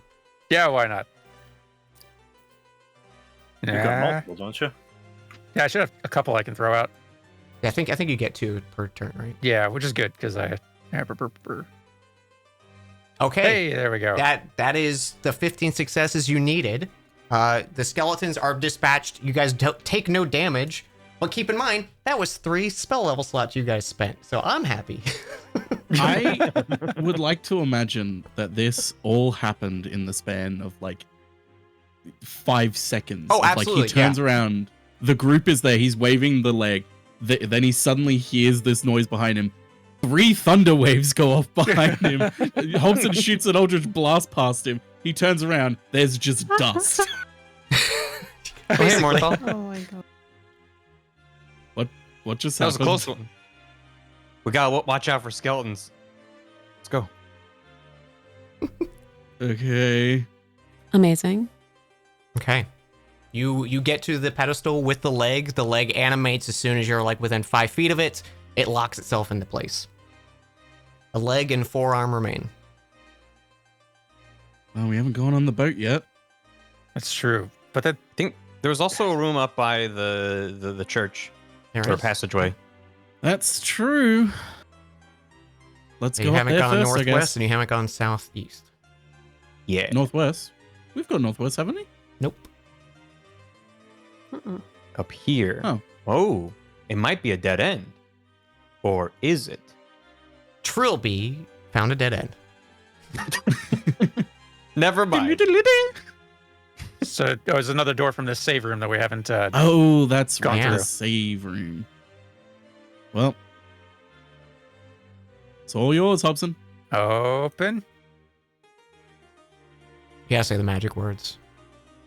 Yeah, why not? You got multiple, don't you? Yeah, I should have a couple I can throw out. Yeah, I think you get 2 per turn, right? Yeah, which is good because I. Okay. Hey, there we go. That is the 15 successes you needed. The skeletons are dispatched. You guys don't take no damage, but keep in mind that was 3 spell level slots you guys spent. So I'm happy. I would like to imagine that this all happened in the span of like 5 seconds. Oh, Of, absolutely, Like he turns around, the group is there, he's waving the leg, then he suddenly hears this noise behind him. 3 thunder waves go off behind him. Hobson shoots an Eldritch Blast past him. He turns around, there's just dust. Go ahead, Morthal. Oh my god. What just That was a happened? close one. We gotta watch out for skeletons. Let's go. Okay. Amazing. Okay. You get to the pedestal with the leg. The leg animates as soon as you're like within 5 feet of it. It locks itself into place. A leg and forearm remain. Oh, we haven't gone on the boat yet. That's true. But that I think there was also a room up by the church There or is. passageway. That's true. Let's You go up haven't there gone first, I northwest guess. and you haven't gone southeast. Yeah. Northwest. We've got Northwest, haven't we? Nope. Up here. Oh. Oh. It might be a dead end. Or is it? Trilby found a dead end. Never mind. so there's another door from this save room that we haven't. Oh, that's Gone right. through. The save room. Well, it's all yours, Hobson. Open, You gotta say the magic words.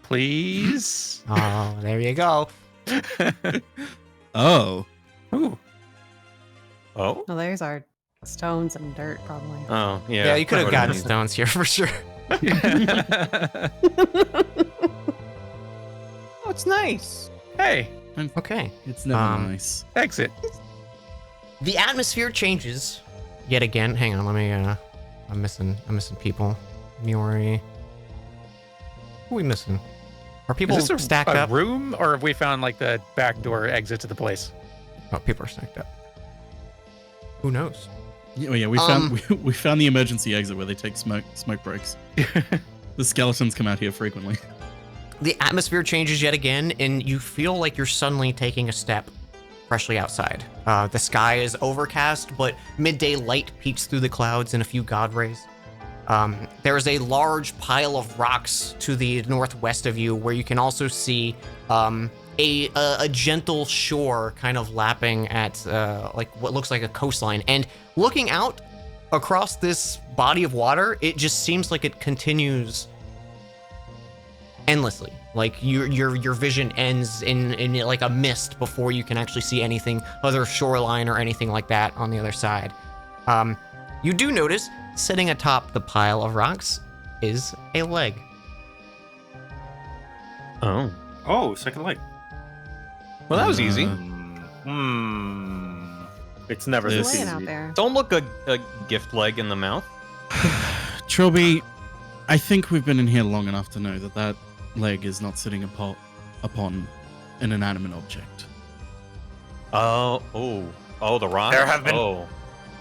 please. Oh, there you go. Oh. Ooh, Oh? Well, there's our stones and dirt, probably. Oh, yeah. Yeah, you could have That gotten would've been- stones here for sure. Oh, it's nice. hey, Okay. It's never nice. exit. The atmosphere changes yet again. Hang on, let me I'm missing people. Miori. Who are we missing? Are people Is this stacked a up? room, or have we found like the back door exit to the place? Oh, people are stacked up. Who knows? Yeah, we found the emergency exit where they take smoke breaks. The skeletons come out here frequently. The atmosphere changes yet again, and you feel like you're suddenly taking a step freshly outside. The sky is overcast, but midday light peeks through the clouds in a few god rays. There is a large pile of rocks to the northwest of you, where you can also see a gentle shore kind of lapping at like what looks like a coastline, and looking out across this body of water, it just seems like it continues endlessly. Like your vision ends in like a mist before you can actually see anything other shoreline or anything like that on the other side. You do notice sitting atop the pile of rocks is a leg. Oh. Oh, second leg. Well, that was easy. It's never This- this Laying easy. out there. Don't look a gift leg in the mouth. Trilby, I think we've been in here long enough to know that that leg is not sitting upon an inanimate object. Oh, the rock. There have been- Oh,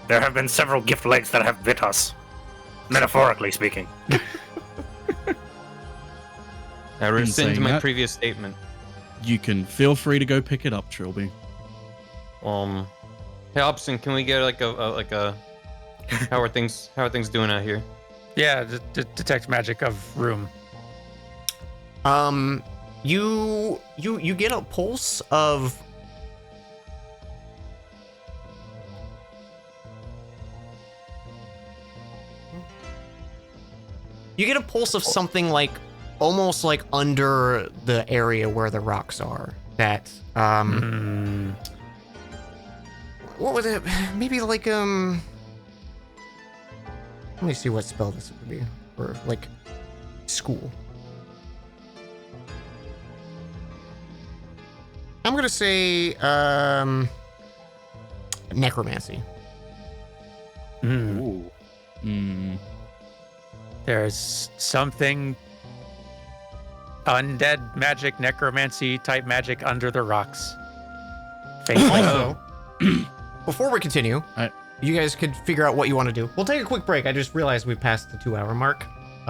There have been several gift legs that have bit us, metaphorically speaking. I rescind saying my that- previous statement. You can feel free to go pick it up, Trilby. Hey, Hobson, can we get like a how are things doing out here? Yeah, detect magic of room. You get a pulse of something like almost like under the area where the rocks are. That what was it? Maybe like let me see what spell this would be, or like school. I'm gonna say necromancy. Ooh. There's something undead magic, necromancy type magic under the rocks. Also, before we continue, Alright. you guys could figure out what you want to do. We'll take a quick break. I just realized we passed the 2-hour mark.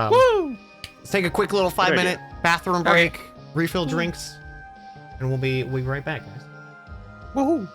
Woo! Let's take a quick little 5-minute bathroom break, refill drinks, and we'll be right back, guys. Woohoo!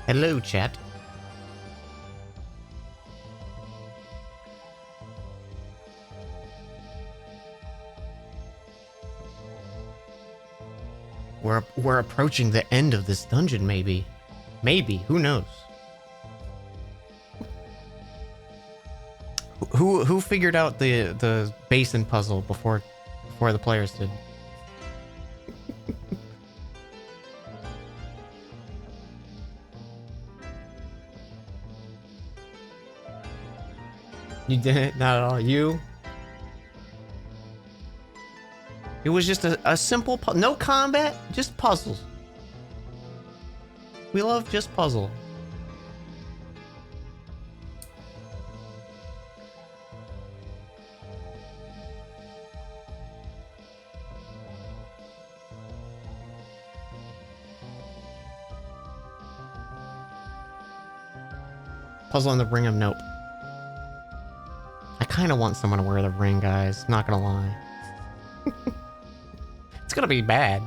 Hello, chat. We're approaching the end of this dungeon, maybe. Maybe, who knows? Who figured out the basin puzzle before before the players did. You didn't? Not at all. You? It was just a simple, no combat, just puzzles. We love just puzzle. Puzzle on the ring of nope. I kind of want someone to wear the ring, guys. Not gonna lie. It's gonna be bad.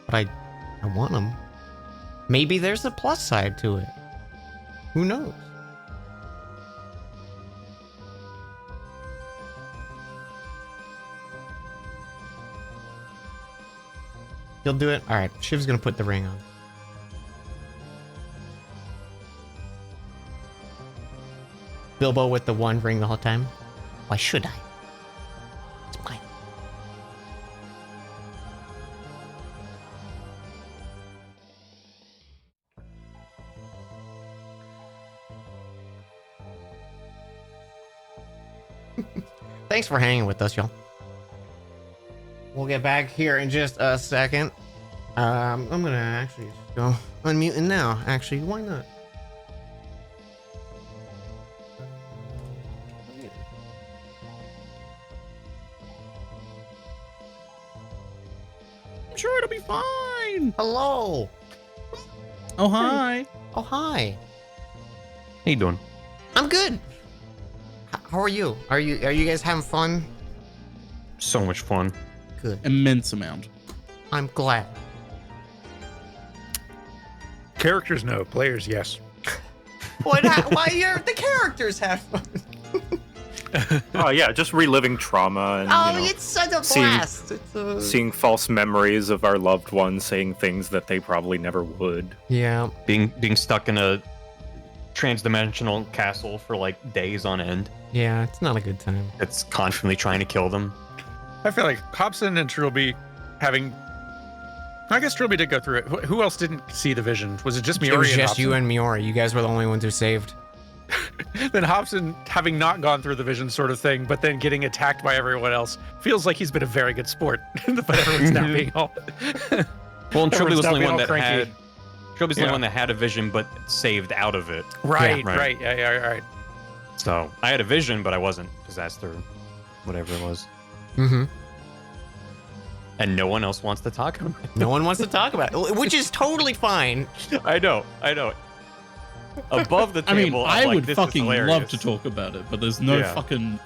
But I want them. Maybe there's a plus side to it. Who knows? You'll do it? Alright, Shiv's gonna put the ring on. Bilbo with the one ring the whole time? Why should I? It's mine. Thanks for hanging with us, y'all. We'll get back here in just a second. I'm gonna actually just go unmuting now. Actually, why not? I'm sure it'll be fine. Hello. Oh, hi. Oh, hi. How you doing? I'm good. How are you? Are you guys having fun? So much fun. Good. Immense amount. I'm glad. Characters, no. Players, yes. Why the characters have fun? Oh yeah, just reliving trauma and Oh, you know, it's such a seeing- blast. It's seeing false memories of our loved ones saying things that they probably never would. Yeah. Being stuck in a trans-dimensional castle for like days on end. Yeah, it's not a good time. It's constantly trying to kill them. I feel like Hobson and Trilby having. I guess Trilby did go through it. Who else didn't see the vision? Was it just Miori? It was and just Hobson? you and Miori. You guys were the only ones who saved. Then Hobson, having not gone through the vision sort of thing, but then getting attacked by everyone else, feels like he's been a very good sport. But everyone's now being all. Well, and Trilby Everyone's was the now only being one all that cranky. had. Trilby's the Yeah. only one that had a vision, but saved out of it. Right, Yeah. right, yeah, right. So I had a vision, but I wasn't possessed or whatever it was. Mm-hmm. And no one else wants to talk about it. No one wants to talk about it, which is totally fine. I know. Above the I mean, table, I I'm like, would this is fucking love hilarious. to talk about it, but there's no Yeah. fucking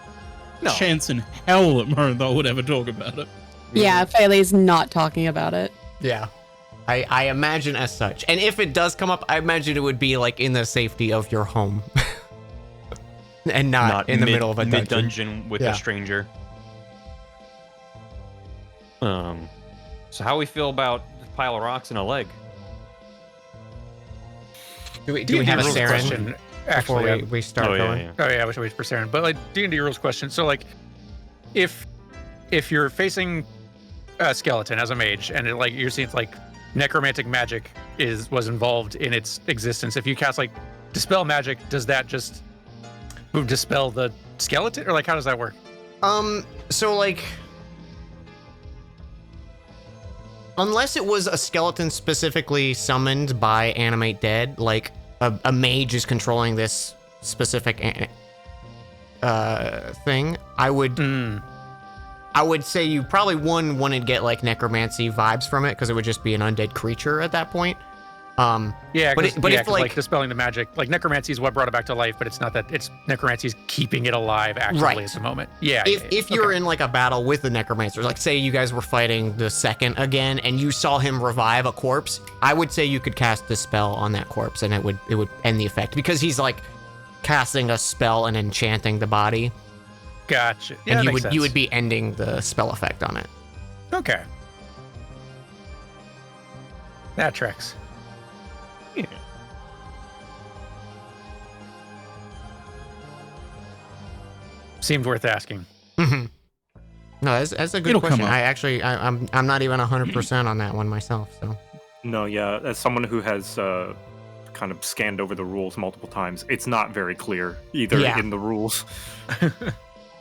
No. chance in hell that Moranthal would ever talk about it. Yeah, Faylee's not talking about it. Yeah. I imagine as such. And if it does come up, I imagine it would be like in the safety of your home. And not in the middle of a dungeon. mid-dungeon with Yeah. a stranger. So how we feel about a pile of rocks and a leg? Do we have a rules Saren question, before actually? we start Oh, going? yeah. Oh yeah, I wish I waited for Saren. But like D&D rules question. So like, if you're facing a skeleton as a mage, and it, like you're seeing like necromantic magic was involved in its existence. If you cast like dispel magic, does that just dispel the skeleton, or like how does that work? So like, unless it was a skeleton specifically summoned by Animate Dead, like a mage is controlling this specific thing, I would say you probably wouldn't get like necromancy vibes from it because it would just be an undead creature at that point. Yeah, but if 'cause, like dispelling the magic, like necromancy is what brought it back to life, but it's not that. It's necromancy's keeping it alive actively Right. at the moment. Yeah. If you're in like a battle with the necromancers, like say you guys were fighting the second again and you saw him revive a corpse, I would say you could cast the spell on that corpse and it would end the effect because he's like casting a spell and enchanting the body. Gotcha. Yeah, And that you makes would sense. be ending the spell effect on it. Okay. That tracks. Yeah. Seemed worth asking. Mhm. No, that's a good It'll come question. up. I'm not even 100% on that one myself. So No, yeah, as someone who has kind of scanned over the rules multiple times, it's not very clear either Yeah. in the rules.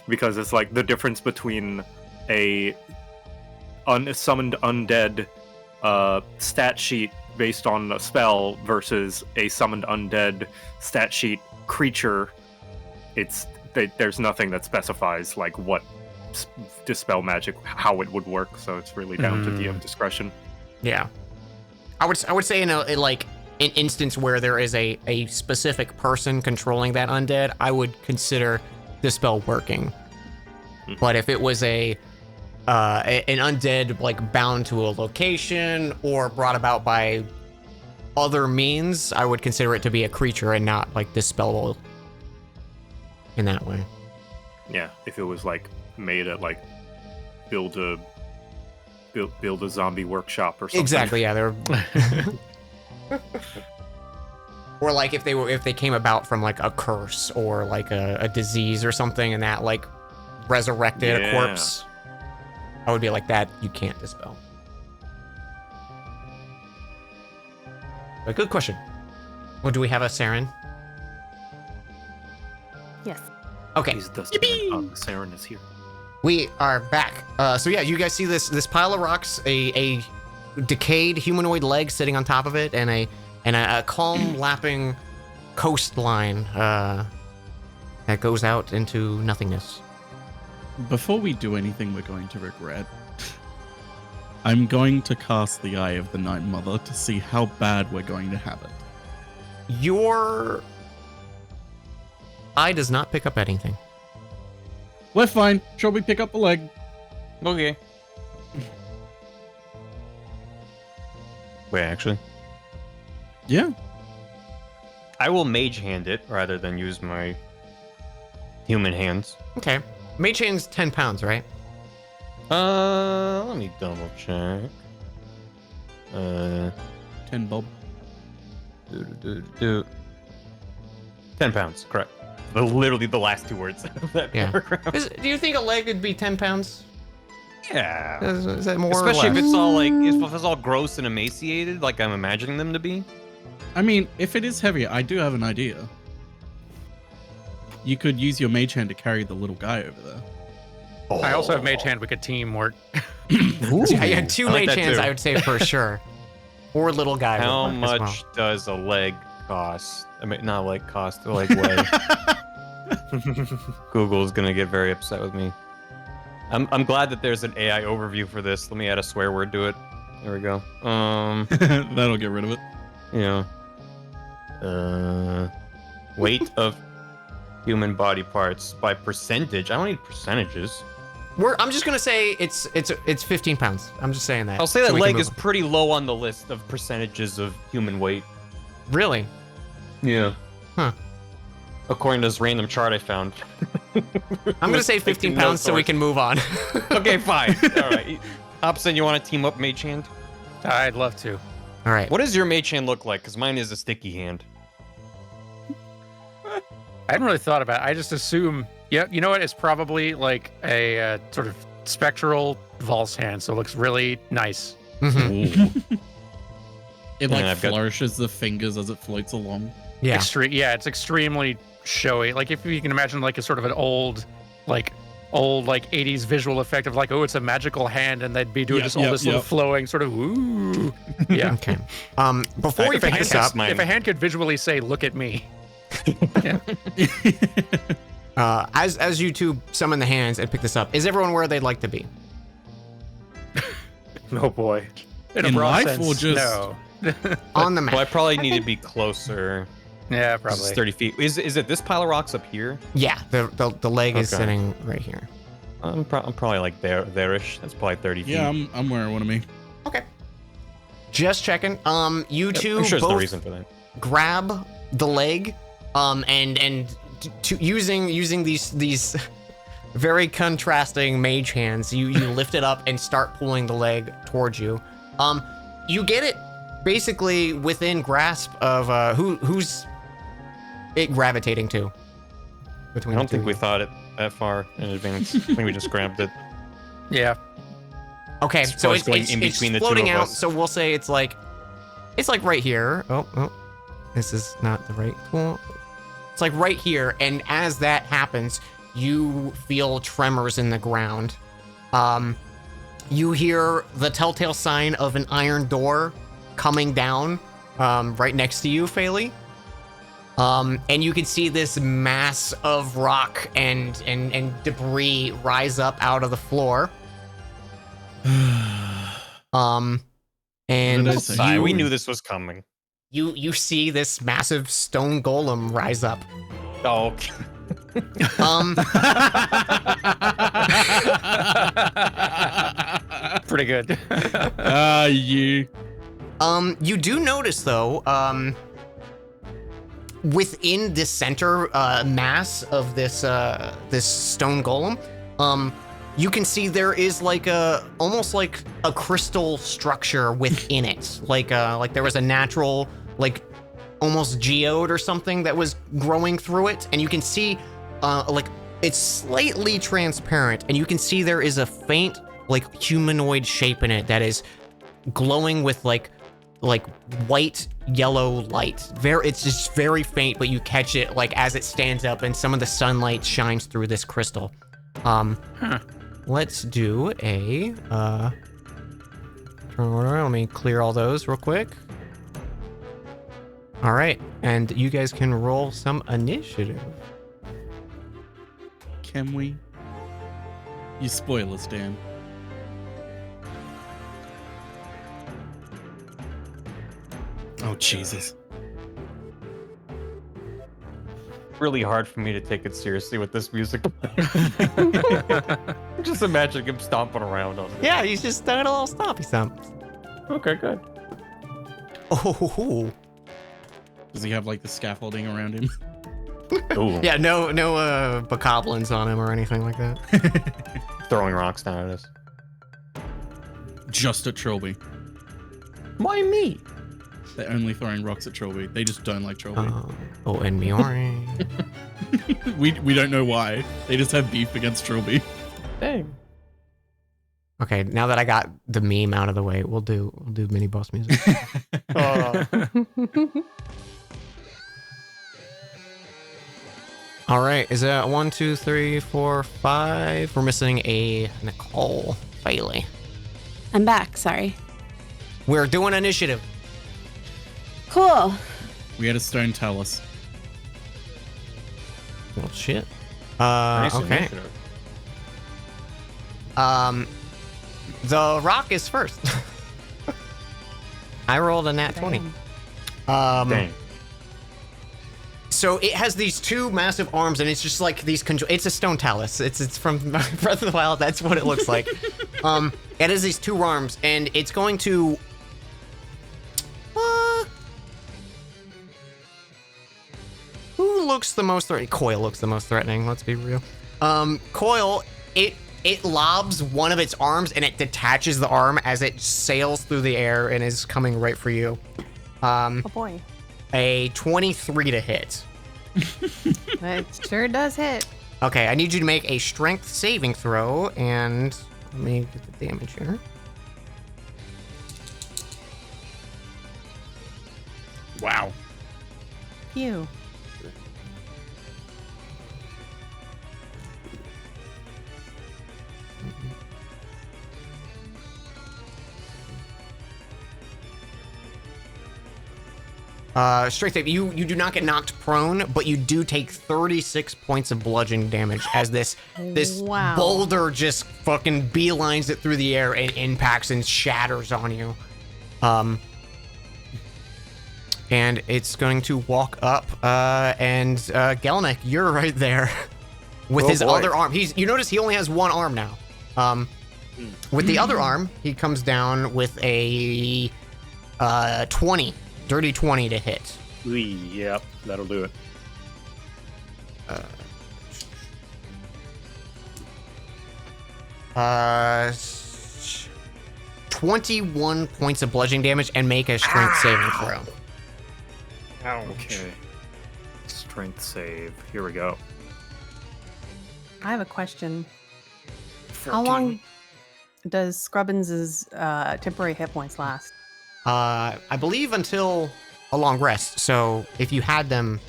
Because it's like the difference between a summoned undead stat sheet based on a spell versus a summoned undead stat sheet creature. There's nothing that specifies like what dispel magic, how it would work, so it's really down to DM discretion. yeah, I would say in an instance where there is a specific person controlling that undead, I would consider the spell working. But if it was an undead like bound to a location or brought about by other means, I would consider it to be a creature and not like dispellable in that way. Yeah, if it was like made at like build a zombie workshop or something. Exactly. Yeah, they're. Or like if they came about from like a curse or like a disease or something, and that like resurrected a corpse, I would be like, that you can't dispel. But good question. Well, do we have a Saren? Yes. Okay. He's the Saren is here. We are back. So yeah, you guys see this pile of rocks, a decayed humanoid leg sitting on top of it, and a calm lapping coastline that goes out into nothingness. Before we do anything we're going to regret, I'm going to cast the Eye of the Night Mother to see how bad we're going to have it. Your eye does not pick up anything. We're fine. Shall we pick up the leg? Okay. Wait, actually, Yeah. I will mage hand it rather than use my human hands. Okay. Mage hand's 10 pounds, right? Let me double check. 10 bob. 10 pounds, correct. Literally the last two words of that Yeah. paragraph. Do you think a leg would be 10 pounds? Yeah. Is that more Especially or if less? it's all like if it's all gross and emaciated, like I'm imagining them to be. I mean, if it is heavier, I do have an idea. You could use your mage hand to carry the little guy over there. I also have Mage Hand. We could teamwork. Yeah, you had two I like mage that hands, too. I would say for sure. Or little guy. How would work as much well. does a leg cost? I mean, not like cost, but like weigh. Google's gonna get very upset with me. I'm glad that there's an AI overview for this. Let me add a swear word to it. There we go. That'll get rid of it. Yeah. Weight of human body parts by percentage. I don't need percentages. I'm just gonna say it's 15 pounds. I'm just saying that. I'll say so that we can leg move is pretty low on the list of percentages of human weight. on. Really? Yeah. Huh. According to this random chart I found. I'm gonna say 15 pounds so we can move on. Okay, fine. All right. Hobson, you want to team up Mage Hand? I'd love to. All right. What does your Mage Hand look like? Because mine is a sticky hand. I hadn't really thought about it. I just assume, yeah, you know what? It's probably like a sort of spectral Valse hand, so it looks really nice. Mhm. It And like I've got- flourishes the fingers as it floats along. Yeah. It's extremely showy. Like if you can imagine like a sort of an old 80s visual effect of like, oh, it's a magical hand, and they'd be doing Yep, this all yep, this little yep. flowing sort of ooh. Yeah. Okay. Before we If a pick hand this up, could- if a hand could visually say, look at me. as you two summon the hands and pick this up, is everyone where they'd like to be? Oh boy. In a In broad life sense, or just- no. On the map. Well, I probably need to be closer. Yeah, This is probably. 30 feet. Is it this pile of rocks up here? Yeah, the leg is Okay. sitting right here. I'm probably like there-ish. That's probably 30 feet. Yeah, I'm where I want to be. Okay. Just checking. You two I'm sure there's both no reason for that. grab the leg, and using these very contrasting mage hands, you lift it up and start pulling the leg towards you. You get it basically within grasp of who's it gravitating to. I Between don't the two think of we you. thought it that far in advance. I think we just grabbed it. Yeah. Okay, As so far as it's, going it's, in it's between the two floating of out. us. So we'll say it's like right here. Oh, this is not the right tool. It's like right here, and as that happens, you feel tremors in the ground. You hear the telltale sign of an iron door coming down right next to you, Phaley. And you can see this mass of rock and debris rise up out of the floor. And did I say? Sigh, we knew this was coming. you see this massive stone golem rise up. Oh, okay. Pretty good. You. You do notice though, within this center mass of this this stone golem, you can see there is like almost like a crystal structure within it, like there was a natural like almost geode or something that was growing through it, and you can see like it's slightly transparent, and you can see there is a faint like humanoid shape in it that is glowing with like white yellow light. It's just very faint, but you catch it like as it stands up and some of the sunlight shines through this crystal. Let's do a turn order. Let me clear all those real quick. All right, and you guys can roll some initiative. Can we? You spoil us, Dan. Oh, Jesus. Really hard for me to take it seriously with this music. Just imagine him stomping around on it. Yeah, he's just done a little stompy stomp. Okay, good. Oh, Does he have like the scaffolding around him? Ooh, yeah, no bokoblins on him or anything like that. throwing rocks down at us. Just at Trilby. Why me? They're only throwing rocks at Trilby. They just don't like Trilby. Oh, and Miori. We don't know why. They just have beef against Trilby. Dang. Okay, now that I got the meme out of the way, we'll do mini boss music. All right, is that 1, 2, 3, 4, 5? We're missing a Nicole Bailey. I'm back. Sorry. We're doing initiative. Cool. We had a stone tell us. Well, shit. Nice Okay. initiative. The rock is first. I rolled a nat 20. Dang. So it has these two massive arms, and it's just like these. It's a stone talus. It's from Breath of the Wild. That's what it looks like. It has these two arms, and it's going to. Who looks the most threatening? Coil looks the most threatening. Let's be real. Coil, it lobs one of its arms, and it detaches the arm as it sails through the air and is coming right for you. Oh boy. A 23 to hit. It sure does hit. Okay, I need you to make a strength saving throw, and let me get the damage here. Wow. Phew. Strength save. You do not get knocked prone, but you do take 36 points of bludgeoning damage as this Wow. boulder just fucking beelines it through the air and impacts and shatters on you. And it's going to walk up, and Gelnick, you're right there with his boy. other arm. You notice he only has one arm now. With the other arm, he comes down with a 20. Dirty 20 to hit. Yep, that'll do it. 21 points of bludgeoning damage, and make a strength saving throw. Okay. Strength save. Here we go. I have a question. 14. How long does Scrubbins' temporary hit points last? I believe until a long rest. So if you had them,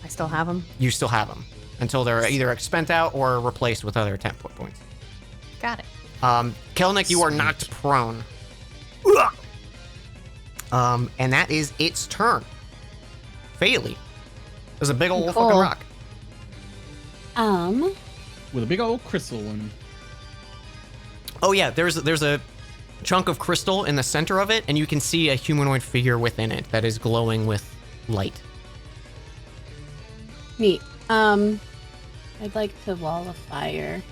I still have them. you still have them until they're either spent out or replaced with other temp points. Got it. Kelnick, you are knocked prone. And that is its turn. Phaley. There's a big old Cool. fucking rock. With a big old crystal and Oh yeah, there's a chunk of crystal in the center of it, and you can see a humanoid figure within it that is glowing with light. Neat. I'd like to wall of fire.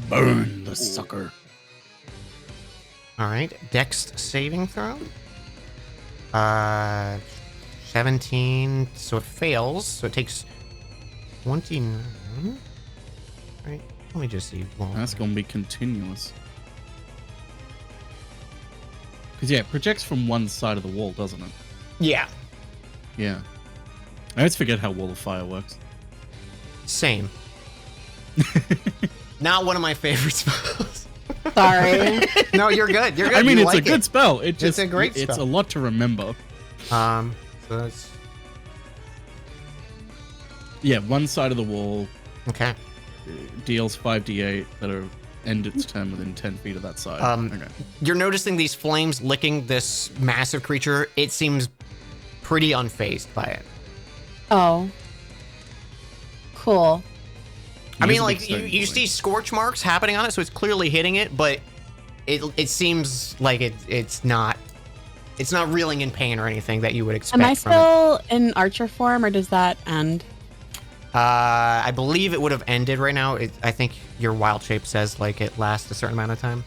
burn the sucker. All right, Dex saving throw. 17, so it fails. So it takes 29. Right. Let me just see. Well, That's gonna be continuous. Because yeah, it projects from one side of the wall, doesn't it? yeah, Yeah. I always forget how Wall of Fire works. same. Not one of my favorite spells. Sorry. No, you're good. You're good. I mean, You it's a like good it. spell. It just, a great It's spell. a lot to remember. So that's Yeah, one side of the wall okay. deals 5d8 that are end its turn within 10 feet of that side. Okay. You're noticing these flames licking this massive creature. It seems pretty unfazed by it. Oh. Cool. I It mean, is a like big you, stone you boy. see scorch marks happening on it, so it's clearly hitting it, but it seems like it's not reeling in pain or anything that you would expect. Am I from it. still in archer form, or does that end? I believe it would have ended right now. I think your wild shape says like it lasts a certain amount of time.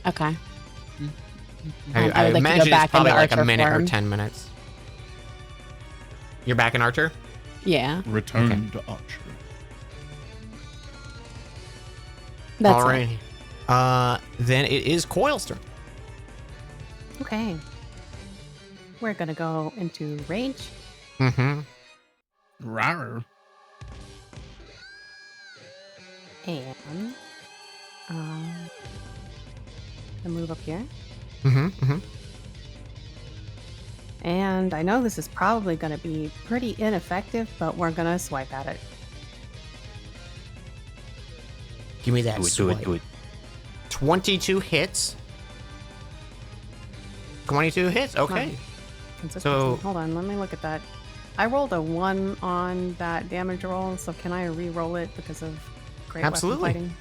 Okay. I I would like to go imagine back it's probably into like a archer minute form. or 10 minutes. You're back in Archer? Yeah. Return to Archer. That's All it. right. Then it is Coil's turn. Okay. We're gonna go into rage. Mm-hmm. Rawr. And I move up here. Mm-hmm. Mm-hmm. And I know this is probably going to be pretty ineffective, but we're going to swipe at it. Give me that Do swipe. it. 22 hits. 22 hits. Okay. Consistency. So- Hold on, let me look at that. I rolled a 1 on that damage roll, so can I re-roll it because of great Absolutely. weapon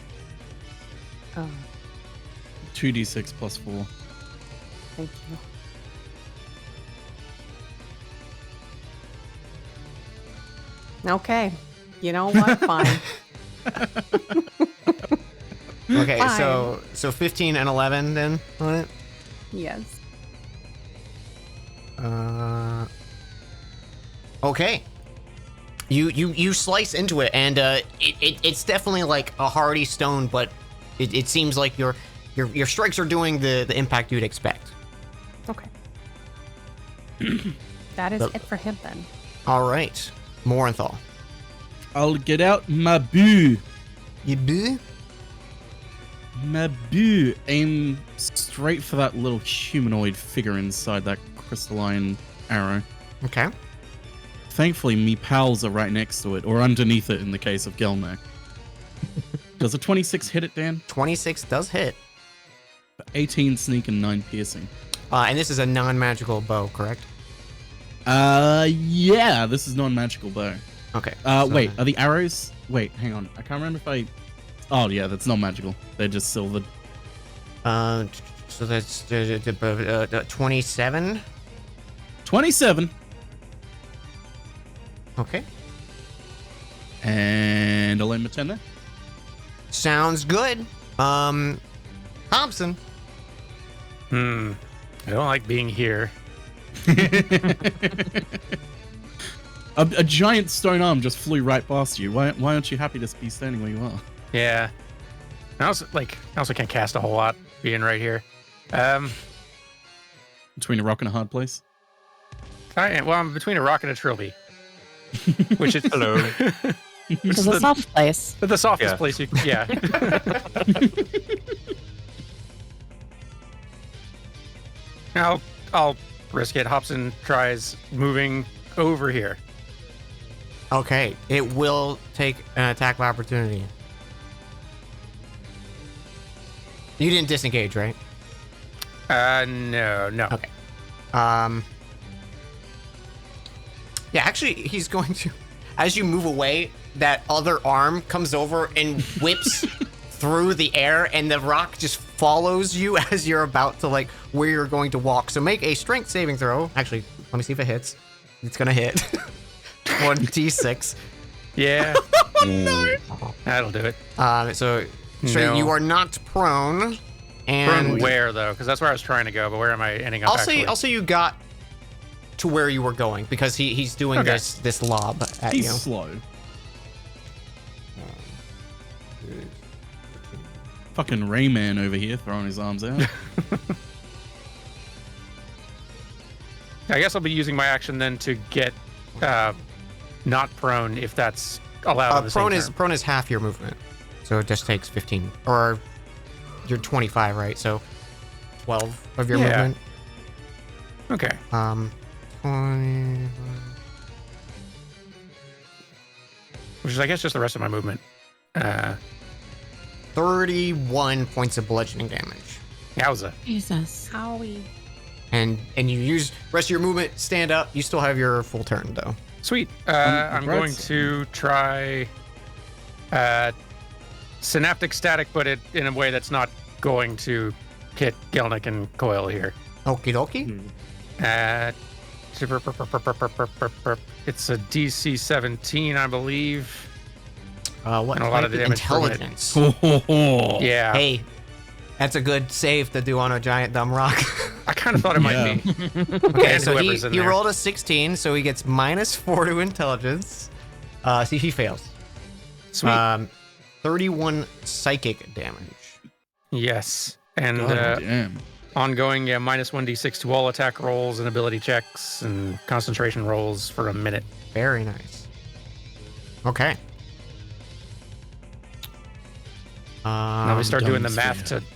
fighting? Oh, 2d6 plus 4. thank you. Okay. You know what? Fine. Okay, Fine. so 15 and 11 then on it. Yes. Okay. You slice into it, and it's definitely like a hardy stone, but it seems like your strikes are doing the impact you'd expect. Okay. That is But- it for him then. All right, Morenthal. I'll get out my boo. You boo? My boo. Aim straight for that little humanoid figure inside that crystalline arrow. Okay. Thankfully, me pals are right next to it, or underneath it in the case of Gelnek. Does a 26 hit it, Dan? 26 does hit. 18 sneak and 9 piercing. And this is a non-magical bow, correct? Yeah, this is non-magical bow. Okay. Wait, are the arrows? Wait, hang on. I can't remember if I... Oh, yeah, that's not magical. They're just silvered. So that's 27. 27. Okay. And I'll aim a 10 there. Sounds good. Thompson. I don't like being here. A giant stone arm just flew right past you. Why aren't you happy to be standing where you are? Yeah. I also can't cast a whole lot being right here. Between a rock and a hard place? I'm between a rock and a trilby. Which is Hello. Which It's is a soft place. the softest Yeah. place you yeah. I'll risk it. Hobson tries moving over here. Okay, it will take an attack of opportunity. You didn't disengage, right? No. Okay. Yeah, actually, he's going to. As you move away, that other arm comes over and whips through the air, and the rock just follows you as you're about to, like, where you're going to walk. So make a strength saving throw. Actually, let me see if it hits. It's gonna hit. 1d6. Yeah. That'll do it. So No. you are not prone. And Prone where though? Because that's where I was trying to go, but where am I ending up? I'll say you got to where you were going because he's doing Okay. this lob at He's you. slow. Fucking Rayman over here throwing his arms out. I guess I'll be using my action then to get not prone if that's allowed. in the same turn. Prone is half your movement, so it just takes 15 or you're 25, right? So 12 of your Yeah. movement. Okay. 20, Which is I guess just the rest of my movement. 31 points of bludgeoning damage. Yowza. Jesus. Howie. And you use rest of your movement, stand up. You still have your full turn though. Sweet. I'm going congrats. to try synaptic static, but it in a way that's not going to hit Gelnick and Coil here. Okie dokie. It's a DC 17, I believe. What And a lot of type? the damage from it. Intelligence. Yeah. Hey, that's a good save to do on a giant dumb rock. I kind of thought it might Yeah. be. Okay, And so whoever's in he there. rolled a 16, so he gets -4 to intelligence. See, he fails. Sweet. 31 psychic damage. Yes. And God damn. ongoing, yeah, -1d6 to all attack rolls and ability checks and concentration rolls for a minute. Very nice. Okay. Now we start dumb doing the math sphere. to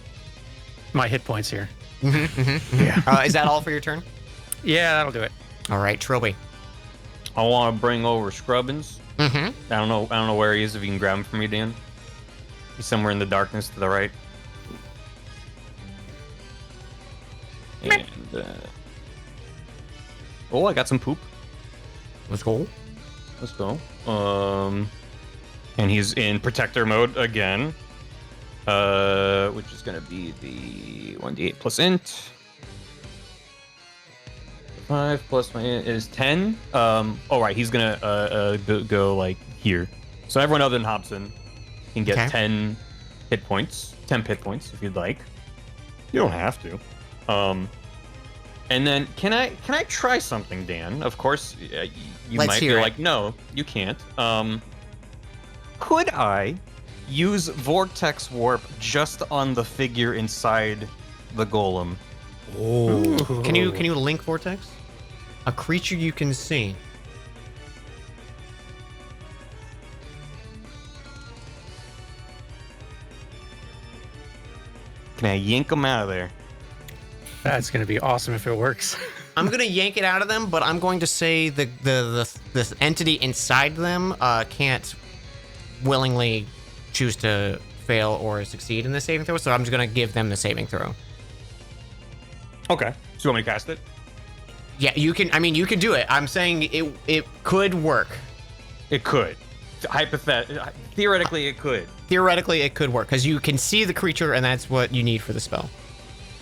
my hit points here. Is that all for your turn? Yeah, that'll do it. All right, Trilby. I want to bring over Scrubbins. Mm-hmm. I don't know where he is. If you can grab him for me, Dan. He's somewhere in the darkness to the right. And oh, I got some poop. Let's go. Let's go. And he's in protector mode again. Which is gonna be the 1d8 plus int. 5 plus my int is 10. All right, he's gonna go like here. So everyone other than Hobson can get Okay. 10 hit points. 10 hit points if you'd like. You don't have to. And then can I try something, Dan? Of course, you Let's might be hear it. like, no, you can't. Could I use Vortex Warp just on the figure inside the golem? Oh. Can you link Vortex? A creature you can see. Can I yank him out of there? That's going to be awesome if it works. I'm gonna yank it out of them, but I'm going to say the entity inside them can't willingly choose to fail or succeed in the saving throw. So I'm just gonna give them the saving throw. Okay. So you want me to cast it? Yeah, you can. I mean, you can do it. I'm saying it could work. It could. Theoretically, it could. Theoretically, it could work because you can see the creature, and that's what you need for the spell.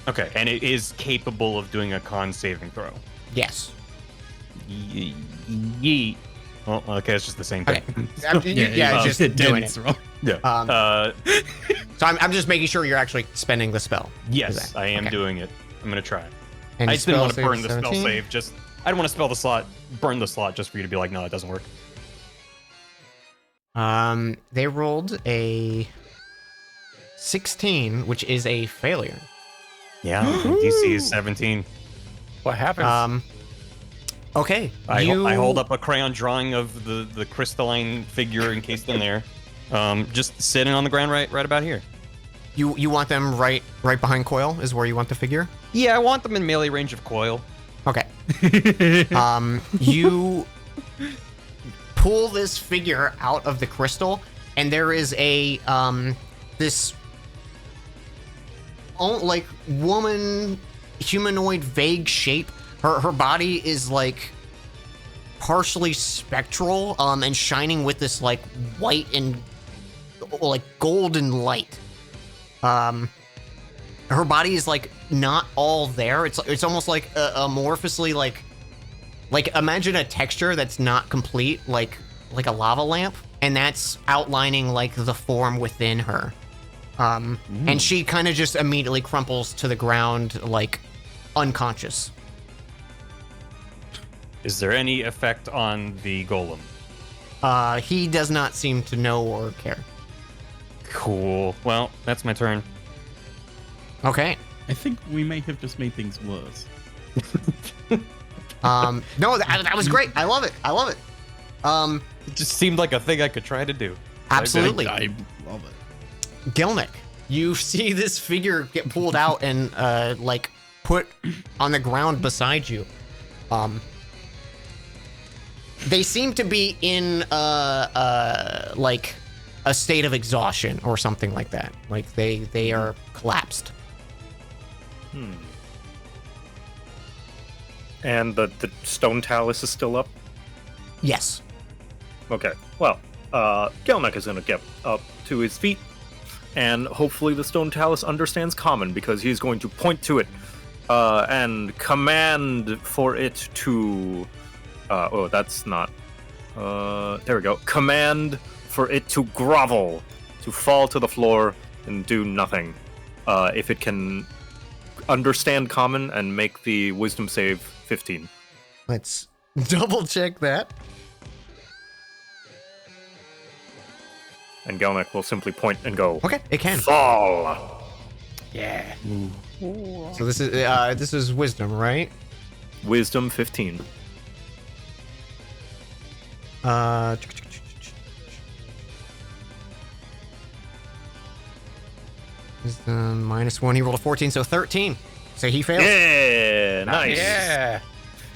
Okay, and it is capable of doing a con saving throw. Yes. Yeet. Well, okay, it's just the same thing. Okay. Yeah, it's just doing it. Wrong. Yeah. So I'm just making sure you're actually spending the spell. Yes, I am Okay. doing it. I'm gonna try. And I just didn't spell want to save burn the spell 17? save. I don't want to spell the slot, burn the slot, just for you to be like, no, it doesn't work. They rolled a 16, which is a failure. Yeah, DC is 17. What happens? Okay. I hold up a crayon drawing of the crystalline figure encased in there. Just sitting on the ground right about here. You want them right behind Coil is where you want the figure? Yeah, I want them in melee range of Coil. Okay. You pull this figure out of the crystal, and there is a this like woman humanoid vague shape. Her body is like partially spectral and shining with this like white and like golden light. Her body is like not all there. It's almost like amorphously like imagine a texture that's not complete, like a lava lamp, and that's outlining like the form within her. And she kind of just immediately crumples to the ground, like unconscious. Is there any effect on the golem? He does not seem to know or care. Cool. Well, that's my turn. Okay. I think we may have just made things worse. No, that was great. I love it. It just seemed like a thing I could try to do. Absolutely. I love it. Gilnick, you see this figure get pulled out and like put on the ground beside you. They seem to be in like a state of exhaustion or something like that. Like they are collapsed. And the stone talus is still up? Yes. Okay. Well, Gelnek is gonna get up to his feet, and hopefully the stone talus understands common, because he's going to point to it and command for it to oh, that's not there we go. Command for it to grovel, to fall to the floor and do nothing. If it can understand common and make the wisdom save 15. Let's double check that. And Gelnek will simply point and go, Okay, it can. fall. Yeah. So this is wisdom, right? Wisdom 15. Wisdom -1. He rolled a 14, so 13. So he fails. Yeah, nice. Yeah.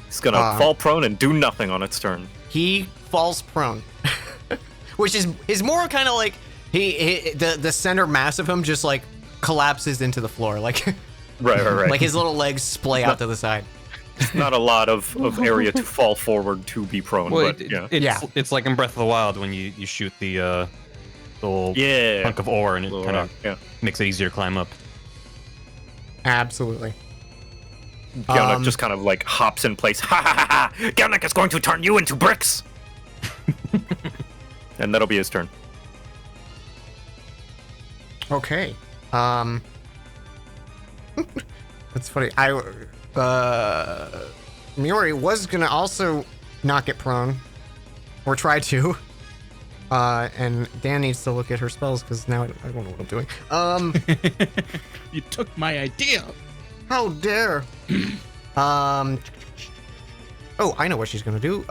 He's gonna fall prone and do nothing on its turn. He falls prone, which is more kind of like the center mass of him just like collapses into the floor, like Right. like his little legs splay out to the side. It's not a lot of area to fall forward to be prone, Well, but yeah. It's like in Breath of the Wild when you shoot the little Yeah. hunk of ore and it Little kind rock, of yeah. makes it easier to climb up. Absolutely. Gelnek just kind of like hops in place. Ha ha ha ha! Gelnek is going to turn you into bricks! And that'll be his turn. Okay. That's funny. Miori was gonna also not get prone, or try to. And Dan needs to look at her spells because now I don't know what I'm doing. You took my idea. How dare? Oh, I know what she's gonna do.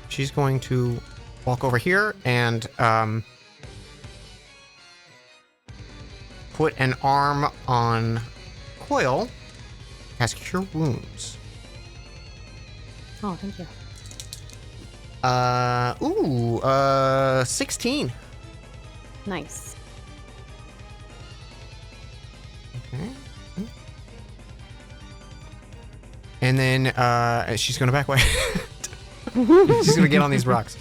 She's going to walk over here and put an arm on Coil. Has Cure Wounds. Oh, thank you. 16. Nice. Okay. And then she's gonna back away. She's gonna get on these rocks.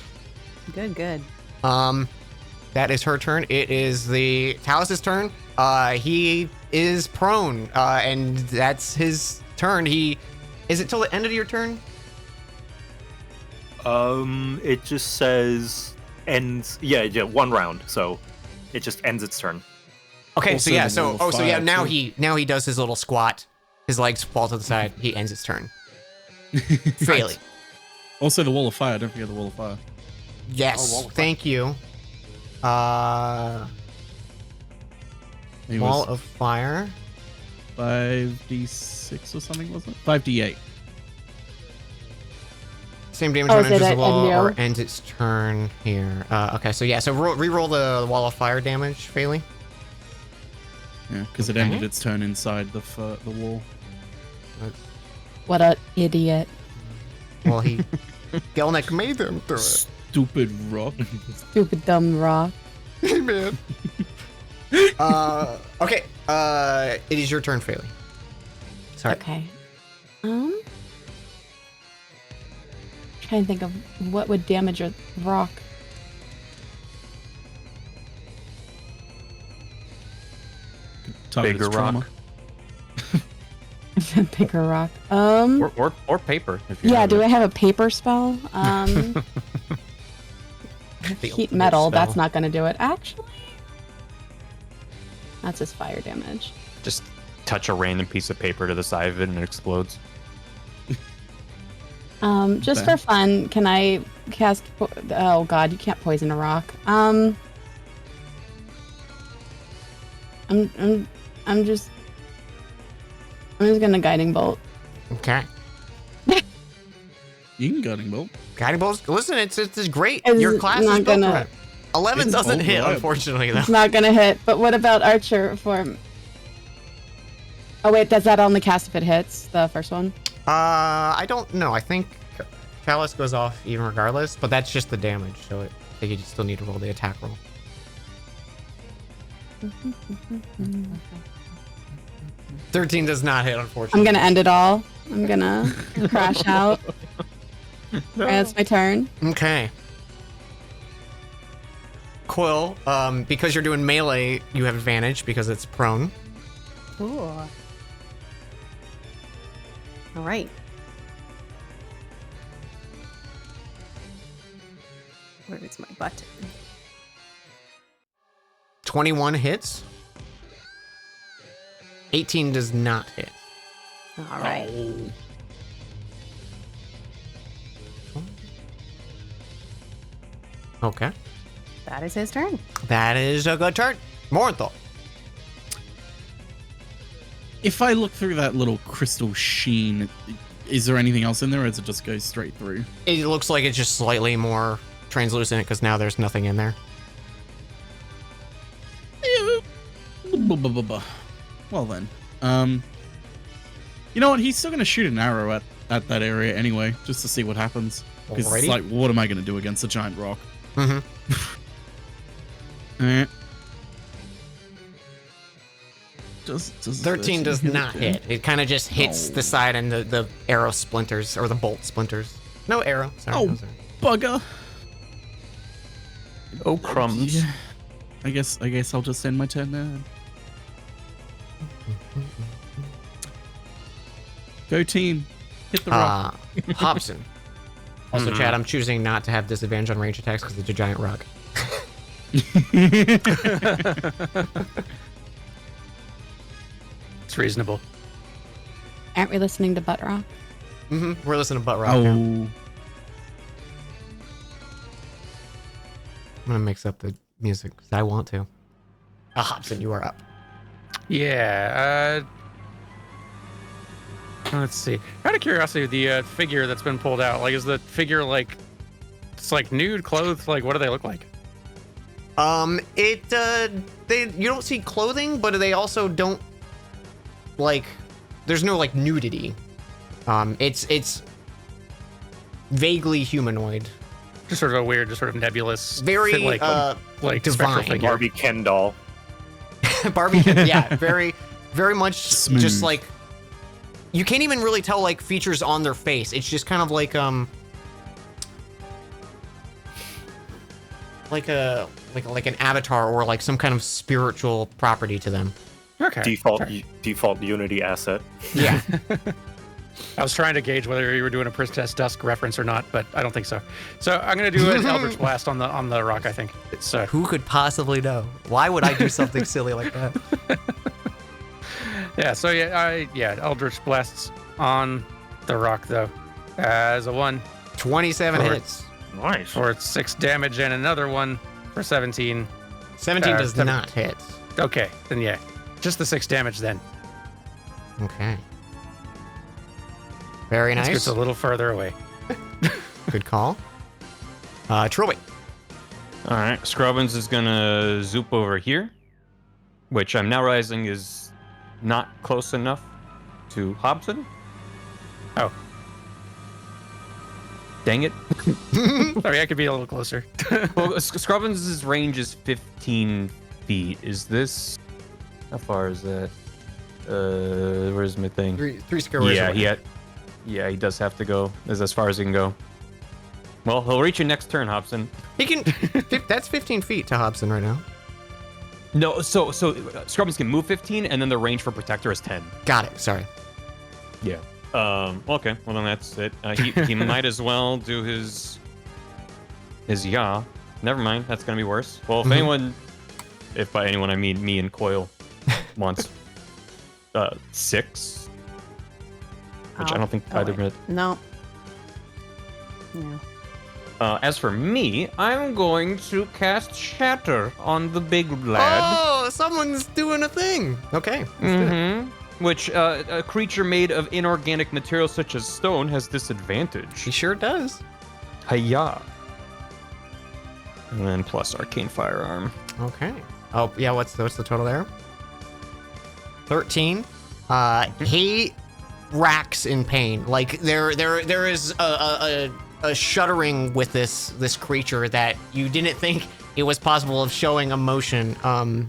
Good. That is her turn. It is the Talus's turn. He is prone, and that's his turn. Is it till the end of your turn? It just says ends. Yeah, one round. So it just ends its turn. Okay, Also so yeah, the so little so yeah, fire, now too. he does his little squat. His legs fall to the side. He ends his turn. Failing. Also, the wall of fire. Don't forget the wall of fire. Yes, wall of fire. thank you. It Wall was of fire. 5d6 or something, wasn't it? 5d8. same damage Oh, when is it enters it the at wall Neo? or ends its turn here. Okay, so yeah, so re-roll the wall of fire damage, Phelan. Yeah, because it Okay. ended its turn inside the wall. What a idiot. Well, Gelnick made them through it. Stupid rock. Stupid dumb rock. Hey, man. Okay, it is your turn, Phelan. Sorry. Okay. Trying to think of what would damage a rock. Target its Bigger trauma. rock. Bigger rock. Or paper. If you Yeah, have do it. I have a paper spell? Heat metal, that's spell. not going to do it. Actually, that's just fire damage. Just touch a random piece of paper to the side of it and it explodes. Just Okay. for fun, can I cast? Oh God, you can't poison a rock. I'm just gonna guiding bolt. Okay. You can guiding bolt. Guiding bolts. Listen, it's great. It's Your class is not built gonna- for it. 11 It's doesn't all hit, reliable. unfortunately, though. It's not gonna hit. But what about archer form? Oh wait, does that only cast if it hits the first one? I don't know. I think Callus goes off even regardless, but that's just the damage, so I think you still need to roll the attack roll. 13 does not hit, unfortunately. I'm gonna end it all. I'm gonna crash out. That's my turn. Okay. Quill, because you're doing melee, you have advantage because it's prone. Ooh. All right. Where is my button? 21 hits. 18 does not hit. All right. Okay. That is his turn. That is a good turn. Morinthal. If I look through that little crystal sheen, is there anything else in there, or does it just go straight through? It looks like it's just slightly more translucent because now there's nothing in there. Well then, you know what? He's still gonna shoot an arrow at that area anyway, just to see what happens. Because it's Alrighty. like, what am I gonna do against a giant rock? Mm-hmm. Eh. Does 13 does not it? hit. It kind of just hits Oh. the side and the arrow splinters, or the bolt splinters. No arrow. Sorry. Oh. no, sorry. Bugger. Oh, crumbs. Yeah. I guess I'll just end my turn there. Go team. Hit the rock. Hobson. Also, Chad, I'm choosing not to have disadvantage on range attacks because it's a giant rock. It's reasonable. Aren't we listening to Butt Rock? Mm-hmm. We're listening to Butt Rock. now. I'm gonna mix up the music because I want to. Hobson, you are up. Yeah. Let's see. Out of curiosity, the figure that's been pulled out, like, is the figure like it's like nude, clothed? Like, what do they look like? You don't see clothing, but they also don't like. There's no like nudity. It's vaguely humanoid. Just sort of a weird, just sort of nebulous, Very like spectral divine. figure. Barbie Ken doll. Barbie, yeah, very much Smooth. just like you can't even really tell like features on their face. It's just kind of like an avatar or like some kind of spiritual property to them. Okay. Default Unity asset. Yeah. I was trying to gauge whether you were doing a Princess Dusk reference or not, but I don't think so. So I'm gonna do an Eldritch Blast on the rock. I think. So Who could possibly know? Why would I do something silly like that? yeah. So Eldritch Blasts on the rock though, as a 1 27 Or- hits. Nice. for 6 damage, and another 1 for 17. 17 does seven- not hit. Okay, then yeah, just the 6 damage then. Okay. Very Let's nice. get a little further away. Good call. Trilby. All right, Scrubbins is gonna zoop over here, which I'm now realizing is not close enough to Hobson. Oh. Dang it. Sorry, I could be a little closer. Well, Scrubbins' range is 15 feet. Is this... How far is that? Where's my thing? Three square rows away. He does have to go as far as he can go. Well, he'll reach you next turn, Hobson. He can. That's 15 feet to Hobson right now. No, so Scrubbins can move 15, and then the range for Protector is 10. Got it. Sorry. Yeah. Okay. Well, then that's it. He might as well do his yaw. Never mind. That's gonna be worse. Well, if anyone, if by anyone I mean me and Coil, wants 6, which I don't think either of it. No. Yeah. As for me, I'm going to cast Shatter on the big lad. Oh, someone's doing a thing. Okay. Which a creature made of inorganic materials such as stone has disadvantage. He sure does. Hiya. And then plus Arcane Firearm. Okay. Oh yeah. What's the total there? 13. He racks in pain. Like there is a shuddering with this creature that you didn't think it was possible of showing emotion. And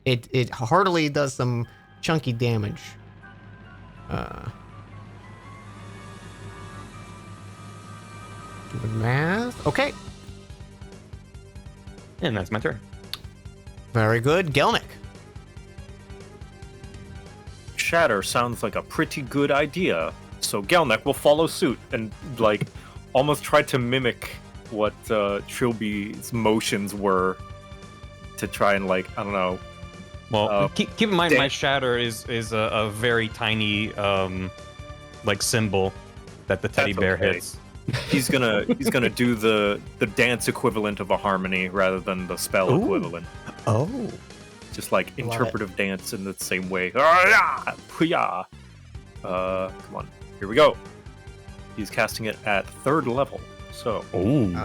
it heartily does some chunky damage. Do the math. Okay. And that's my turn. Very good. Gelnick. Shatter sounds like a pretty good idea. So Gelnek will follow suit and like almost try to mimic what Trilby's motions were to try and like, I don't know. Well, keep in mind my Shatter is a very tiny like symbol that the teddy bear hits. He's gonna do the dance equivalent of a harmony rather than the spell equivalent. Oh. Just like interpretive dance in the same way. Come on, here we go. He's casting it at 3rd level. So. And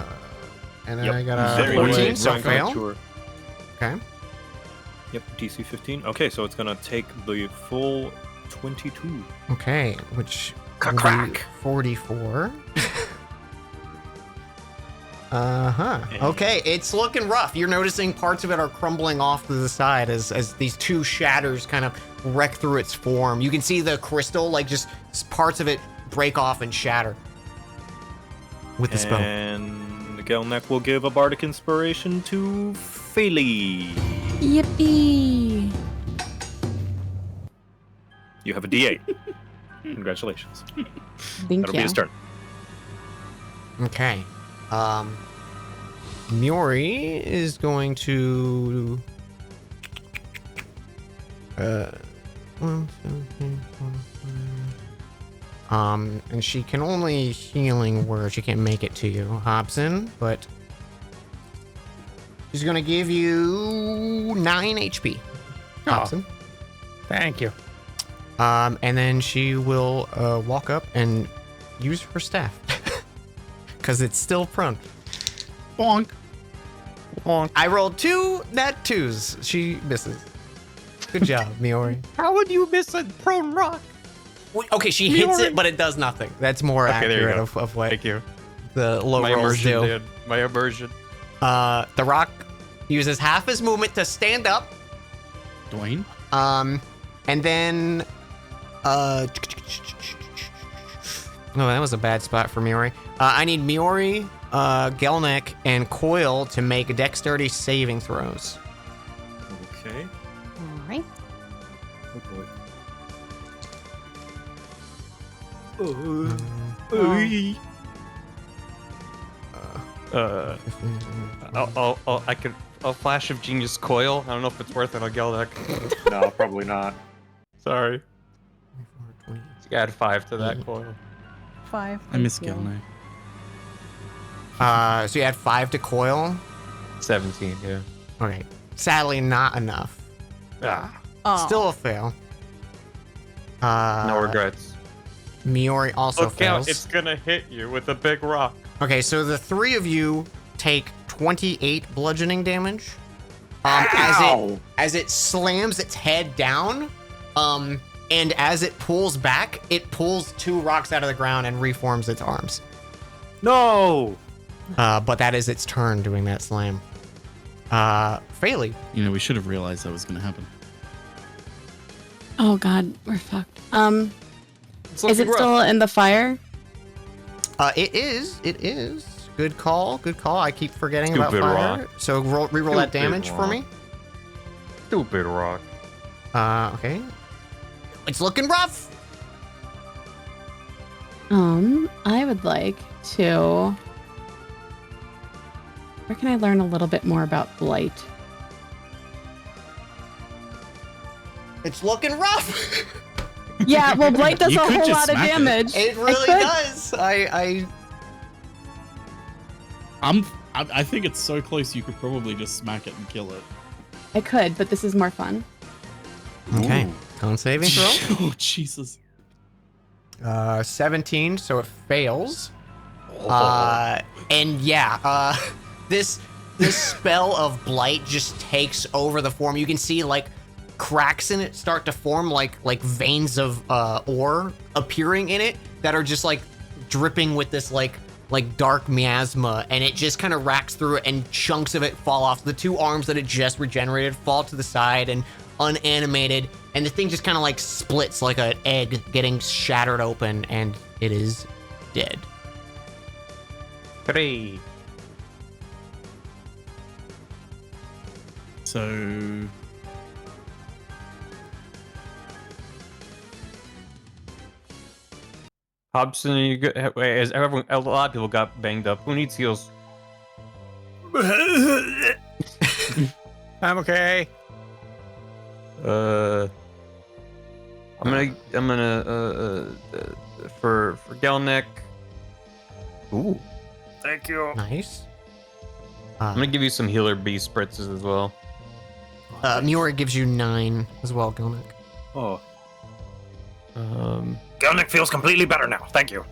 then I got a Very 14, good. so fail. Sure. Okay. Yep, DC 15. Okay, so it's gonna take the full 22. Okay, which Crack. 44. Okay, it's looking rough. You're noticing parts of it are crumbling off to the side as these two shatters kind of wreck through its form. You can see the crystal, like just parts of it break off and shatter with the spell. And Gelnek will give a bardic inspiration to Feli. Yippee! You have a D8. Congratulations. Thank That'll be his turn. Okay. Miori is going to 1, 2, 3, 4, 5. And she can only healing word. She can't make it to you, Hobson, but she's gonna give you 9 HP. Hobson. Thank you. And then she will walk up and use her staff. Because it's still prone. Bonk. Bonk. I rolled 2 nat 2s. She misses. Good job, Miori. How would you miss a prone rock? Okay, she hits it, but it does nothing. That's more accurate of what Thank you. the low My rolls immersion, do. dude. My immersion. The rock uses half his movement to stand up. Dwayne? And then no, that was a bad spot for Miori. I need Miori, Gelnek, and Coil to make dexterity saving throws. Okay. All right. Oh boy. I'll flash of genius Coil. I don't know if it's worth it on Gelnek. No, probably not. Sorry. You add 5 to that Coil. 5. I miss thank you. Gilney. So you add 5 to Coil. 17, yeah. Okay. Sadly, not enough. Ah, Oh. Still a fail. no regrets. Miori also Look fails. out, it's gonna hit you with a big rock. Okay, so the three of you take 28 bludgeoning damage. As it slams its head down, and as it pulls back, it pulls 2 rocks out of the ground and reforms its arms. No! But that is its turn doing that slam. Phaley. You know, we should have realized that was going to happen. Oh God, we're fucked. It's Is it looking still rough. in the fire? It is. Good call. I keep forgetting about Stupid fire. rock. So reroll that Stupid damage for rock. me. Stupid rock. Okay. It's looking rough. I would like to. Where can I learn a little bit more about blight? It's looking rough. Yeah, well, blight does You a could whole just lot of smack it. damage. It really could. does. I think it's so close you could probably just smack it and kill it. I could, but this is more fun. Okay. Ooh. Con saving throw. Oh Jesus. 17, so it fails. And yeah, this spell of blight just takes over the form. You can see like cracks in it start to form, like veins of ore appearing in it that are just like dripping with this like dark miasma, and it just kind of racks through it, and chunks of it fall off. The 2 arms that it just regenerated fall to the side and unanimated, and the thing just kind of like splits like an egg getting shattered open, and it is dead. 3. So Hobson, are you good? Wait, a lot of people got banged up. Who needs heals? I'm okay. I'm gonna for Gelnick. Ooh, Thank you. Nice. I'm gonna give you some healer bee spritzes as well. Miori gives you 9 as well, Gilnick. Oh. Gelnick feels completely better now. Thank you.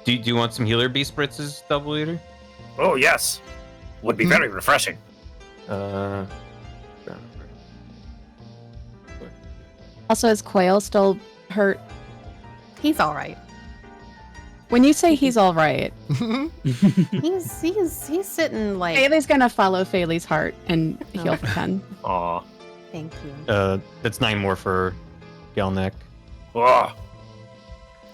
Do you want some healer bee spritzes, Double Eater? Oh, yes. Would be very refreshing. Also, is Quail still hurt? He's all right. When you say he's all right, He's sitting like. Phaley's gonna follow Phaley's heart and heal for 10. Aw. Thank you. That's 9 more for Gelnick. Oh.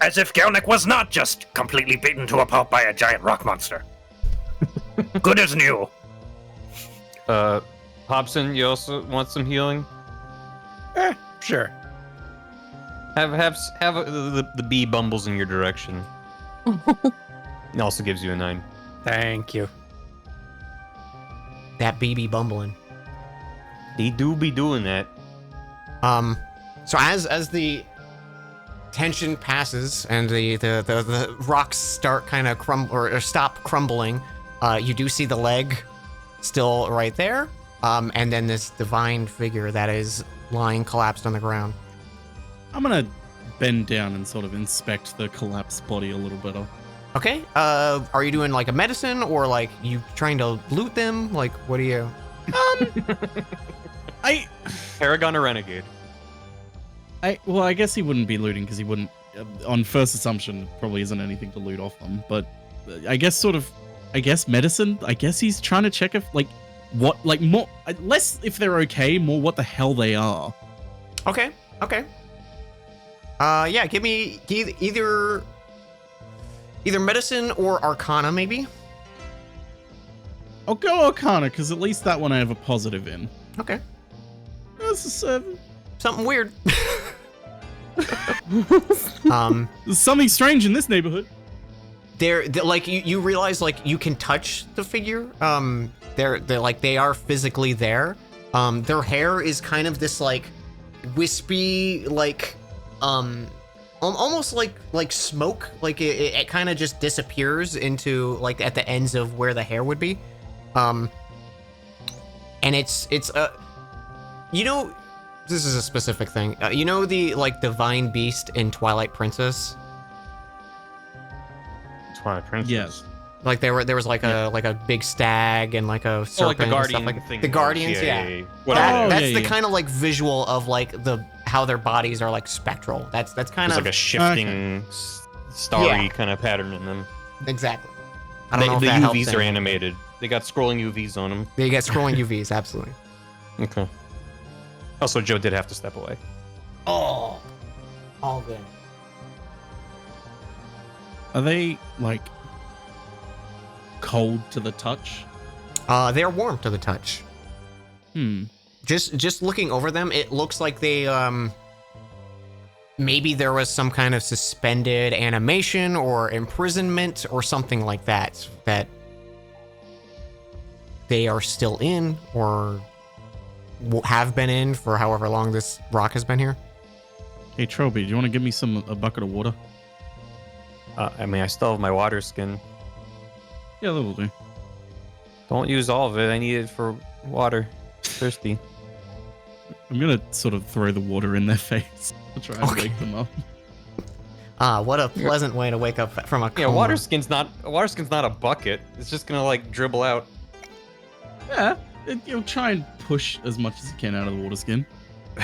As if Gelnick was not just completely beaten to a pulp by a giant rock monster. Good as new. Hobson, you also want some healing? Sure. Have the bee bumbles in your direction. It also gives you a 9. Thank you. That BB bumbling. They do be doing that. So as the tension passes and the rocks start kind of or stop crumbling, you do see the leg still right there, and then this divine figure that is lying collapsed on the ground. I'm gonna bend down and sort of inspect the collapsed body a little better. Okay. Are you doing like a medicine, or like you trying to loot them? Like, what are you? Paragon or Renegade? Well, I guess he wouldn't be looting because he wouldn't. On first assumption, probably isn't anything to loot off them. But I guess medicine. I guess he's trying to check if more less if they're okay, more what the hell they are. Okay. Yeah. Give me either medicine or Arcana, maybe. I'll go Arcana because at least that one I have a positive in. Okay. That's a 7. Something weird. There's something strange in this neighborhood. They're like you realize like you can touch the figure. They're like they are physically there. Their hair is kind of this like wispy like almost like smoke. Like it kind of just disappears into like at the ends of where the hair would be. And it's you know, this is a specific thing. You know the divine beast in Twilight Princess? Twilight Princess. Yes. Like there was like a big stag and like a serpent. Like the and guardian stuff like thing. The guardians, yeah. Whatever. That's the kind of like visual of like how their bodies are like spectral. That's kind There's of like a shifting, starry kind of pattern in them. Exactly. I don't know if the that UVs helps are any. animated. They got scrolling UVs on them. They get scrolling UVs, absolutely. Okay. Also, Joe did have to step away. Oh, all good. Are they like cold to the touch? They're warm to the touch. Hmm. Just looking over them, it looks like they maybe there was some kind of suspended animation or imprisonment or something like that they are still in or have been in for however long this rock has been here. Hey Trilby, do you want to give me a bucket of water? I mean, I still have my water skin. Yeah, that'll do. Don't use all of it. I need it for water. Thirsty. I'm gonna sort of throw the water in their face to try and wake them up. What a pleasant way to wake up from a coma. Yeah, water skin's not a bucket. It's just gonna like dribble out. Yeah, you'll try and push as much as you can out of the water skin. Do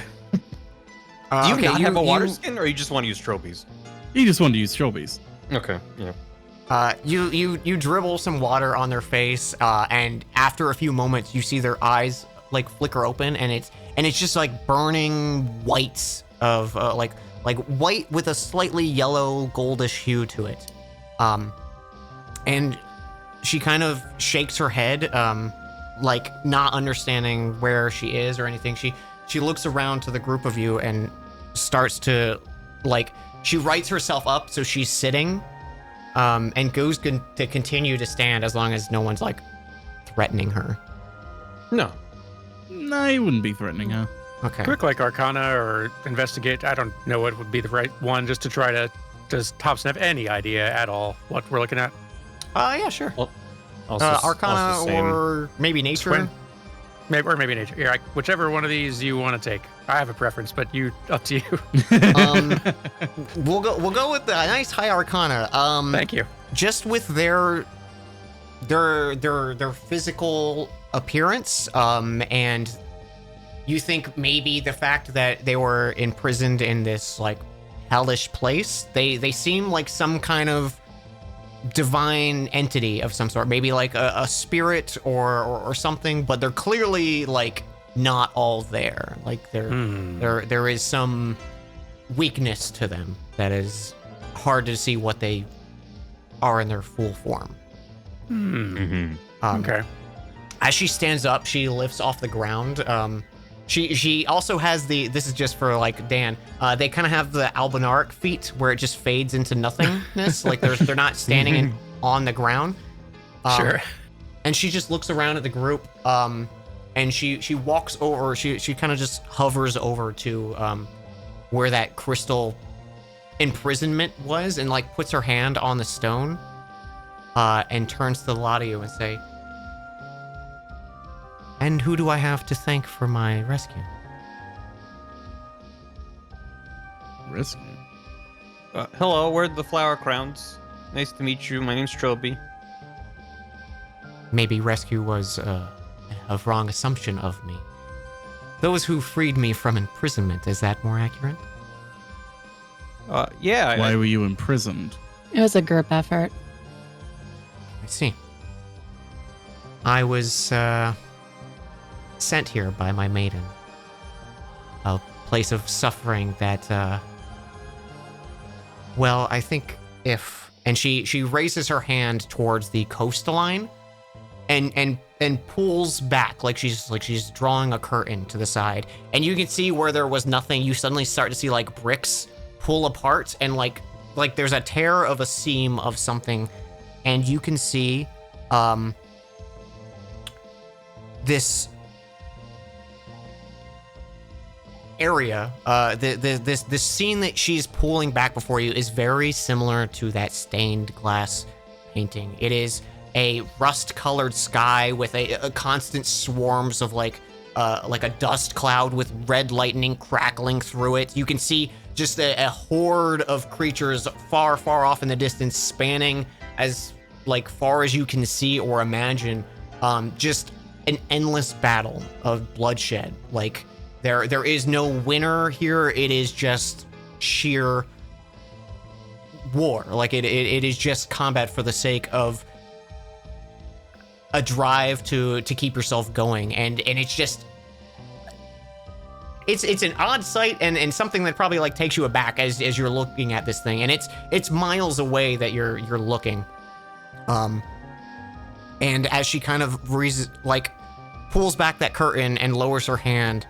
you okay, not have a water skin, or you just want to use Trilbies? You just want to use Trilbies. Okay, yeah. You dribble some water on their face, and after a few moments, you see their eyes like flicker open, and it's just like burning whites of like white with a slightly yellow goldish hue to it. And she kind of shakes her head, like not understanding where she is or anything. She looks around to the group of you and starts to she rights herself up so she's sitting, and goes to continue to stand as long as no one's like threatening her. No, you wouldn't be threatening her. Okay. Quick, like Arcana or Investigate. I don't know what would be the right one, just to try to. Does Thompson have any idea at all what we're looking at? Yeah, sure. Arcana or maybe Nature. Twin. Maybe Nature. Yeah, whichever one of these you want to take. I have a preference, but up to you. We'll go with the nice high Arcana. Thank you. Just with their physical appearance, and you think maybe the fact that they were imprisoned in this like hellish place, they seem like some kind of divine entity of some sort, maybe like a spirit or something, but they're clearly like not all there. Like there is some weakness to them that is hard to see what they are in their full form. Okay. As she stands up, she lifts off the ground. She also has this is just for like Dan. They kind of have the albinaric feet where it just fades into nothingness. Like they're not standing on the ground. Sure. And she just looks around at the group. And she walks over. She kind of just hovers over to where that crystal imprisonment was, and like puts her hand on the stone. And turns to the lot of you and say, "And who do I have to thank for my rescue?" Rescue? Hello, we're the Flower Crowns. Nice to meet you. My name's Trilby. Maybe rescue was a wrong assumption of me. Those who freed me from imprisonment, is that more accurate? Yeah. Why were you imprisoned? It was a group effort. I see. I was sent here by my maiden. A place of suffering that, well, I think if... And she raises her hand towards the coastline and pulls back like she's drawing a curtain to the side. And you can see where there was nothing, you suddenly start to see like bricks pull apart, and like there's a tear of a seam of something, and you can see this area, this scene that she's pulling back before you is very similar to that stained glass painting. It is a rust-colored sky with a constant swarms of like a dust cloud with red lightning crackling through it. You can see just a horde of creatures far, far off in the distance, spanning as like far as you can see or imagine. Just an endless battle of bloodshed. Like there is no winner here. It is just sheer war. Like it is just combat for the sake of a drive to keep yourself going, and it's just it's an odd sight and something that probably like takes you aback as you're looking at this thing, and it's miles away that you're looking. And as she kind of pulls back that curtain and lowers her hand,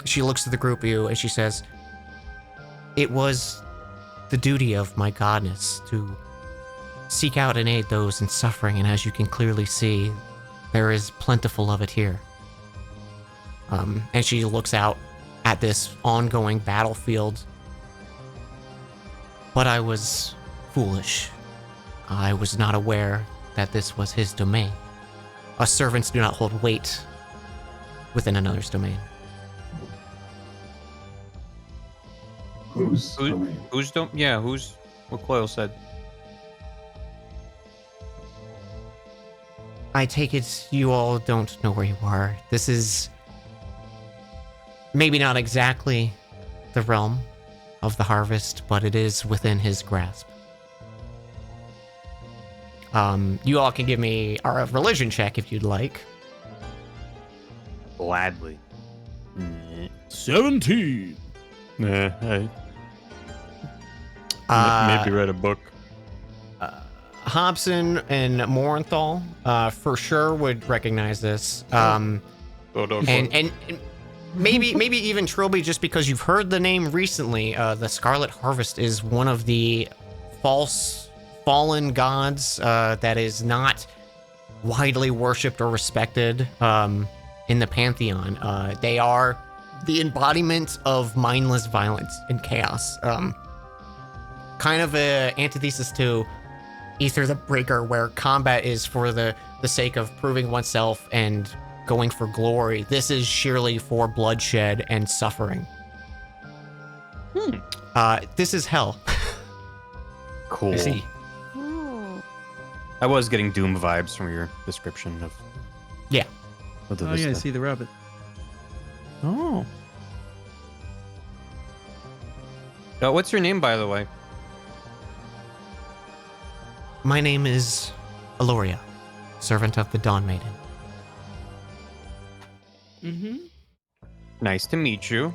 she looks at the group of you and she says, "It was the duty of my goddess to seek out and aid those in suffering, and as you can clearly see, there is plentiful of it here." And she looks out at this ongoing battlefield. "But I was foolish. I was not aware that this was his domain. Us servants do not hold weight within another's domain." Who's domain? Who's what Coyle said. I take it you all don't know where you are. This is maybe not exactly the realm of the harvest, but it is within his grasp. You all can give me a religion check if you'd like. Gladly. 17. Maybe read a book. Hobson and Morenthal for sure would recognize this. And maybe even Trilby, just because you've heard the name recently. The Scarlet Harvest is one of the fallen gods that is not widely worshipped or respected in the Pantheon. They are the embodiment of mindless violence and chaos. Kind of a antithesis to Aether the Breaker, where combat is for the sake of proving oneself and going for glory. This is sheerly for bloodshed and suffering. This is hell. Cool. I see. I was getting Doom vibes from your description of. Yeah. Of the Oh yeah, I vista. see the rabbit. Oh. What's your name, by the way? My name is Aloria, servant of the Dawn Maiden. Mm-hmm. Nice to meet you.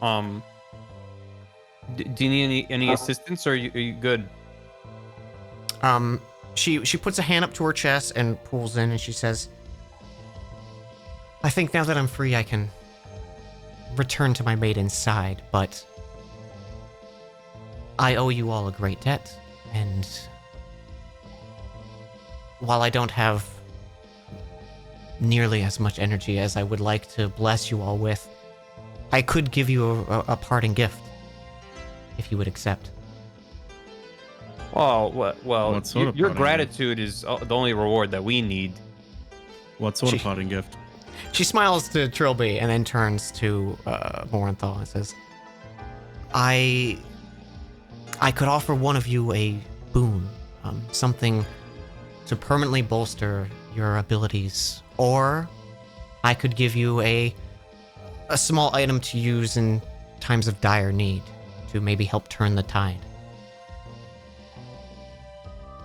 Do you need any assistance, or are you good? She puts a hand up to her chest and pulls in, and she says, "I think now that I'm free, I can return to my maiden's side, but I owe you all a great debt, and while I don't have nearly as much energy as I would like to bless you all with, I could give you a parting gift, if you would accept." Well, What sort of your parting gratitude is the only reward that we need. What sort of parting gift? She smiles to Trilby and then turns to Morenthal and says, I could offer one of you a boon, something to permanently bolster your abilities, or I could give you a small item to use in times of dire need to maybe help turn the tide.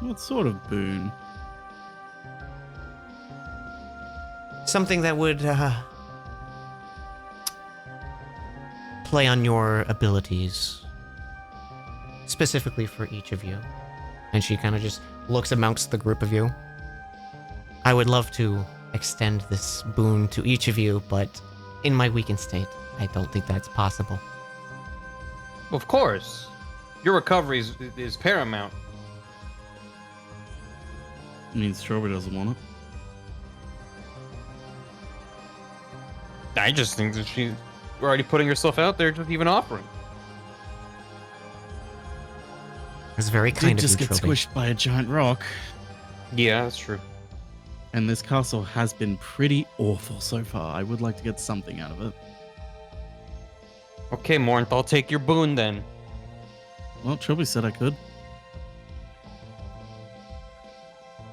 What sort of boon? Something that would play on your abilities, specifically for each of you. And she kind of just looks amongst the group of you. I would love to extend this boon to each of you, but in my weakened state, I don't think that's possible. Of course, your recovery is paramount. Means Strawberry doesn't want it. I just think that she's already putting herself out there, just even offering. It's very Did kind of just you, get Trilby. squished by a giant rock. Yeah, that's true. And this castle has been pretty awful so far. I would like to get something out of it. Okay, Morinth, I'll take your boon then. Well, Trilby said I could.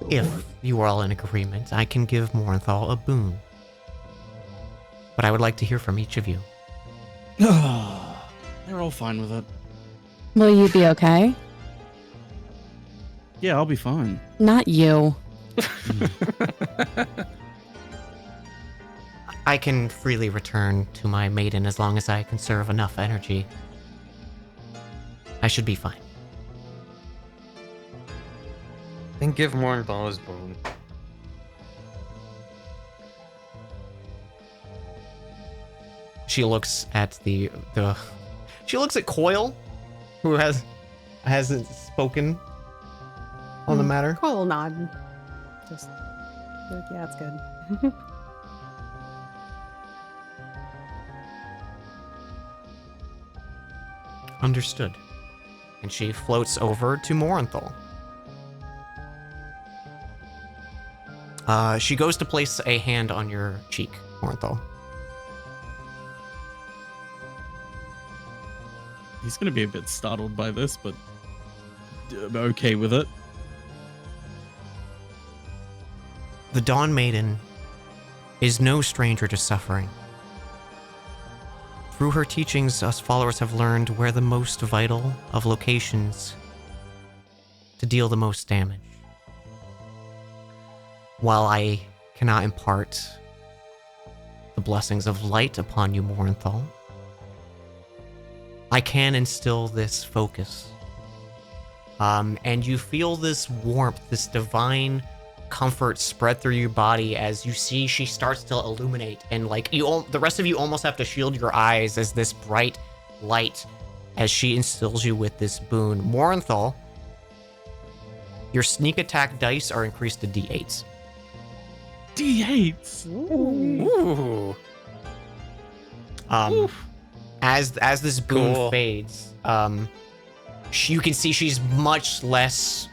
If you are all in agreement, I can give Morinthal a boon. But I would like to hear from each of you. They're all fine with it. Will you be okay? Yeah, I'll be fine. Not you. I can freely return to my maiden as long as I conserve enough energy. I should be fine. Then give Morinthal his boon. She looks at she looks at Coil, who hasn't spoken on the matter. Coil will nod. Just be like, yeah, it's good. Understood. And she floats over to Morinthal. She goes to place a hand on your cheek, Morinthal. He's going to be a bit startled by this, but okay with it. The Dawn Maiden is no stranger to suffering. Through her teachings, us followers have learned where the most vital of locations to deal the most damage. While I cannot impart the blessings of light upon you, Morinthal, I can instill this focus. And you feel this warmth, this divine comfort spread through your body as you see she starts to illuminate, and like the rest of you almost have to shield your eyes as this bright light as she instills you with this boon. Morinthal, your sneak attack dice are increased to D8s. D8s. Ooh. As this boon Cool. fades, you can see she's much less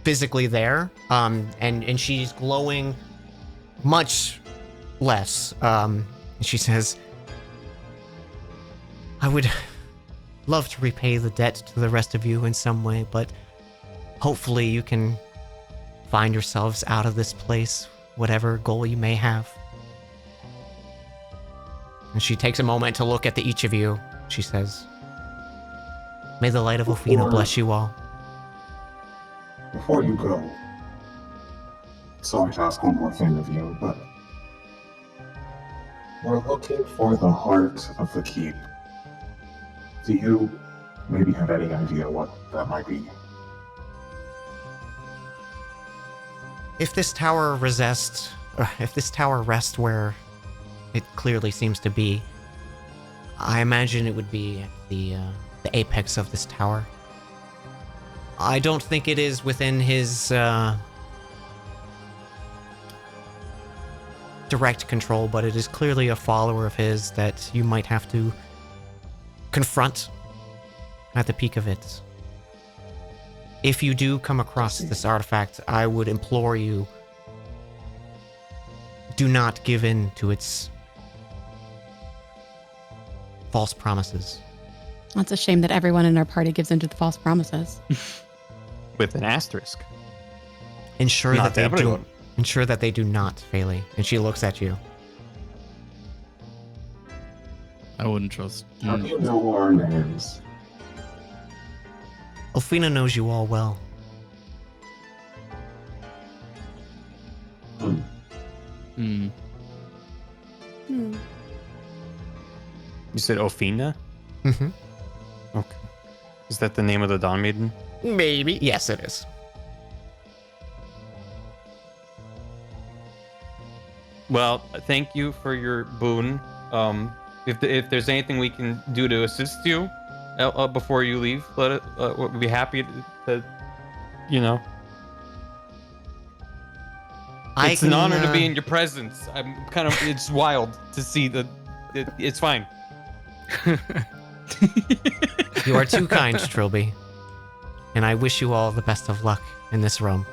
physically there, and she's glowing much less. She says, I would love to repay the debt to the rest of you in some way, but hopefully you can find yourselves out of this place, whatever goal you may have. And she takes a moment to look at each of you. She says, may the light of Ophina bless you all. Before you go, sorry to ask one more thing of you, but we're looking for the heart of the keep. Do you maybe have any idea what that might be? If this tower rests where it clearly seems to be, I imagine it would be at the apex of this tower. I don't think it is within his direct control, but it is clearly a follower of his that you might have to confront at the peak of it. If you do come across this artifact, I would implore you, do not give in to its false promises. It's a shame that everyone in our party gives into the false promises. With an asterisk. Ensure Not that they everyone. do. Ensure that they do not, Phaley. And she looks at you. I wouldn't trust. How do you know our names? Ophina knows you all well. Hmm. Hmm. You said Ophina? Mm-hmm. Okay. Is that the name of the Dawn Maiden? Maybe. Yes, it is. Well, thank you for your boon. If there's anything we can do to assist you before you leave, we'll be happy to you know. It's an honor to be in your presence. It's wild to see it's fine. You are too kind, Trilby. And I wish you all the best of luck in this realm.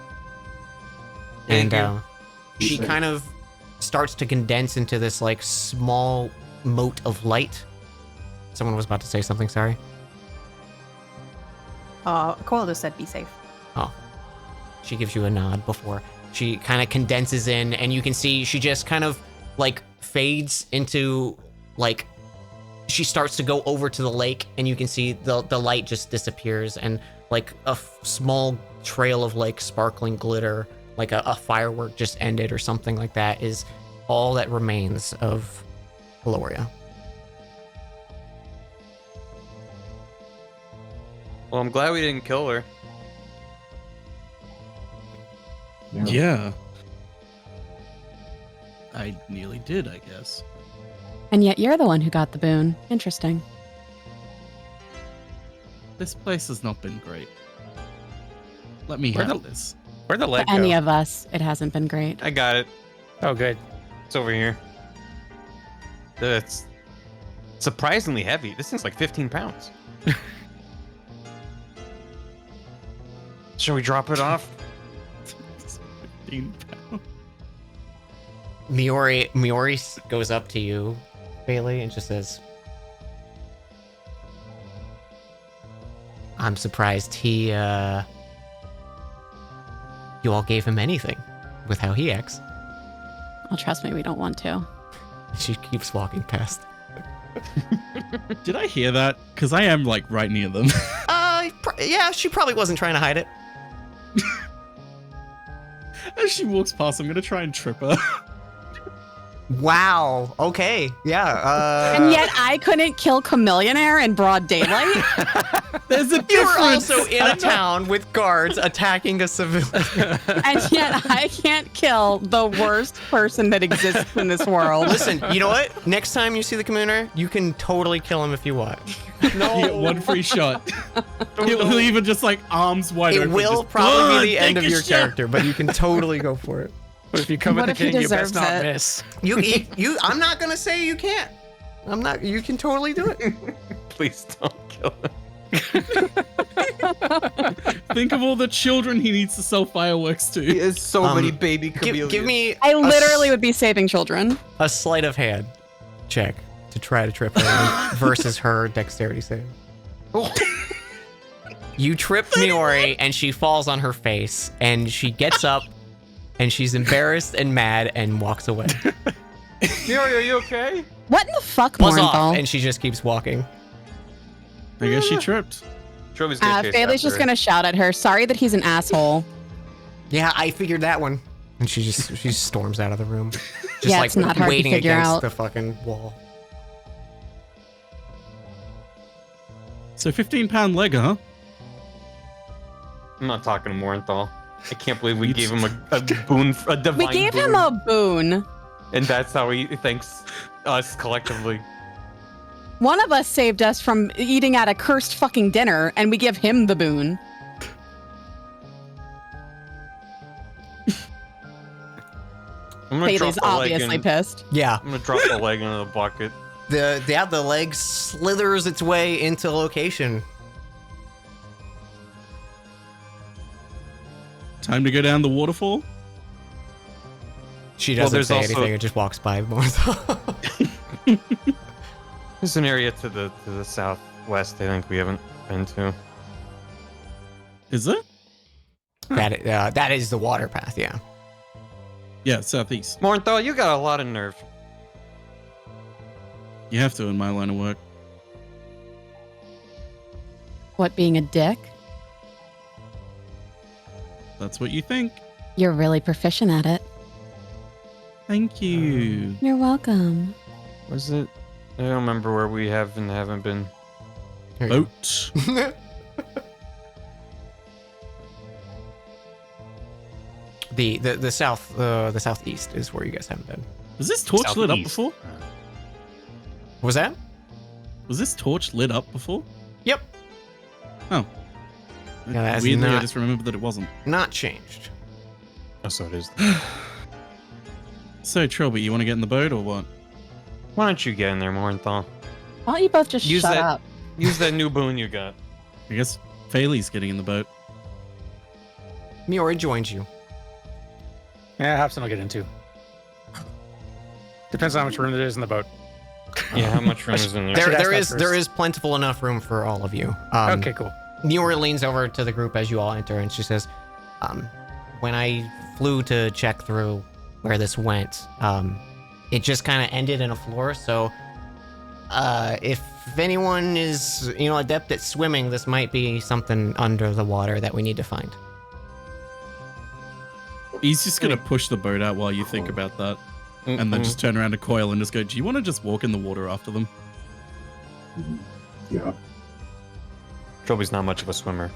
and Thank you. she kind of starts to condense into this like small mote of light. Someone was about to say something. Sorry. Coil just said be safe. Oh, she gives you a nod before she kind of condenses in, and you can see she just kind of like fades into like she starts to go over to the lake, and you can see the light just disappears, and like a small trail of like sparkling glitter, like a firework just ended or something like that, is all that remains of Valoria. Well, I'm glad we didn't kill her. Yeah. I nearly did, I guess. And yet you're the one who got the boon. Interesting. This place has not been great. Let me Where'd handle the- this. Where'd the leg For any go? of us, it hasn't been great. I got it. Oh, good. It's over here. It's surprisingly heavy. This thing's like 15 pounds. Shall we drop it off? 15 pounds. Miori goes up to you, Bailey, and just says, I'm surprised you all gave him anything with how he acts. Well, trust me, we don't want to. She keeps walking past. Did I hear that? Because I am like right near them. Yeah, she probably wasn't trying to hide it. As she walks past, I'm gonna try and trip her. Wow. Okay. Yeah. And yet I couldn't kill Chameleonaire in broad daylight. There's a You were difference. also in a town with guards attacking a civilian. And yet I can't kill the worst person that exists in this world. Listen, you know what? Next time you see the communer, you can totally kill him if you want. No. You get one free shot. He'll even just like arms wide It open. will just, probably "Blood, be the end take of a your shot." character, but you can totally go for it. But if you come What at the if he king, you best deserves not it? miss. You. I'm not gonna say you can't. I'm not. You can totally do it. Please don't kill him. Think of all the children he needs to sell fireworks to. He has so many baby chameleons. Give me. I literally would be saving children. a sleight of hand check to try to trip her versus her dexterity save. You trip Miori, and she falls on her face, and she gets up, and she's embarrassed and mad, and walks away. Miori, are you okay? What in the fuck, Buzz off, Morinthal? and she just keeps walking. I guess she tripped. Trovy's gonna chase Bailey's after just her. gonna shout at her, sorry that he's an asshole. Yeah, I figured that one. And she storms out of the room. Just Yeah, like it's not hard to waiting figure against out. the fucking wall. So 15-pound leg, huh? I'm not talking to Morinthal. I can't believe we gave him a boon, a divine We gave boon, him a boon. and that's how he thanks us collectively. One of us saved us from eating at a cursed fucking dinner, and we give him the boon. I'm gonna Bailey's drop the leg obviously in, pissed. Yeah. I'm gonna drop the leg into the bucket. The leg slithers its way into location. Time to go down the waterfall. She Well, doesn't there's say also- anything. It just walks by more. There's an area to the southwest I think we haven't been to. Is it? that is the water path. Yeah. Yeah, southeast. Morinthal, you got a lot of nerve. You have to in my line of work. What, being a dick? That's what you think. You're really proficient at it. Thank you. You're welcome. Was it? I don't remember where we have and haven't been. Here you Boat. go. the southeast is where you guys haven't been. Was this torch lit up Southeast. before? What was that? Was this torch lit up before? Yep. Oh. Yeah, that has Weirdly, I not- just remembered that it wasn't. Not changed. Oh, so it is. So, Trilby, you want to get in the boat or what? Why don't you get in there, Morinthal? Why don't you both just Use shut that- up? Use that new boon you got. I guess Faylee's getting in the boat. Miori joins you. Yeah, Hobson will get into. Depends on how much room there is in the boat. Yeah, how much room is in there? should ask that There first. is plentiful enough room for all of you. Okay, cool. Muir leans over to the group as you all enter, and she says, "When I flew to check through where this went, it just kind of ended in a floor. So, if anyone is, adept at swimming, this might be something under the water that we need to find." He's just gonna push the boat out while you think about that, and then just turn around to Coil and just go, "Do you want to just walk in the water after them?" Yeah. Trilby's not much of a swimmer.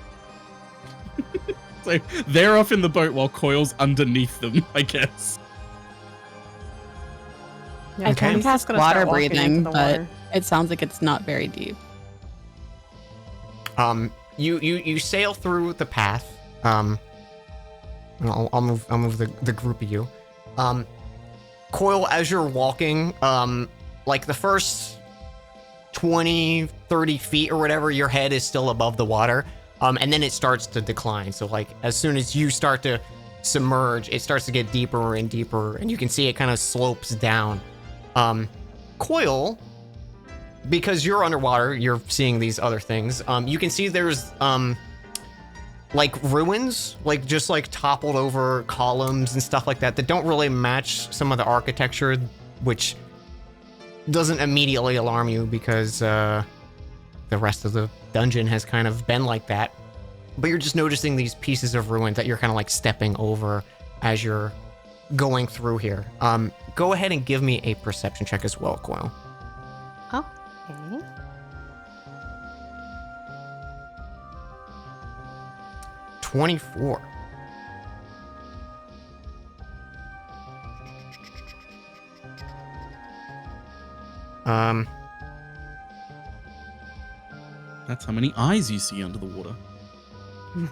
So they're off in the boat while Coil's underneath them, I guess. Yeah, I he's can just cast gonna water start walking into breathing, the but water. it sounds like it's not very deep. You sail through the path. I'll move the group of you. Coil, as you're walking, like the first 20, 30 feet or whatever, your head is still above the water. And then it starts to decline. So like as soon as you start to submerge, it starts to get deeper and deeper, and you can see it kind of slopes down. Coil, because you're underwater, you're seeing these other things. You can see there's like ruins, like just like toppled over columns and stuff like that don't really match some of the architecture, which doesn't immediately alarm you because the rest of the dungeon has kind of been like that. But you're just noticing these pieces of ruin that you're kind of like stepping over as you're going through here. Go ahead and give me a perception check as well, Coil. Okay. 24. That's how many eyes you see under the water.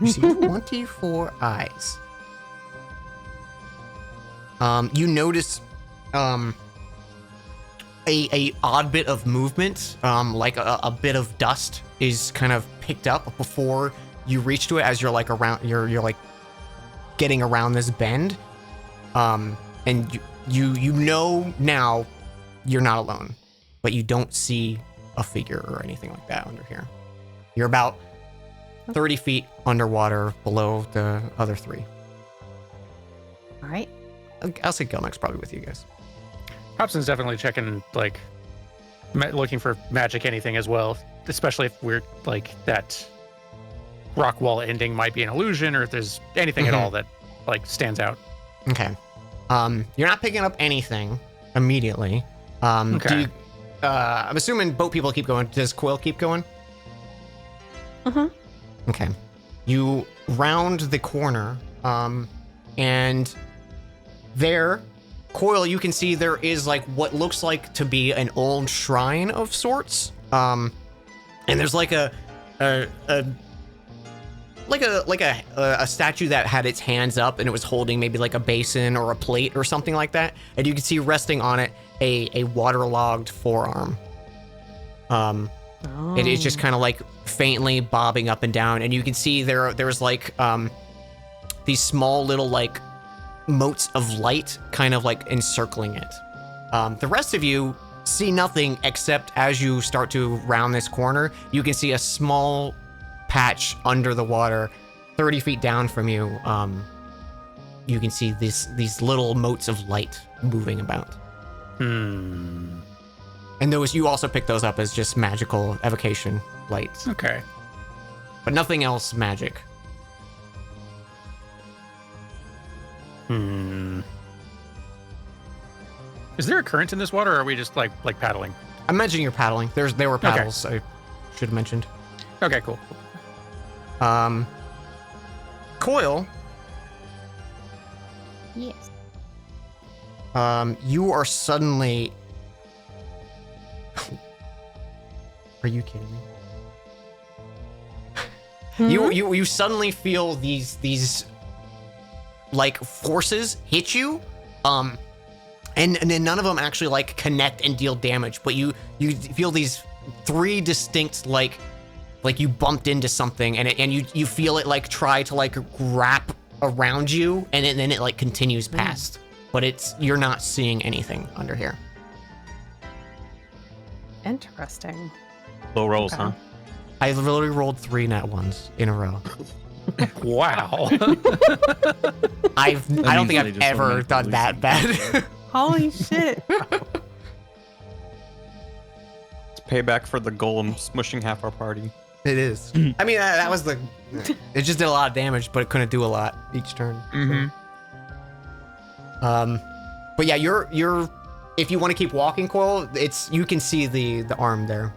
You see 24 eyes. You notice a odd bit of movement, like a bit of dust is kind of picked up before you reach to it as you're like around, you're like getting around this bend. And you know now you're not alone, but you don't see a figure or anything like that under here. You're about 30 feet underwater below the other three. All right. I'll say Gelmek's probably with you guys. Hobson's definitely checking, like, looking for magic anything as well, especially if we're, like, that rock wall ending might be an illusion, or if there's anything at all that, like, stands out. Okay. You're not picking up anything immediately. Okay. Do you, I'm assuming boat people keep going. Does Coil keep going? Okay. You round the corner, and there, Coil, you can see there is like what looks like to be an old shrine of sorts. And there's like a statue that had its hands up and it was holding maybe like a basin or a plate or something like that. And you can see resting on it a waterlogged forearm. It is just kind of like faintly bobbing up and down, and you can see there's like these small little like motes of light kind of like encircling it. The rest of you see nothing except as you start to round this corner, you can see a small patch under the water 30 feet down from you. You can see these little motes of light moving about. And those, you also pick those up as just magical evocation lights. Okay. But nothing else magic. Is there a current in this water, or are we just like paddling? I'm imagining you're paddling. There were paddles, I should have mentioned. Okay, cool. Coil, Yes. you are suddenly... Are you kidding me? You suddenly feel these like forces hit you, and then none of them actually like connect and deal damage, but you feel these three distinct like you bumped into something, and you feel it like try to like wrap around you, and then it like continues past. But you're not seeing anything under here. Interesting. Low rolls, Okay. huh? I literally rolled 3 nat ones in a row. Wow. I don't means think they I've just ever automatically done that bad. Holy shit. It's payback for the golem smushing half our party. It is. I mean, that was the. It just did a lot of damage, but it couldn't do a lot each turn. Mm-hmm. But yeah, you're. If you want to keep walking, Coil, you can see the arm there.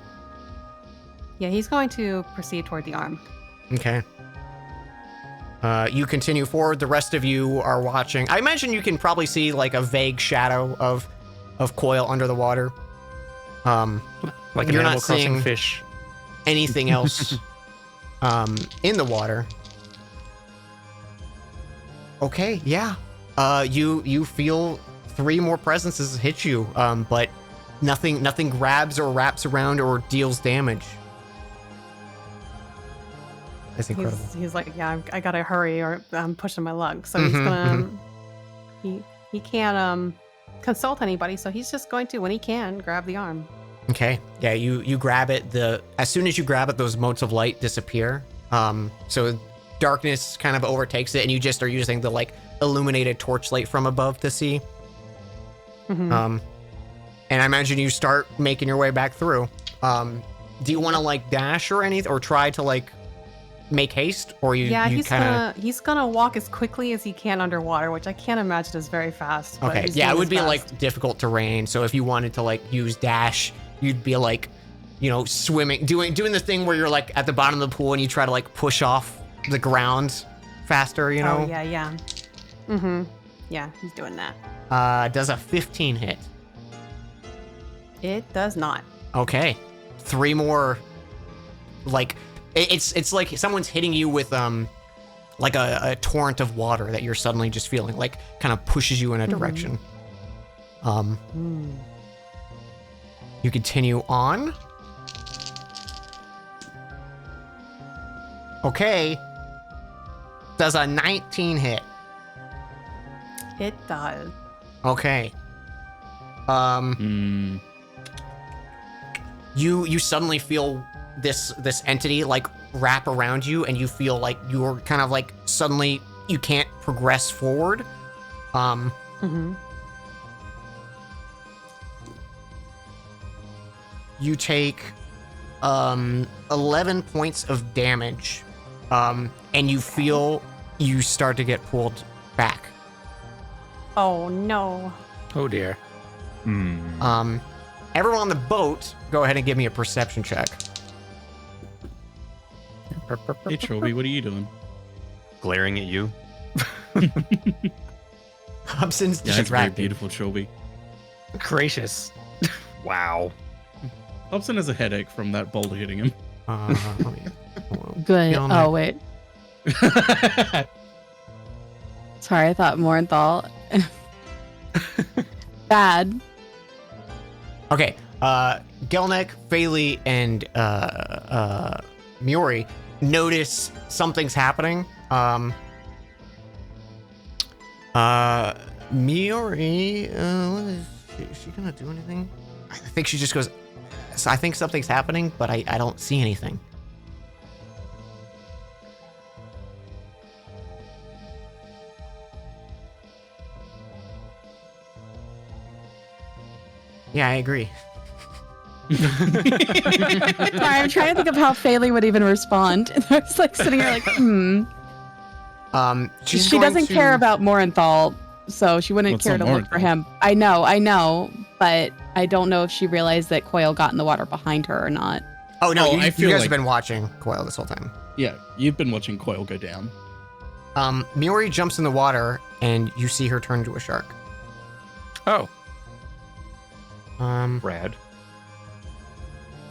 Yeah, he's going to proceed toward the arm. Okay. You continue forward. The rest of you are watching. I imagine you can probably see like a vague shadow of Coil under the water. Like an you're Animal not Crossing seeing fish. anything else in the water. Okay, yeah. You feel 3 more presences hit you, but nothing grabs or wraps around or deals damage. That's incredible. He's like, yeah, I gotta hurry or I'm pushing my luck. So he's gonna, he can't consult anybody. So he's just going to, when he can, grab the arm. Okay, yeah, you grab it. As soon as you grab it, those motes of light disappear. So darkness kind of overtakes it, and you just are using the like illuminated torchlight from above to see. Mhm. And I imagine you start making your way back through. Do you want to like dash or anything, or try to like make haste, or Yeah, you he's gonna walk as quickly as he can underwater, which I can't imagine is very fast. But Okay, he's yeah, it doing would his be best. like difficult terrain. So if you wanted to like use dash, you'd be like, swimming, doing the thing where you're like at the bottom of the pool and you try to like push off the ground faster. Oh yeah. Mm-hmm. Yeah, he's doing that. Does a 15 hit? It does not. Okay, 3 more. Like it's like someone's hitting you with like a torrent of water that you're suddenly just feeling like kind of pushes you in a direction. You continue on. Okay. Does a 19 hit? It does. Okay. You suddenly feel this entity like wrap around you, and you feel like you're kind of like suddenly you can't progress forward. You take 11 points of damage, and you feel you start to get pulled back. Oh no. Oh dear. Everyone on the boat, go ahead and give me a perception check. Hey, Trilby, what are you doing? Glaring at you. Hobson's Yeah, it's very distracted. beautiful, Trilby. Gracious. Wow. Hobson has a headache from that boulder hitting him. Good. Feel Oh, wait. Sorry, I thought Morenthal. Bad. Okay, Gelnek, Phaley, and Miori notice something's happening. Miori, what is she gonna do anything? I think she just goes, so I think something's happening, but I don't see anything. Yeah, I agree. Sorry, I'm trying to think of how Phaley would even respond. And I was like sitting here like, She's She going doesn't to- care about Morenthal, so she wouldn't What's care on to look for Morenthal? him. I know, but I don't know if she realized that Coil got in the water behind her or not. Oh no, Oh, you I feel guys like- have been watching Coil this whole time. Yeah, you've been watching Coil go down. Miori jumps in the water, and you see her turn to a shark. Oh. Rad.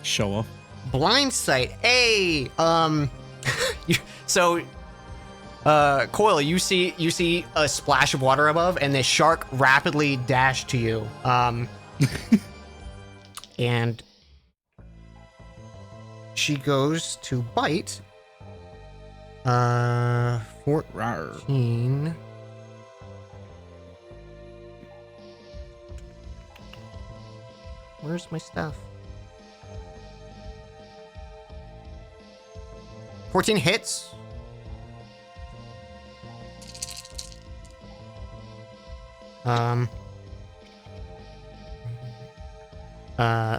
Show off. Blind sight. Hey, so, Coil, you see a splash of water above, and this shark rapidly dashed to you. And she goes to bite. Rawr. 14. Where's my stuff? 14 hits.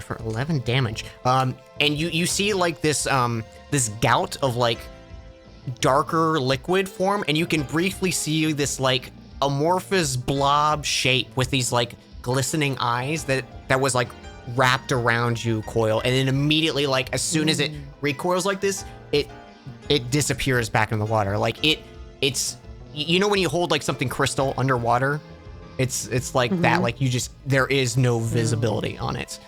For 11 damage. And you see like this this gout of like darker liquid form, and you can briefly see this like amorphous blob shape with these like glistening eyes that was like wrapped around you, Coil, and then immediately, like as soon as it recoils like this, it disappears back in the water. Like it's you know when you hold like something crystal underwater, it's like that. Like you just, there is no visibility on it.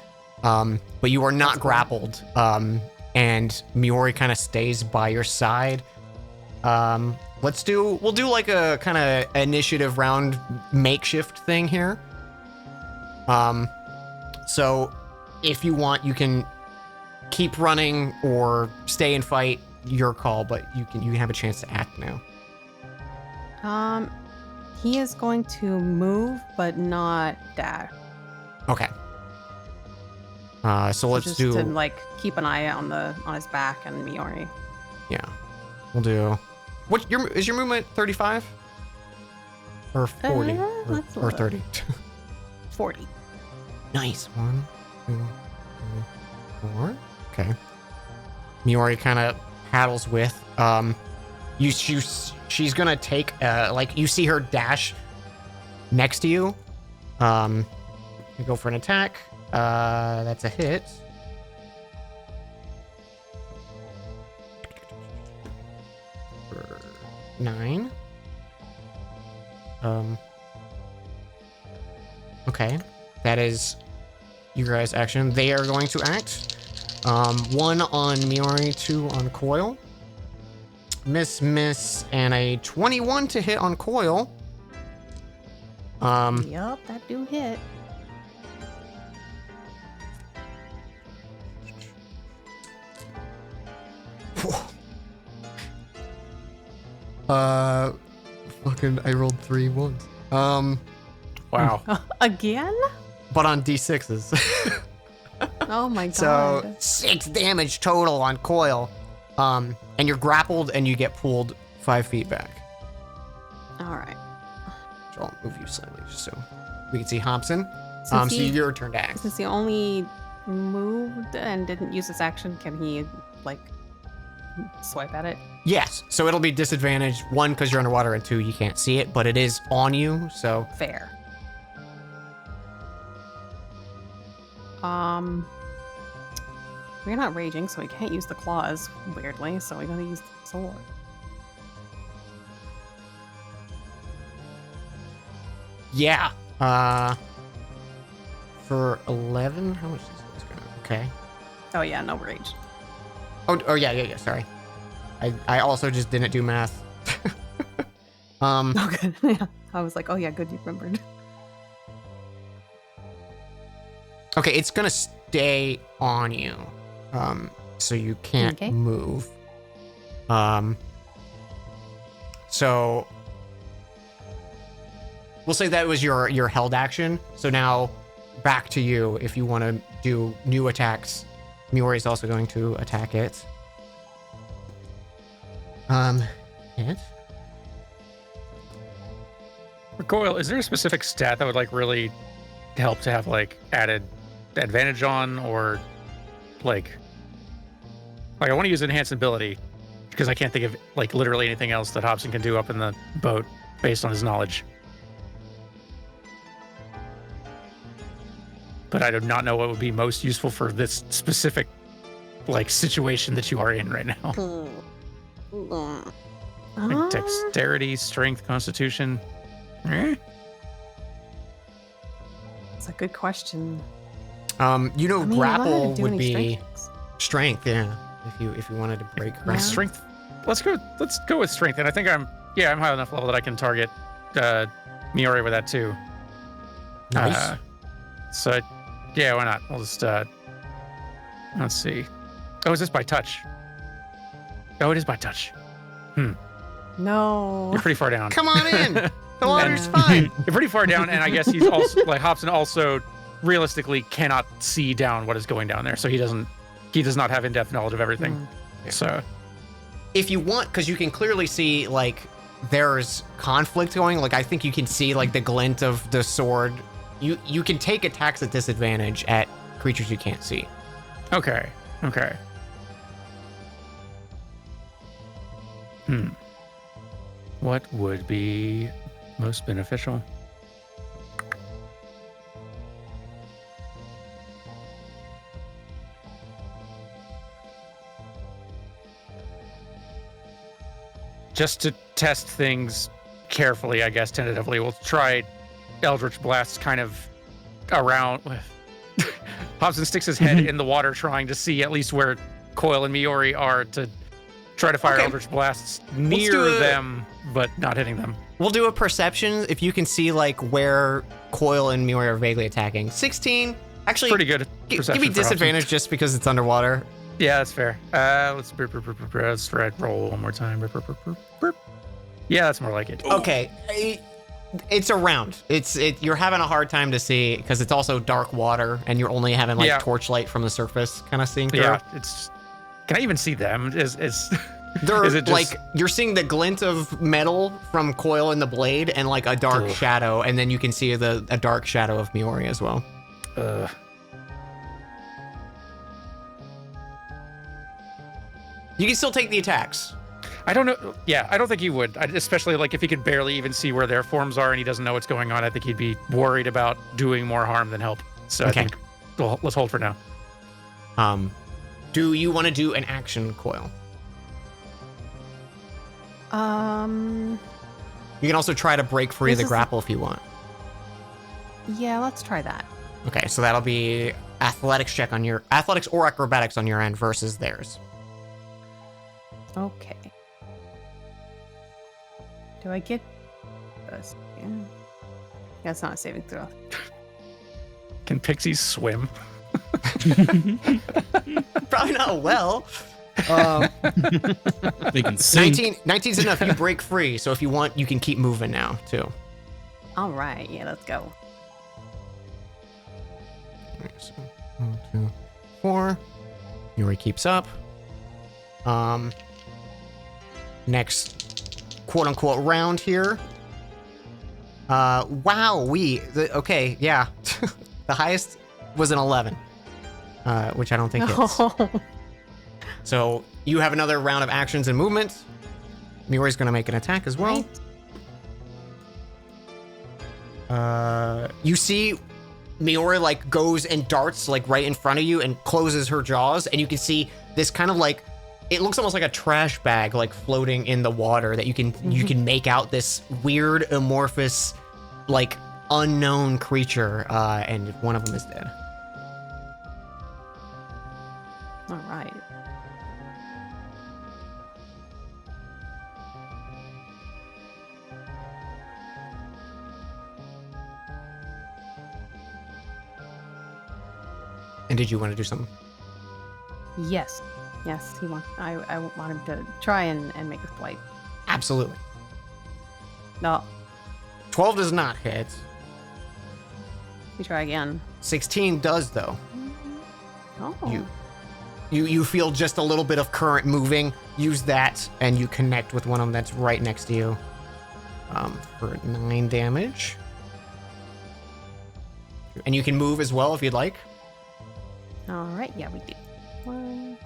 But you are not grappled. And Miori kind of stays by your side. We'll do like a kind of initiative round makeshift thing here. So if you want, you can keep running or stay and fight, your call, but you can have a chance to act now. He is going to move, but not dash. Okay. So let's just do to like keep an eye on his back and Miori. Yeah. We'll do is your movement 35? Or 40? Let's or look. 30? 40. Nice. 1, 2, 3, 4. Okay. Miori kind of paddles with. She's gonna take like you see her dash next to you. You go for an attack. That's a hit. For 9. Okay. That is your guys' action. They are going to act. 1 on Miori, 2 on Coil. Miss, and a 21 to hit on Coil. Yup, that do hit. Fucking, I rolled 3 ones. Wow. Again? But on D6s. Oh my god. So 6 damage total on Coil. And you're grappled and you get pulled 5 feet back. Alright. So I'll move you slightly just so we can see Hobson. Since So he- your turn to act. Since he only moved and didn't use his action, can he like swipe at it? Yes. So it'll be disadvantaged. 1, because you're underwater, and 2, you can't see it, but it is on you, so. Fair. We're not raging, so we can't use the claws, weirdly, so we gotta use the sword. Yeah. For 11, how much is this gonna? Okay. Oh yeah, no rage. Oh yeah. Sorry. I also just didn't do math. Oh good. Yeah. I was like, oh yeah, good you remembered. Okay, it's gonna stay on you. So you can't Okay. move. So we'll say that was your held action. So now back to you if you want to do new attacks. Miori's also going to attack it. Hit. Recoil, is there a specific stat that would like really help to have like added advantage on, or like I want to use enhanced ability because I can't think of like literally anything else that Hobson can do up in the boat based on his knowledge. But I do not know what would be most useful for this specific like situation that you are in right now. Like dexterity, strength, constitution. It's a good question. You know, I mean, I'm not gonna grapple do would any be strength checks. strength, yeah. If you wanted to break ground. Strength. Let's go with strength. And I think I'm high enough level that I can target Miori with that too. Nice. So yeah, why not? We'll just let's see. Oh, is this by touch? Oh, it is by touch. No. You're pretty far down. Come on in. The water's fine. You're pretty far down, and I guess he's also like Hobson also realistically cannot see down what is going down there, so he does not have in-depth knowledge of everything. So If you want, because you can clearly see like there's conflict going. Like I think you can see like the glint of the sword. You can take attacks at disadvantage at creatures you can't see. okay. What would be most beneficial? Just to test things carefully, I guess, tentatively, we'll try Eldritch Blast kind of around. Hobson sticks his head in the water trying to see at least where Coil and Miori are to try to fire Okay. Eldritch Blasts do near a- them, but not hitting them. We'll do a perception if you can see like where Coil and Miori are vaguely attacking. 16. Actually, Pretty good Give perception me for Hobson. disadvantage just because it's underwater. Yeah, that's fair. Let's try roll one more time. Yeah, that's more like it. Okay, it's around. You're having a hard time to see because it's also dark water and you're only having like Yeah. torchlight from the surface kind of seeing through. Yeah, it's. Can I even see them? Is They're is it just like you're seeing the glint of metal from Coil in the blade and like a dark Ugh. shadow, and then you can see a dark shadow of Miori as well. You can still take the attacks. I don't know. Yeah, I don't think he would. Especially like if he could barely even see where their forms are and he doesn't know what's going on. I think he'd be worried about doing more harm than help. So Okay. I think let's hold for now. Do you want to do an action, Coil? You can also try to break free of This the is- grapple if you want. Yeah, let's try that. Okay, so that'll be athletics check on your athletics or acrobatics on your end versus theirs. Okay. Do I get this? Yeah, it's not a saving throw. Can pixies swim? Probably not well. They can sing. 19's enough. You break free, so if you want, you can keep moving now too. All right, yeah, let's go. Alright, so 1, 2, 4. Yuri keeps up. Next quote unquote round here. Okay, yeah. The highest was an 11. Which I don't think hits. So you have another round of actions and movements. Miori's gonna make an attack as well. You see Miori like goes and darts like right in front of you and closes her jaws, and you can see this kind of like, it looks almost like a trash bag like floating in the water that you can make out this weird amorphous like unknown creature, and one of them is dead. All right. And did you want to do something? Yes. Yes, he wants. I want him to try and make a flight. Absolutely. No, 12 does not hit. we try again. 16 does though. Oh. You feel just a little bit of current moving. Use that, and you connect with one of them that's right next to you. For 9 damage. And you can move as well if you'd like. All right. Yeah, we do. 1.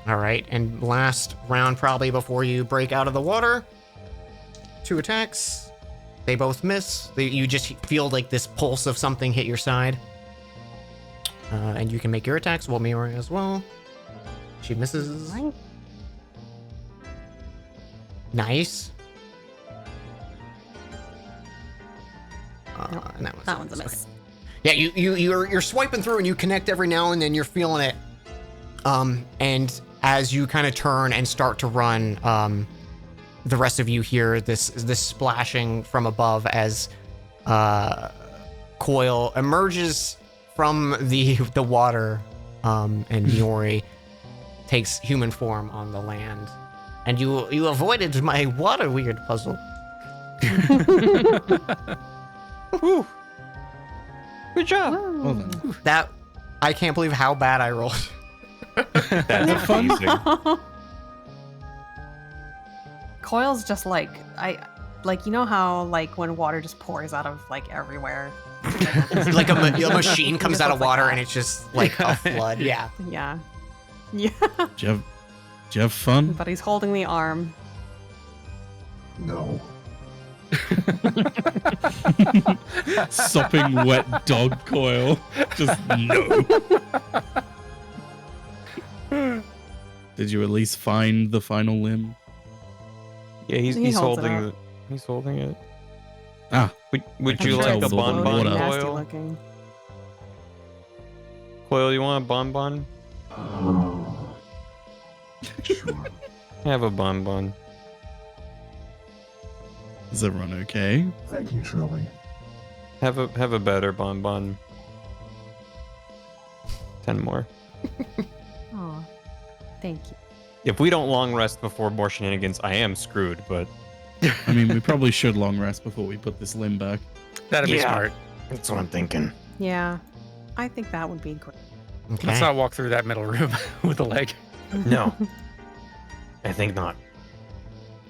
All right, and last round probably before you break out of the water. 2 attacks. They both miss. You just feel like this pulse of something hit your side. And you can make your attacks while Miori as well. She misses. Right. Nice. Nope, and that one's a okay. miss. Yeah, you're swiping through and you connect every now and then. You're feeling it. And as you kind of turn and start to run, the rest of you hear this splashing from above as Coil emerges from the water and Miori takes human form on the land. And you avoided my water weird puzzle. Whew. Good job. Well then. That I can't believe how bad I rolled. That's amazing. Coil's just like you know how like when water just pours out of like everywhere. Like a machine comes Just out of looks like water that. and it's just like a flood. Yeah. Yeah. Yeah. Do you have fun? But he's holding the arm. No. Sopping wet dog coil. Just no. Did you at least find the final limb? Yeah, he's He holds it holding up. it. He's holding it. Ah, Would I'm you sure like it's a floating bonbon, water. Nasty Coil? looking. Coil, you want a bonbon? Oh. Sure. Have a bonbon. is everyone okay? Thank you, Trilly. Have a better bonbon. 10 more. Oh, thank you. If we don't long rest before more shenanigans, I am screwed, but I mean, we probably should long rest before we put this limb back. That'd be smart. That's what I'm thinking. Yeah, I think that would be great. Okay. Let's not walk through that middle room with a leg. No. I think not.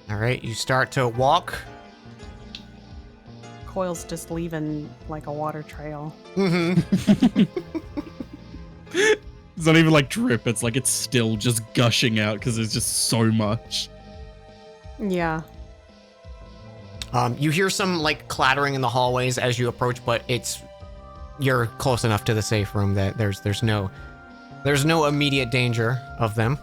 All right. You start to walk. Coil's just leaving like a water trail. Mm-hmm. It's not even like drip, it's like it's still just gushing out because there's just so much. Yeah. You hear some like clattering in the hallways as you approach, but you're close enough to the safe room that there's no immediate danger of them.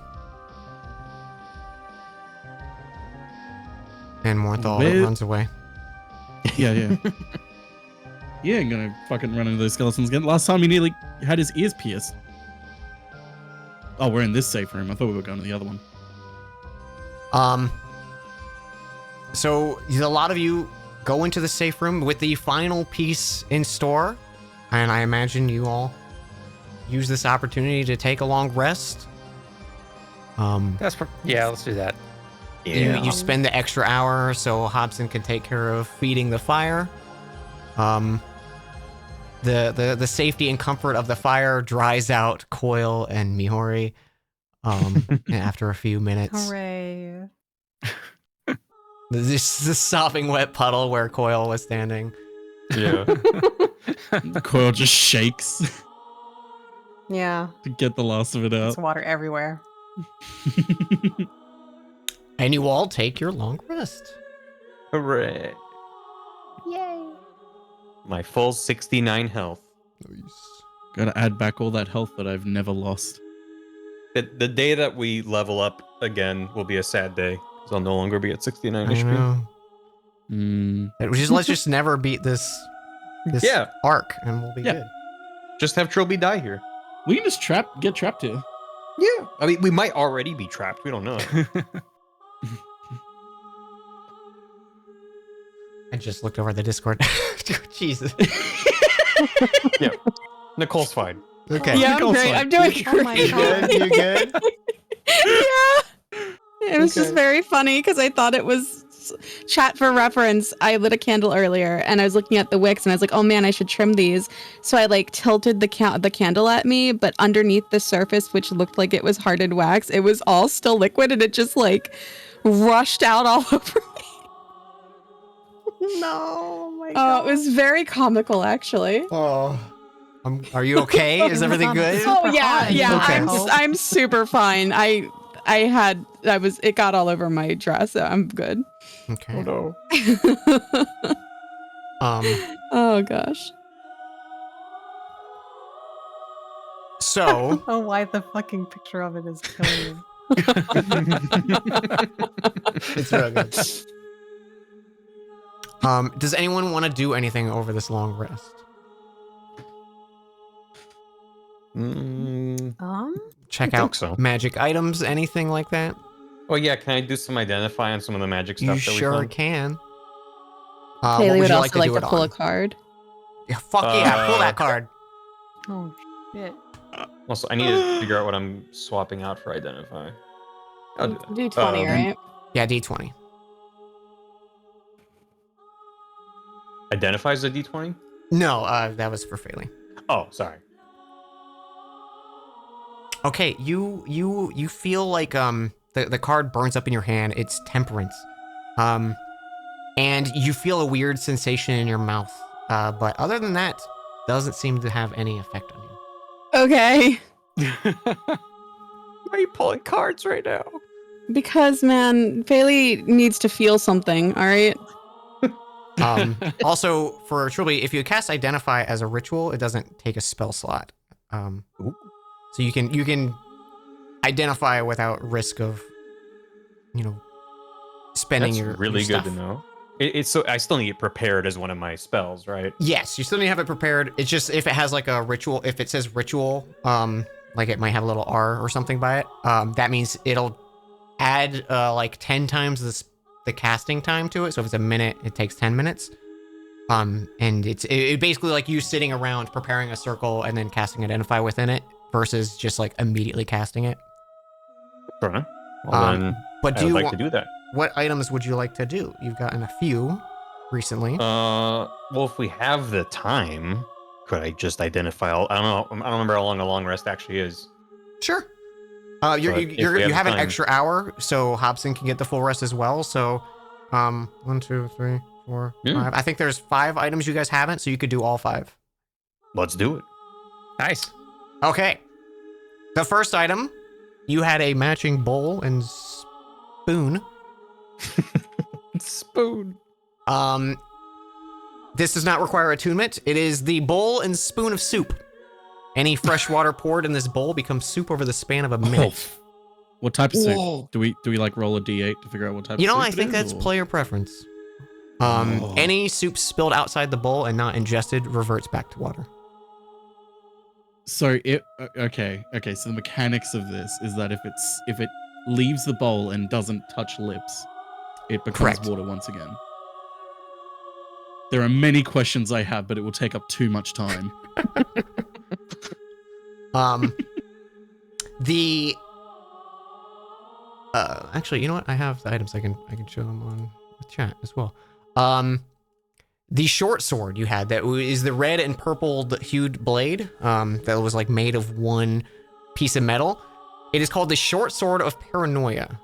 And Morthal Where- runs away. Yeah. He ain't gonna fucking run into those skeletons again. Last time he nearly had his ears pierced. Oh, we're in this safe room. I thought we were going to the other one. So a lot of you go into the safe room with the final piece in store, and I imagine you all use this opportunity to take a long rest. Yeah, let's do that. You spend the extra hour so Hobson can take care of feeding the fire. The safety and comfort of the fire dries out Coil and Mihori after a few minutes. Hooray. This sopping wet puddle where Coil was standing. yeah. Coil just shakes Yeah. to get the last of it There's out. water everywhere. And you all take your long rest. Hooray. Yay. My full 69 health. Gotta add back all that health that I've never lost. The day that we level up again will be a sad day, because I'll no longer be at 69 I HP. know. Let's just never beat this Yeah. arc, and we'll be Yeah. good. Just have Trilby die here. We can just get trapped here. Yeah. I mean, we might already be trapped. We don't know. I just looked over at the Discord. Jesus. Yeah. Nicole's fine. Okay. Yeah, I'm Nicole's great. fine. I'm doing Oh my great. God. You good? Yeah. It was just Okay. very funny because I thought it was chat for reference. I lit a candle earlier and I was looking at the wicks and I was like, oh man, I should trim these. So I like tilted the candle at me, but underneath the surface, which looked like it was hardened wax, it was all still liquid and it just like rushed out all over me. No, my Oh, God. it was very comical actually. Oh. Are you okay? Is everything good? Oh yeah, hot. yeah. Okay. I'm super fine. It got all over my dress, so I'm good. Okay. no. Oh gosh. So Oh, why the fucking picture of it is killing me. it's real good. Does anyone want to do anything over this long rest? Check I out think so. magic items, anything like that? Oh yeah, can I do some identify on some of the magic stuff You that we sure found? can. Haley what would you also like do to it pull on? a card. Yeah, fuck yeah, pull that card. Oh, shit. Also, I need to figure out what I'm swapping out for identify. I'll do that. Do 20, right? Yeah, D20. Identifies a D20? No, that was for failing. Oh, sorry. Okay, you feel like the card burns up in your hand. It's temperance, and you feel a weird sensation in your mouth. But other than that, doesn't seem to have any effect on you. Okay. Why are you pulling cards right now? Because, man, Bailey needs to feel something, all right? Also, for Trilby, if you cast Identify as a ritual, it doesn't take a spell slot. So you can identify without risk of, spending That's your really your good to stuff. know. It's so I still need it prepared as one of my spells, right? Yes, you still need to have it prepared. It's just if it has like a ritual, if it says ritual, like it might have a little R or something by it, that means it'll add like 10 times the casting time to it. So if it's a minute, it takes 10 minutes. And it basically like you sitting around preparing a circle and then casting Identify within it versus just like immediately casting it. Sure. Well, then But I do would you like want, to do that. what items would you like to do? You've gotten a few recently. Well, if we have the time, could I just identify all? I don't know. I don't remember how long a long rest actually is. Sure. But You if we have an time- extra hour, so Hobson can get the full rest as well. So, 1, 2, 3, 4, Yeah. 5. I think there's 5 items you guys haven't, so you could do all 5. Let's do it. Nice. Okay. The first item, you had a matching bowl and spoon. Spoon. This does not require attunement. It is the bowl and spoon of soup. Any fresh water poured in this bowl becomes soup over the span of a minute. What type of Whoa. soup? Do we like roll a d8 to figure out what type? You know, of I soup think it is, that's or- player preference. Oh. Any soup spilled outside the bowl and not ingested reverts back to water. So it okay. So the mechanics of this is that if it leaves the bowl and doesn't touch lips, it becomes Correct. water once again. There are many questions I have, but it will take up too much time. The actually, you know what? I have the items. I can show them on the chat as well. The short sword you had that is the red and purple hued blade. That was like made of one piece of metal. It is called the short sword of paranoia.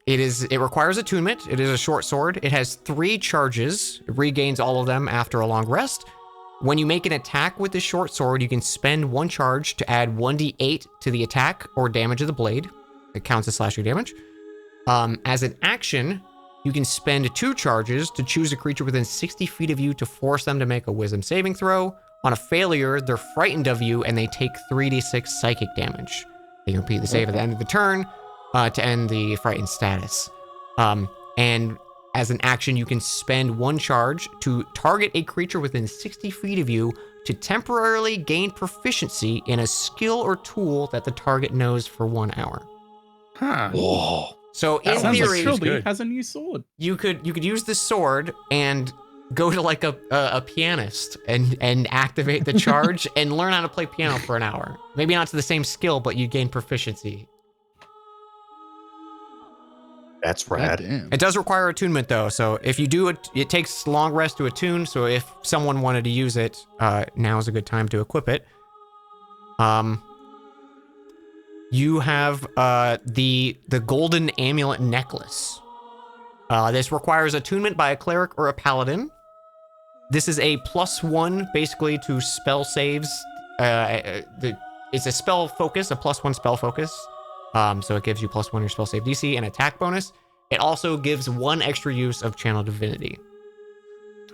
It requires attunement. It is a short sword. It has 3 charges. It regains all of them after a long rest. When you make an attack with the short sword, you can spend 1 charge to add 1d8 to the attack or damage of the blade. It counts as slashing damage. As an action, you can spend 2 charges to choose a creature within 60 feet of you to force them to make a wisdom saving throw. On a failure, they're frightened of you and they take 3d6 psychic damage. They can repeat the save at the end of the turn to end the frightened status. And as an action, you can spend 1 charge to target a creature within 60 feet of you to temporarily gain proficiency in a skill or tool that the target knows for 1 hour. Huh. Whoa. So in Sounds like theory, Trilby good. has a new sword. you could use the sword and go to like a pianist and activate the charge and learn how to play piano for an hour. Maybe not to the same skill, but you gain proficiency. That's rad. Goddamn. It does require attunement though, so if you do it, it takes long rest to attune. So if someone wanted to use it, now is a good time to equip it. You have the golden amulet necklace. This requires attunement by a cleric or a paladin. This is a +1 basically to spell saves. It's a spell focus, a +1 spell focus. So it gives you +1 your spell save DC and attack bonus. It also gives 1 extra use of channel divinity.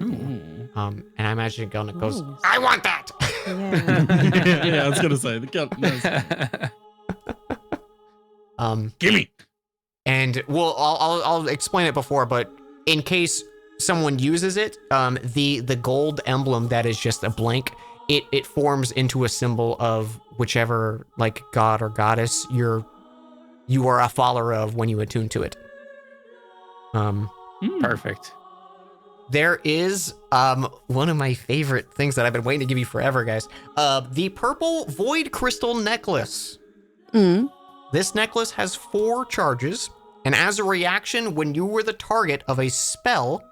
Ooh. And I imagine Gelnick goes, Ooh. I want that! Yeah. Yeah, I was gonna say the gun. No, Gimme. And well, I'll explain it before, but in case someone uses it, the gold emblem that is just a blank, it forms into a symbol of whichever like god or goddess you are a follower of when you attune to it. Perfect. there is one of my favorite things that I've been waiting to give you forever, guys. The purple void crystal necklace. Mm. This necklace has 4 charges, and as a reaction, when you were the target of a spell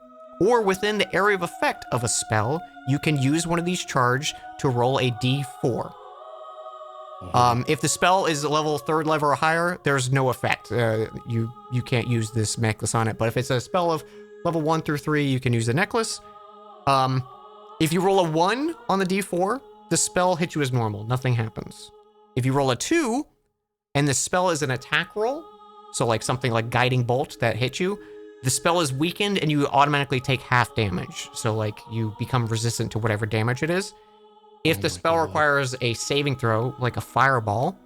or within the area of effect of a spell, you can use one of these charge to roll a d4. If the spell is level 3rd level or higher, there's no effect. You can't use this necklace on it. But if it's a spell of level 1 through 3, you can use the necklace. If you roll a 1 on the d4, the spell hits you as normal. Nothing happens. If you roll a 2, and the spell is an attack roll, so like something like Guiding Bolt that hits you, the spell is weakened and you automatically take half damage. So like you become resistant to whatever damage it is. If the spell requires a saving throw, like a fireball,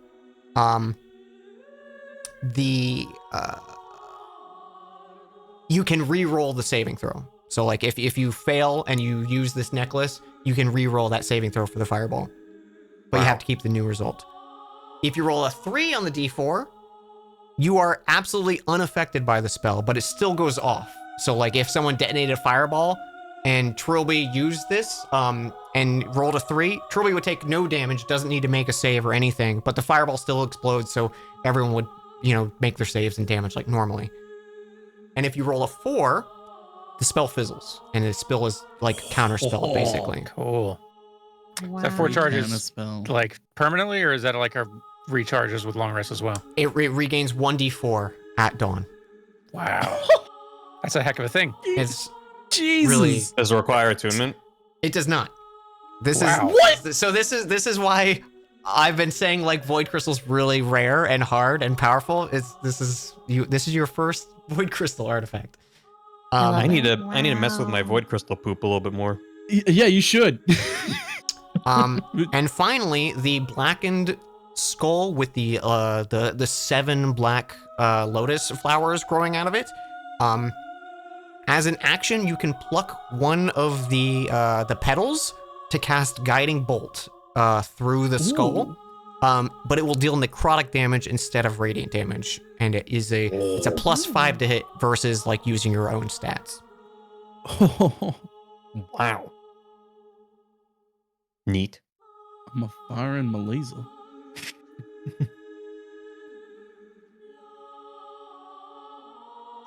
you can re-roll the saving throw. So like if you fail and you use this necklace, you can re-roll that saving throw for the fireball. But you have to keep the new result. If you roll a 3 on the d4, you are absolutely unaffected by the spell, but it still goes off. So like if someone detonated a fireball and Trilby used this and rolled a 3, Trilby would take no damage, doesn't need to make a save or anything, but the fireball still explodes, so everyone would, make their saves and damage like normally. And if you roll a 4, the spell fizzles, and the spell is like counterspelled, basically. Cool. Wow. Is that 4 charges spell. like permanently, or is that like a recharges with long rest as well? It regains 1d4 at dawn. Wow. That's a heck of a thing. It's Jesus. really... Does it require attunement? It does not. This Wow. is what? So this is why I've been saying like Void Crystal's really rare and hard and powerful. This is your first Void Crystal artifact. I need to mess with my void crystal poop a little bit more. Yeah, you should. And finally, the blackened skull with the 7 black lotus flowers growing out of it. As an action, you can pluck one of the petals to cast Guiding Bolt through the skull. But it will deal necrotic damage instead of radiant damage, and it's a +5 to hit versus like using your own stats. Wow. Neat. I'm a fire in Malaysia.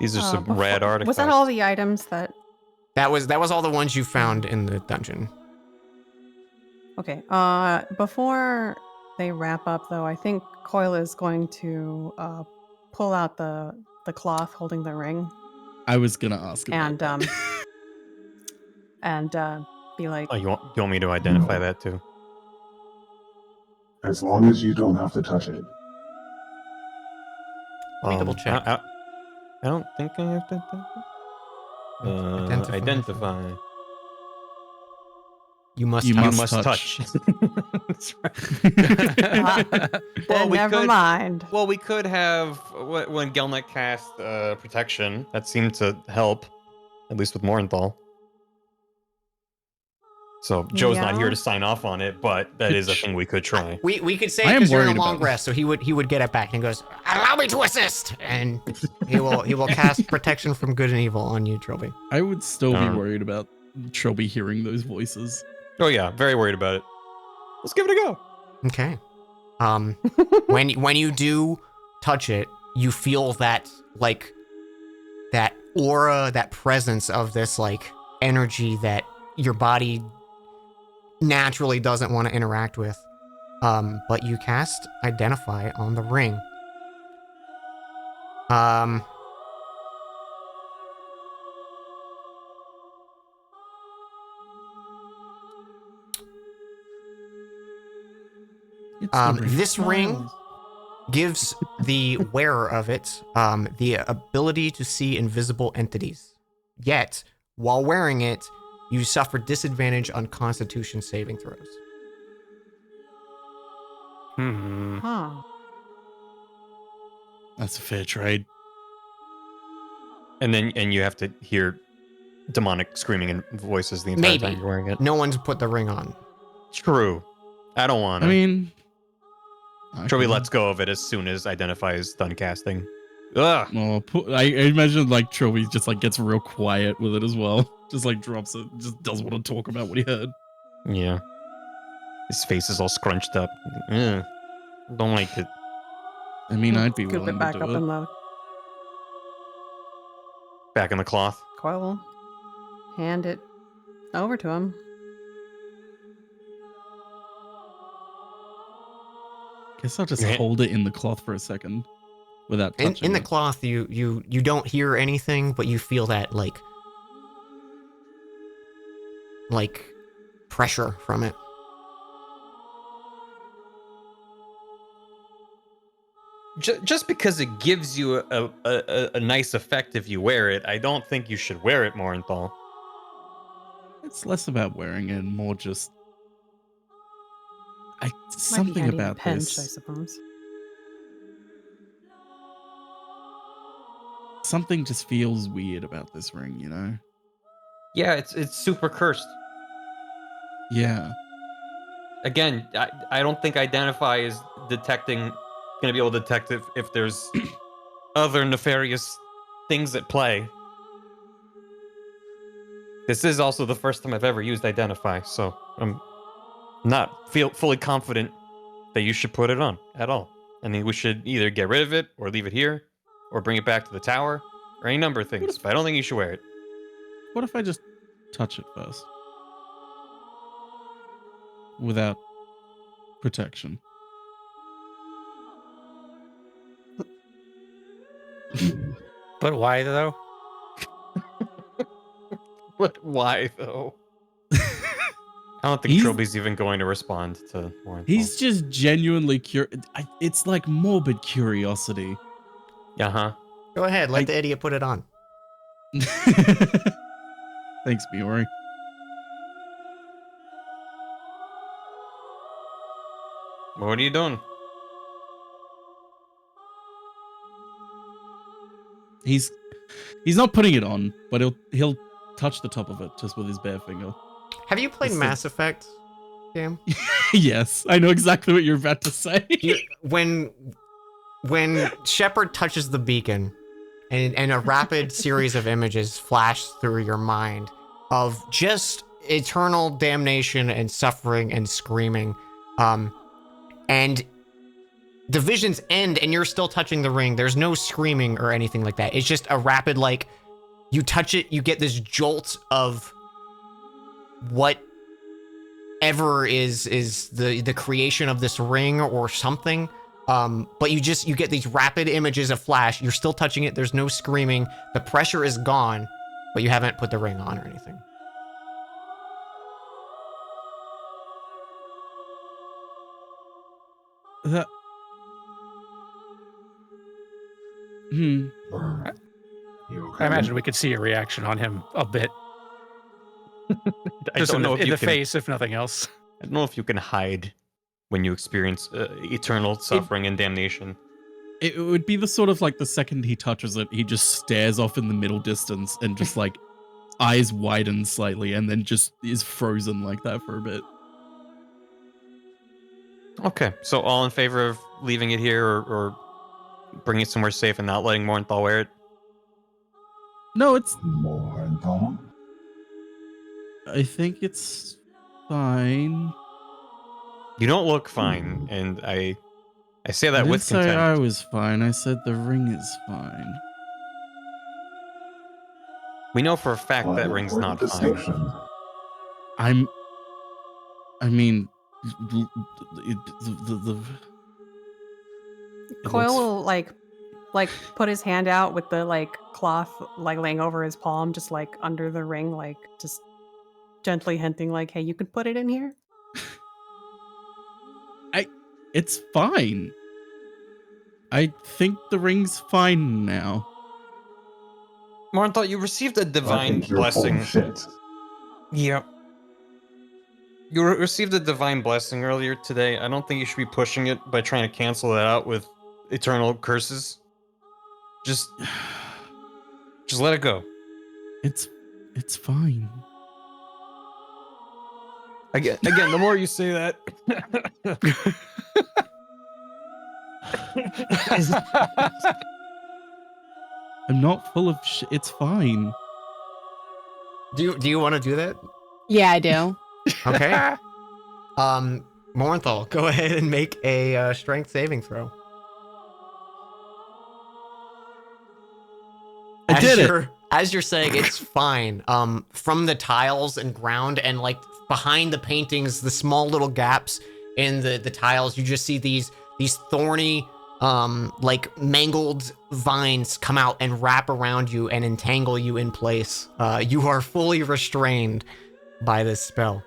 These are some rad artifacts. Was that all the items that? That was all the ones you found in the dungeon. Okay. Before they wrap up, though, I think Coil is going to pull out the cloth holding the ring I was gonna ask about and be like, Oh, you want me to identify that too? As long as you don't have to touch it. Let me double check. I don't think I have to. Identify. You must You touch. must touch. That's right. then we never could- mind. Well, we could have when Gelnek cast protection. That seemed to help, at least with Morinthal. So Joe's not Yeah. here to sign off on it, but that is a thing we could try. We could say I am because you're in a worried long about rest, so he would get it back and goes, "Allow me to assist," and he will cast protection from good and evil on you, Trilby. I would still be Um, worried about Trilby hearing those voices. Oh yeah, very worried about it. Let's give it a go. Okay. When you do touch it, you feel that that aura, that presence of this like energy that your body naturally doesn't want to interact with. But you cast Identify on the ring. This ring gives the wearer of it the ability to see invisible entities. Yet, while wearing it, you suffer disadvantage on Constitution saving throws. Huh. That's a fair trade. And you have to hear demonic screaming and voices the entire Maybe. time you're wearing it. No one's put the ring on. True. I don't want I to. mean, Joey lets go of it as soon as Identify is done casting. Ugh. Well, I imagine like Trilby just like gets real quiet with it as well. Just like drops it. Just doesn't want to talk about what he heard. Yeah. His face is all scrunched up. Ugh. Don't like it. I mean, I'd be Scoop willing it back to up do in it. the Back in the cloth. coil. Will hand it over to him. Guess I'll just Yeah. hold it in the cloth for a second without touching In the it. cloth, you don't hear anything, but you feel that like pressure from it. Just because it gives you a nice effect if you wear it, I don't think you should wear it, Morenthal. It's less about wearing it, and more just Might be something handy in a about pinch, I this. suppose. Something just feels weird about this ring, you know? Yeah, it's super cursed. Yeah. Again, I don't think Identify is gonna be able to detect if there's other nefarious things at play. This is also the first time I've ever used Identify, so I'm not fully confident that you should put it on at all. I mean, we should either get rid of it or leave it here or bring it back to the tower or any number of things, but I don't think you should wear it. What if I just touch it first? Without protection. But why though? But why though? I don't think He's- Trilby's even going to respond to Morenthal. He's just genuinely curious. It's like morbid curiosity. Uh-huh. Go ahead, let the idiot put it on. Thanks, Biori. What are you doing? He's not putting it on, but he'll touch the top of it just with his bare finger. Have you played It's Mass Effect, Cam? Yes, I know exactly what you're about to say. When Shepard touches the beacon and a rapid series of images flash through your mind of just eternal damnation and suffering and screaming, and the visions end and you're still touching the ring. There's no screaming or anything like that. It's just a rapid, like, you touch it, you get this jolt of whatever is the creation of this ring or something. But you get these rapid images of flash. You're still touching it. There's no screaming. The pressure is gone, but you haven't put the ring on or anything. That... I imagine we could see a reaction on him a bit. I Just don't know in if you the can, face, if nothing else. I don't know if you can hide when you experience eternal suffering and damnation. It would be the sort of like the second he touches it, he just stares off in the middle distance and just like eyes widen slightly and then just is frozen like that for a bit. Okay, so all in favor of leaving it here or bringing it somewhere safe and not letting Morenthal wear it? No, it's... Morenthal? I think it's fine. You don't look fine, and I say I that didn't with say contempt. I was fine. I said the ring is fine. We know for a fact that ring's not fine. I mean, Coil will like put his hand out with the like cloth like laying over his palm, just like under the ring, like just gently hinting like, "Hey, you could put it in here." It's fine. I think the ring's fine now. Morenthal, you received a divine blessing. Shit. Yeah. You received a divine blessing earlier today. I don't think you should be pushing it by trying to cancel that out with eternal curses. Just let it go. It's fine. Again, the more you say that. I'm not full of shit. It's fine. Do you want to do that? Yeah, I do. Okay. Mournthal, go ahead and make a strength saving throw. I did it. As you're saying, it's fine. From the tiles and ground and like behind the paintings, the small little gaps in the tiles, you just see these thorny, like mangled vines come out and wrap around you and entangle you in place. You are fully restrained by this spell.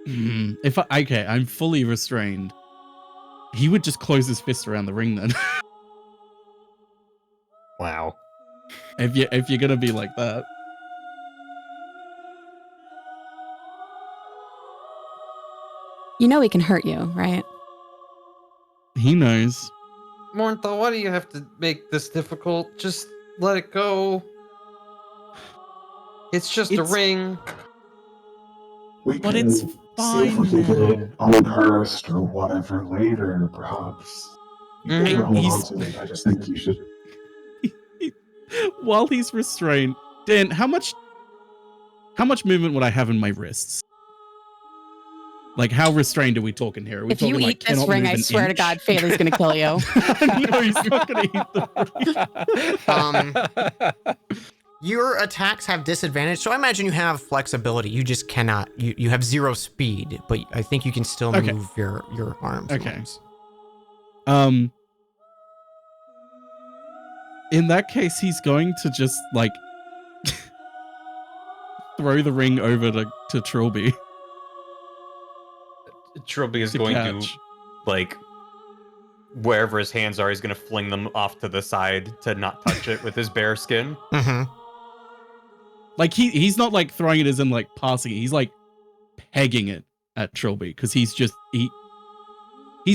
I'm fully restrained. He would just close his fist around the ring then. Wow. if you're gonna be like that. You know he can hurt you, right? He knows. Mournthal, why do you have to make this difficult? Just let it go. It's just a ring. But it's See if fine we can get now. it uncursed or whatever later, perhaps. You Hey, can hold on he's- to it. I just think you should. While he's restrained, Dan, how much movement would I have in my wrists? Like, how restrained are we talking here? Are we If you talking, like, eat this cannot ring, move I an swear to inch? God, Phaley's gonna kill you. No, he's not gonna eat the ring. Your attacks have disadvantage, so I imagine you have flexibility. You just cannot. You have 0 speed, but I think you can still Okay. move your arms. and Okay. legs. In that case, he's going to just like throw the ring over to Trilby. Trilby is To going catch. to, like, wherever his hands are, he's going to fling them off to the side to not touch it with his bare skin. Mm-hmm. Like he's not like throwing it as in like passing it. He's like pegging it at Trilby because he's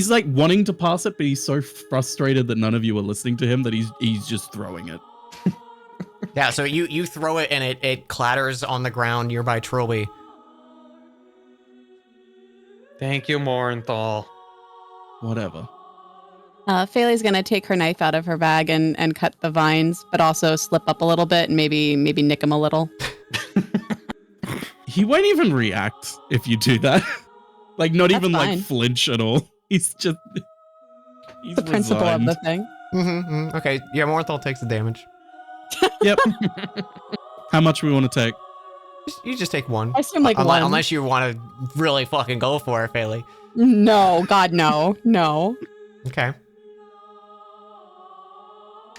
like wanting to pass it, but he's so frustrated that none of you are listening to him that he's just throwing it. Yeah, so you throw it and it clatters on the ground nearby Trilby. Thank you, Mournthal. Whatever. Phaley's gonna take her knife out of her bag and cut the vines, but also slip up a little bit and maybe nick him a little. He won't even react if you do that. Like not That's even fine. like flinch at all. He's The principle of resigned. the thing. Mm-hmm. Okay, yeah, Mournthal takes the damage. Yep. How much we want to take? You just take 1. I assume like unless, 1. unless you want to really fucking go for it, Phaley. No, God, no, no. Okay.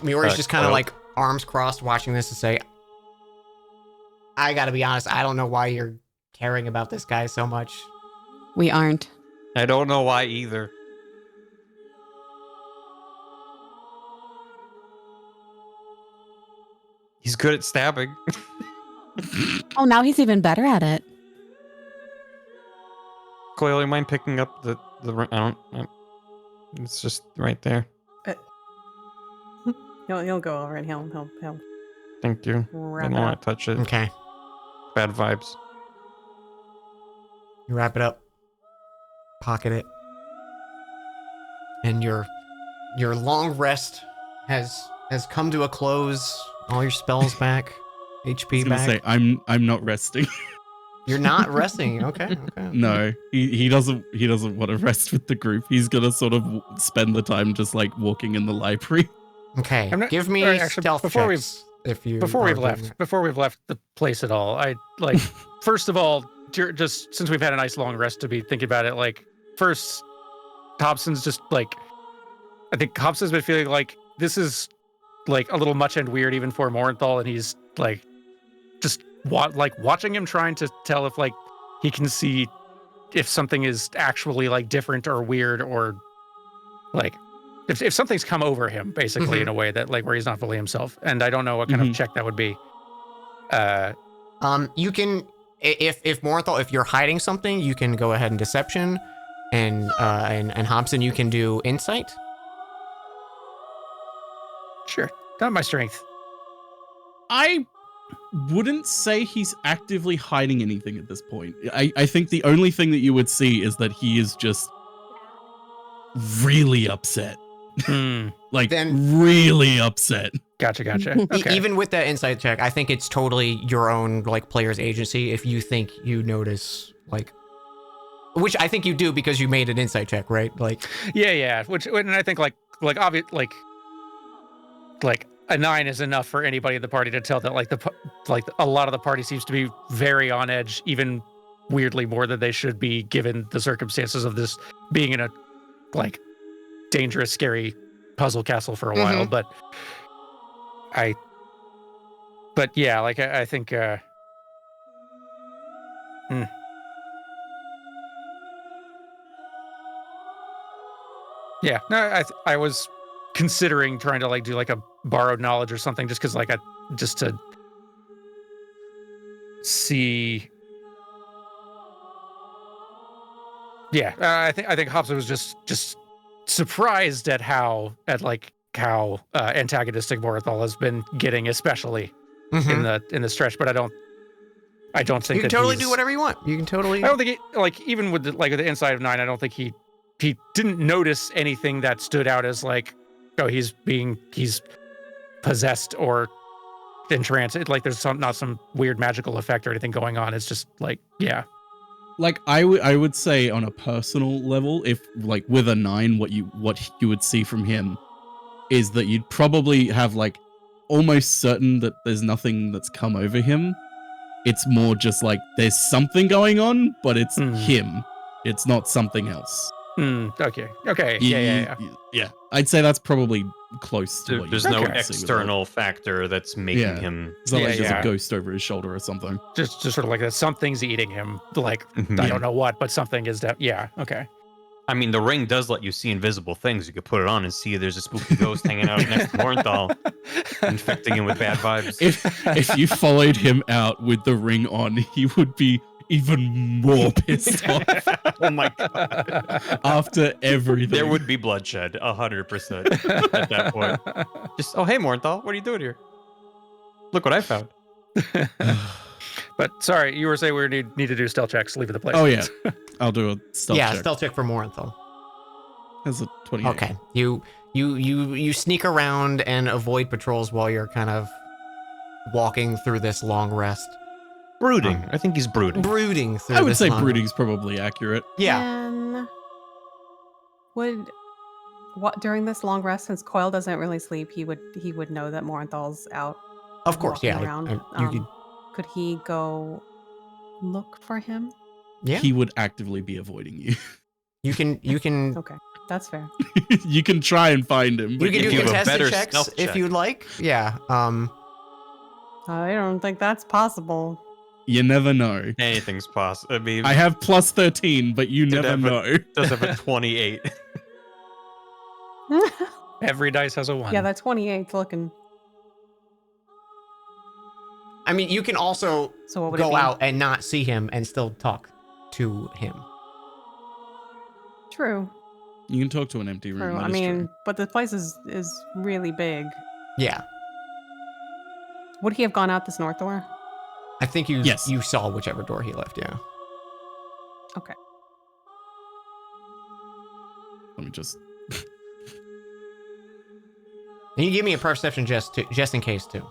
Miori's just kind of Coil. like arms crossed watching this to say, I gotta be honest, I don't know why you're caring about this guy so much. We aren't. I don't know why either. He's good at stabbing. Oh, now he's even better at it. Coil, you mind picking up the ring? It's just right there. He'll go over and he'll Thank you. I wrap don't it want up. to touch it. Okay. Bad vibes. You wrap it up, pocket it, and your long rest has come to a close. All your spells back, I was HP gonna back. say I'm not resting. You're not resting. Okay. No, he doesn't want to rest with the group. He's gonna sort of spend the time just like walking in the library. Okay. I'm not- Give me Alright, actually, stealth before checks if you Before are we've doing left, before we've left the place at all, I like first of all, just since we've had a nice long rest to be thinking about it, like first, Hobson's just like, I think Hobson's been feeling like this is like a little much and weird even for Mournthal, and he's like, just watching him trying to tell if like he can see if something is actually like different or weird or like if something's come over him basically in a way that like where he's not fully himself, and I don't know what kind of check that would be. You can, if Mournthal, if you're hiding something, you can go ahead and deception, and Hobson, you can do insight. Sure, not my strength. I wouldn't say he's actively hiding anything at this point. I think the only thing that you would see is that he is just really upset. Hmm. Like Then- really upset. Gotcha. Okay. Even with that insight check, I think it's totally your own like player's agency if you think you notice like, which I think you do because you made an insight check, right? Like, Yeah. Which, and I think like obvious, like a 9 is enough for anybody in the party to tell that like a lot of the party seems to be very on edge, even weirdly more than they should be given the circumstances of this being in a like dangerous, scary puzzle castle for a while. But yeah, like I think. Yeah, no, I was considering trying to like do like a borrowed knowledge or something, just because like just to see. Yeah, I think Hopsa was just surprised at how antagonistic Morathal has been getting, especially in the stretch. But I don't think you can that totally he's- do whatever you want. You can totally. I don't think like even with the inside of 9, I don't think he didn't notice anything that stood out as like, oh, he's possessed or entranced. Like there's not some weird magical effect or anything going on. It's just like, yeah. Like I would say on a personal level, if like with a 9, what you would see from him is that you'd probably have like almost certain that there's nothing that's come over him. It's more just like there's something going on, but it's him. It's not something else. Okay. Yeah. I'd say that's probably close to what There's you no would see with external factor that's making Yeah. him. It's not like there's Yeah. a ghost over his shoulder or something. Just sort of like that something's eating him. Like I don't know what, but something is that. Yeah. Okay. I mean, the ring does let you see invisible things. You could put it on and see there's a spooky ghost hanging out next to Morenthal, infecting him with bad vibes. If you followed him out with the ring on, he would be even more pissed off. Oh my god! After everything, There would be bloodshed, 100% at that point. Just, oh hey Morenthal, what are you doing here? Look what I found. But sorry, you were saying we need to do stealth checks. Leave the place. Oh yeah, I'll do a stealth check. stealth check for Morenthal. That's a 28. Okay, you sneak around and avoid patrols while you're kind of walking through this long rest. Brooding. I think he's brooding. Brooding through. I would this say long- brooding's probably accurate. Yeah. And what during this long rest, since Coil doesn't really sleep, he would know that Morenthal's out. Of course, walking yeah. Around. You could, Could he go look for him? yeah. He would actively be avoiding you. You can. Okay, that's fair. You can try and find him. You but can do you have a contested better checks stealth if check. you'd like. Yeah. I don't think that's possible. you never know. Anything's possible. I mean, I have plus 13, but you Did never have a- know. does have a 28. Every dice has a 1. Yeah, that 28's looking. I mean, you can also So what would it go be? out and not see him and still talk to him. True. You can talk to an empty room. True. that I is mean, true. but the place is really big. Yeah. Would he have gone out this north door? I think you Yes. you saw whichever door he left. Yeah. Okay. Let me just. And you give me a perception just in case too.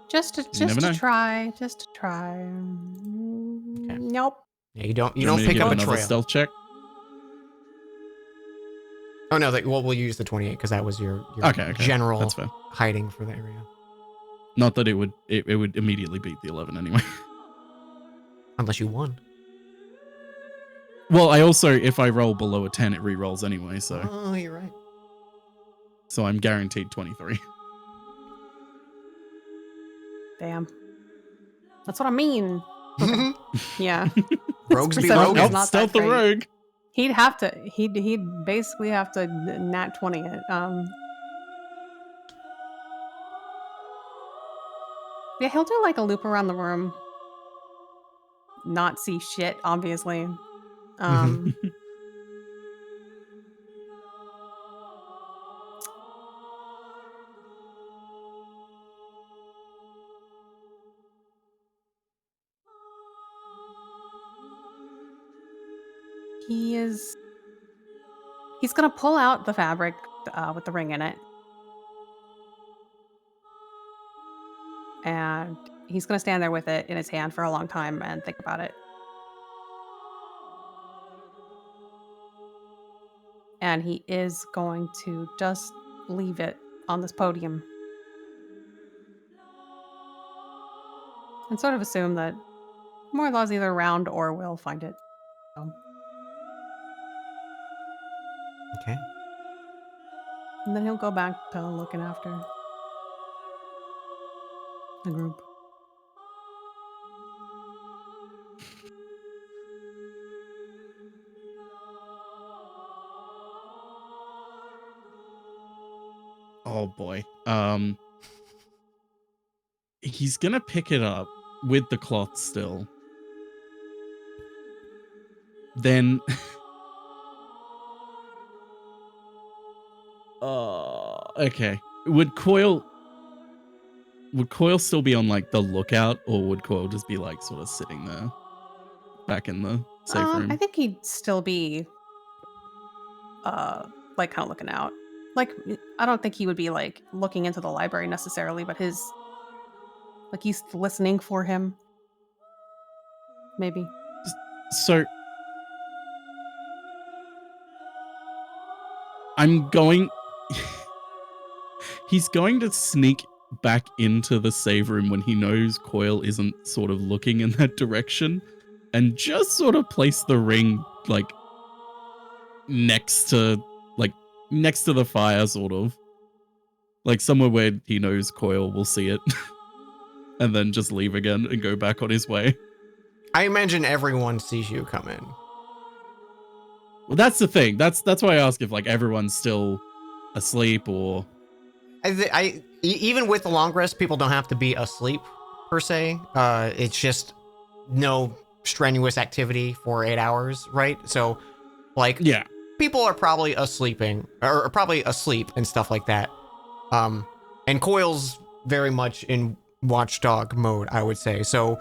Just never know. to try. Just to try. Nope. Yeah, you don't You want me to pick give up a another trail. stealth check. Oh no, we'll use the 28 because that was your Okay, general that's fair. hiding for the area. Not that it would immediately beat the 11 anyway. Unless you won. Well, I also, if I roll below a 10, it re-rolls anyway, so Oh, you're right. I'm guaranteed 23. Damn. That's what I mean. Yeah. Rogues be Perception rogues. is Help not stealth that the great. rogue. He'd basically have to nat 20 it. Yeah, he'll do like a loop around the room. Not see shit, obviously. He is He's gonna pull out the fabric with the ring in it, and he's gonna stand there with it in his hand for a long time and think about it. And he is going to just leave it on this podium and sort of assume that Morlaw's either around or will find it. So, Okay. and then he'll go back to looking after the group. Oh boy. He's gonna pick it up with the cloth still. Then okay. Would Coil still be on like the lookout, or would Coil just be like sort of sitting there back in the safe room? I think he'd still be like kind of looking out. Like, I don't think he would be like looking into the library necessarily, but he's listening for him. Maybe. So he's going to sneak back into the save room when he knows Coil isn't sort of looking in that direction, and just sort of place the ring like next to the fire, sort of like somewhere where he knows Coil will see it. And then just leave again and go back on his way. I imagine everyone sees you come in. Well, that's the thing. That's why I ask if like everyone's still asleep or. Even with the long rest, people don't have to be asleep per se. It's just no strenuous activity for 8 hours, right? So, like, yeah, people are probably asleep and stuff like that. And Coil's very much in watchdog mode, I would say. So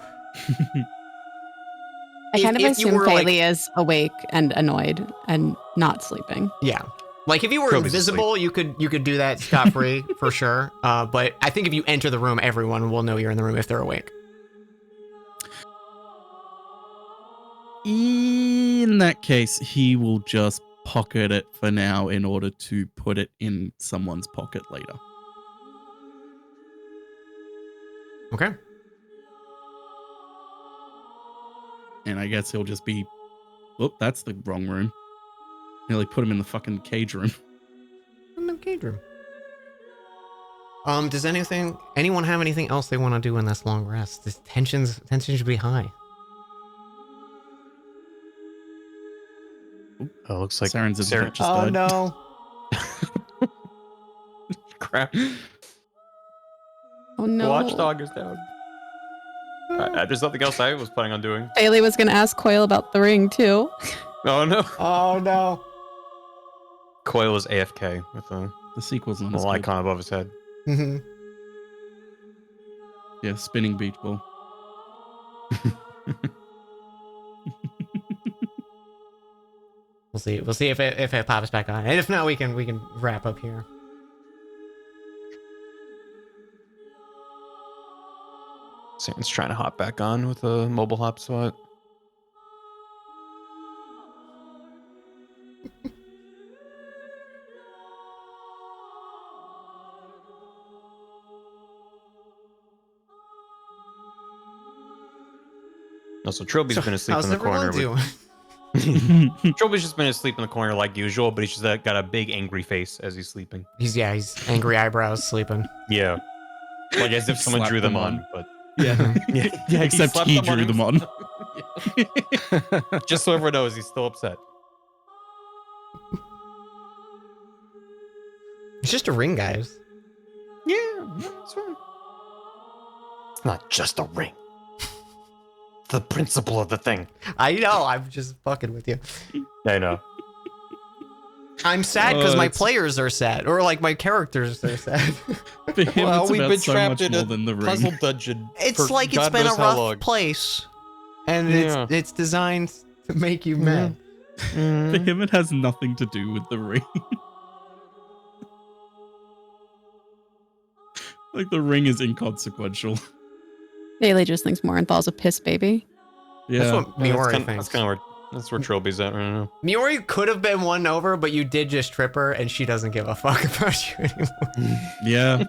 I kind of if you assume were, Kaylee is awake and annoyed and not sleeping. Yeah. Like if you were Kobe's invisible, you could do that scot-free for sure. But I think if you enter the room, everyone will know you're in the room if they're awake. In that case, he will just pocket it for now in order to put it in someone's pocket later. Okay. And I guess he'll just be, oh, that's the wrong room. He'll like put him in the fucking cage room. In the cage room. Does anyone have anything else they want to do in this long rest? This tension should be high. Oh, looks like Saren's Saren just died. No. Crap. Oh no. Watchdog is down. There's nothing else I was planning on doing. Bailey was gonna ask Coil about the ring too. Oh no. Oh no. Coil is AFK with a The sequel's not as little good. icon above his head. Mm-hmm. Yeah, spinning beach ball. We'll see if it pops back on. And if not, we can wrap up here. Saren's trying to hop back on with a mobile hotspot. Also, Trilby's been asleep in the corner. Trilby's just been asleep in the corner like usual, but he's just got a big angry face as he's sleeping. He's angry eyebrows sleeping. Yeah. Like as if someone Slapped drew them them on, on. but Yeah, except slapped he them on drew them on. just so everyone knows he's still upset. It's just a ring, guys. Yeah, that's fine. It's not just a ring. The principle of the thing. I know. I'm just fucking with you. I know. I'm sad because my it's- players are sad, or like my characters are sad. For him, Well, it's we've about been so trapped much in more a than the ring. puzzle dungeon. It's for like it's God been a knows how rough long. place, and Yeah. it's designed to make you mad. For him, it has nothing to do with the ring. Like the ring is inconsequential. Bailey just thinks Morenthal's a piss baby. Yeah. That's what Miori That's thinks. kind of where Trilby's at right now. Miori could have been won over, but you did just trip her, and she doesn't give a fuck about you anymore. Yeah.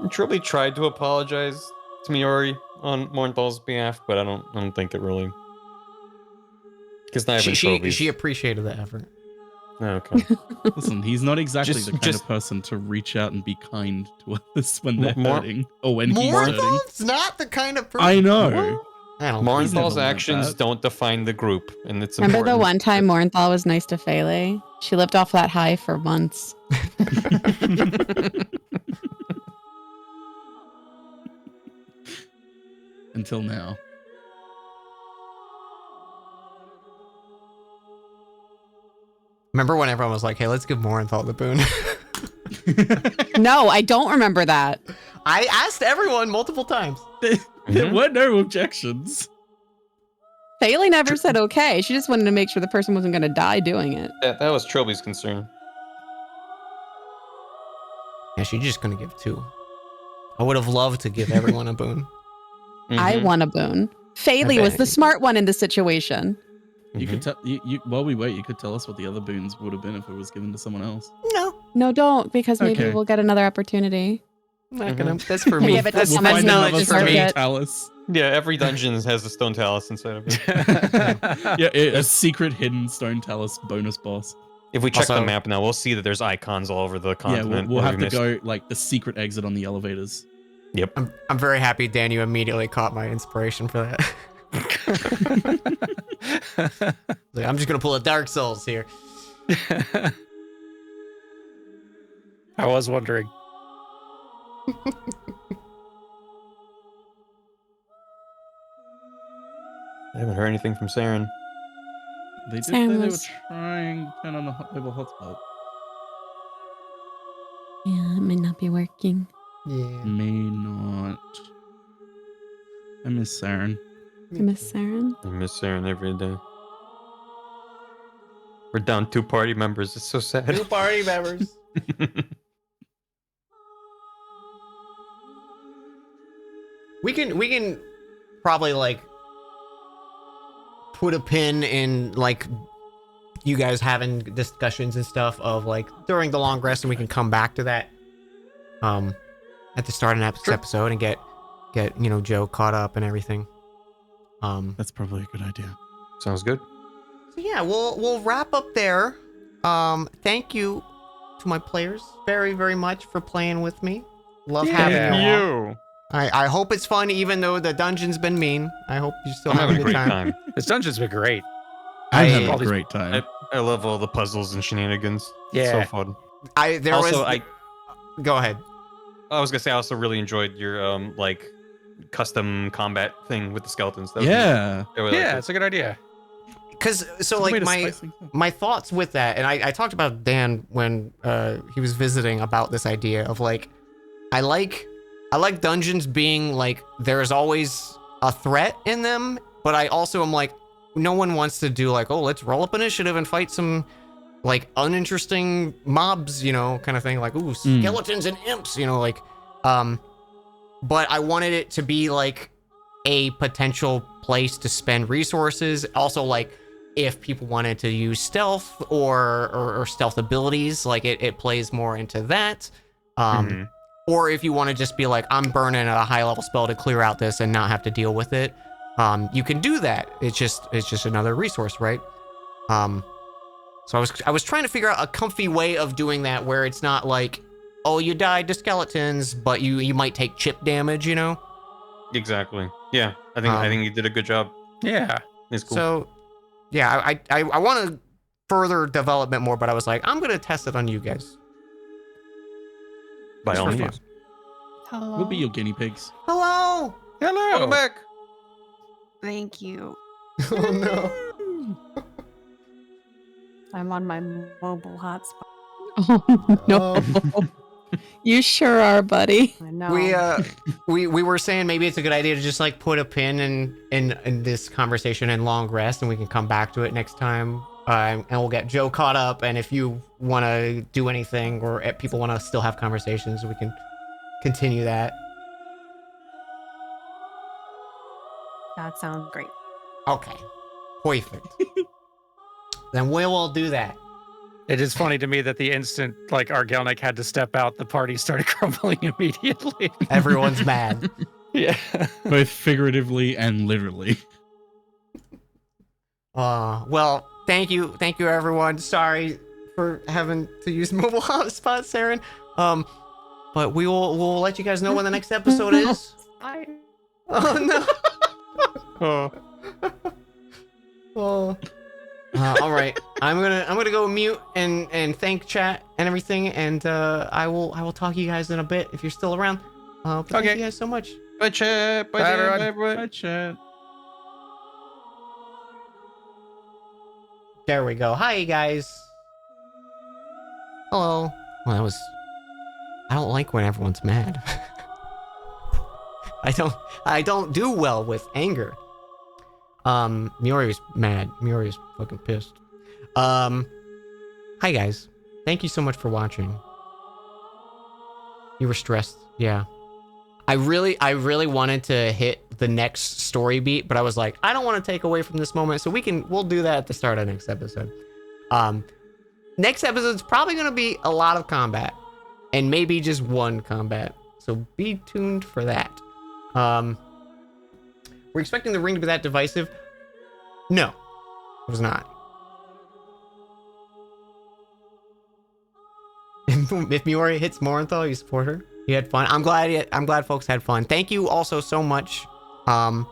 Trilby tried to apologize to Miori on Mornthal's behalf, but I don't think it really. Because not even Trilby's. She appreciated the effort. Okay. Listen, he's not exactly Just- the kind just- of person to reach out and be kind to others when they're More- hurting or when he's hurting. Morenthal's not the kind of person. I know. I don't He's never Mornthal's like actions that. don't define the group, and it's Remember the important. one time Morenthal was nice to Fele? She lived off that high for months. Until now. Remember when everyone was like, "Hey, let's give Morenthal the boon." No, I don't remember that. I asked everyone multiple times. There were no objections. Fele never said okay. She just wanted to make sure the person wasn't going to die doing it. That was Trilby's concern. Yeah, she's just gonna give 2. I would have loved to give everyone a boon. I want a boon. Fele was the smart one in the situation. You could tell you while we wait, you could tell us what the other boons would have been if it was given to someone else. No, don't, because maybe Okay. we'll get another opportunity. Not gonna, that's for me. Give it to That's someone who knowledge deserves for me. it. Talus. Yeah, every dungeon has a stone talus inside of it. Yeah, a secret hidden stone talus bonus boss. If we check Also- the map now, we'll see that there's icons all over the Yeah, continent. we'll that have we to missed. go like the secret exit on the elevators. Yep. I'm very happy, Dan. You immediately caught my inspiration for that. Like, I'm just gonna pull a Dark Souls here. I was wondering. I haven't heard anything from Saren. They did Sam say they were was- trying to turn on the level hotspot. Yeah, it might not be working. Yeah. May not. I miss Saren. I miss Saren. I miss Saren every day. We're down 2 party members. It's so sad. New party members. We can probably like put a pin in like you guys having discussions and stuff of like during the long rest, and we can come back to that at the start of next episode and get Joe caught up and everything. That's probably a good idea. Sounds good. So yeah, we'll wrap up there. Thank you to my players very, very much for playing with me. Love having you all. I hope it's fun, even though the dungeon's been mean. I hope you're still I'm having having a good time. This dungeon's been great. I'm I- having all a these- great time. I love all the puzzles and shenanigans. It's Yeah. so fun. There Also, was. Go ahead. I was gonna say I also really enjoyed your like custom combat thing with the skeletons. That was Yeah. neat. I really Yeah, liked it's a good idea. Because so Way like to my spice things up. my thoughts with that, and I talked about Dan when he was visiting about this idea of like I like dungeons being like there's always a threat in them, but I also am like no one wants to do like, oh, let's roll up initiative and fight some like uninteresting mobs, kind of thing, like ooh, skeletons and imps, like but I wanted it to be like a potential place to spend resources. Also, like if people wanted to use stealth or stealth abilities, like it plays more into that. Or if you want to just be like, I'm burning a high level spell to clear out this and not have to deal with it, you can do that. It's just another resource, right? So I was trying to figure out a comfy way of doing that where it's not like, oh, you died to skeletons, but you might take chip damage, Exactly. Yeah, I think you did a good job. Yeah. It's cool. So, yeah, I want to further development more, but I was like, I'm gonna test it on you guys. By all for means. Hello. We'll be your guinea pigs. Hello. Hello. Welcome back. Thank you. Oh no. I'm on my mobile hotspot. Oh no. You sure are, buddy. I know. We were saying maybe it's a good idea to just like put a pin in this conversation and long rest, and we can come back to it next time. And we'll get Joe caught up. And if you want to do anything, or if people want to still have conversations, we can continue that. That sounds great. Okay, perfect. Then we will do that. It is funny to me that the instant like Argelnik had to step out, the party started crumbling immediately. Everyone's mad. Yeah. Both figuratively and literally. Well, thank you everyone. Sorry for having to use mobile hotspot, Saren. But we'll let you guys know when the next episode is. Oh no. Oh. All right, I'm gonna go mute and thank chat and everything, and I will talk to you guys in a bit if you're still around. But thank you guys so much. Bye, chat. Bye, Bye, everyone. everyone. Bye, chat. There we go. Hi guys. Hello. Well, that was. I don't like when everyone's mad. I don't do well with anger. Miori's mad. Miori's fucking pissed. Hi guys. Thank you so much for watching. You were stressed. Yeah. I really wanted to hit the next story beat, but I was like, I don't want to take away from this moment, so we'll do that at the start of next episode. Next episode's probably gonna be a lot of combat. And maybe just one combat. So be tuned for that. We're expecting the ring to be that divisive? No, it was not. If Miori hits Morinthal, you support her. You had fun. I'm glad folks had fun. Thank you also so much for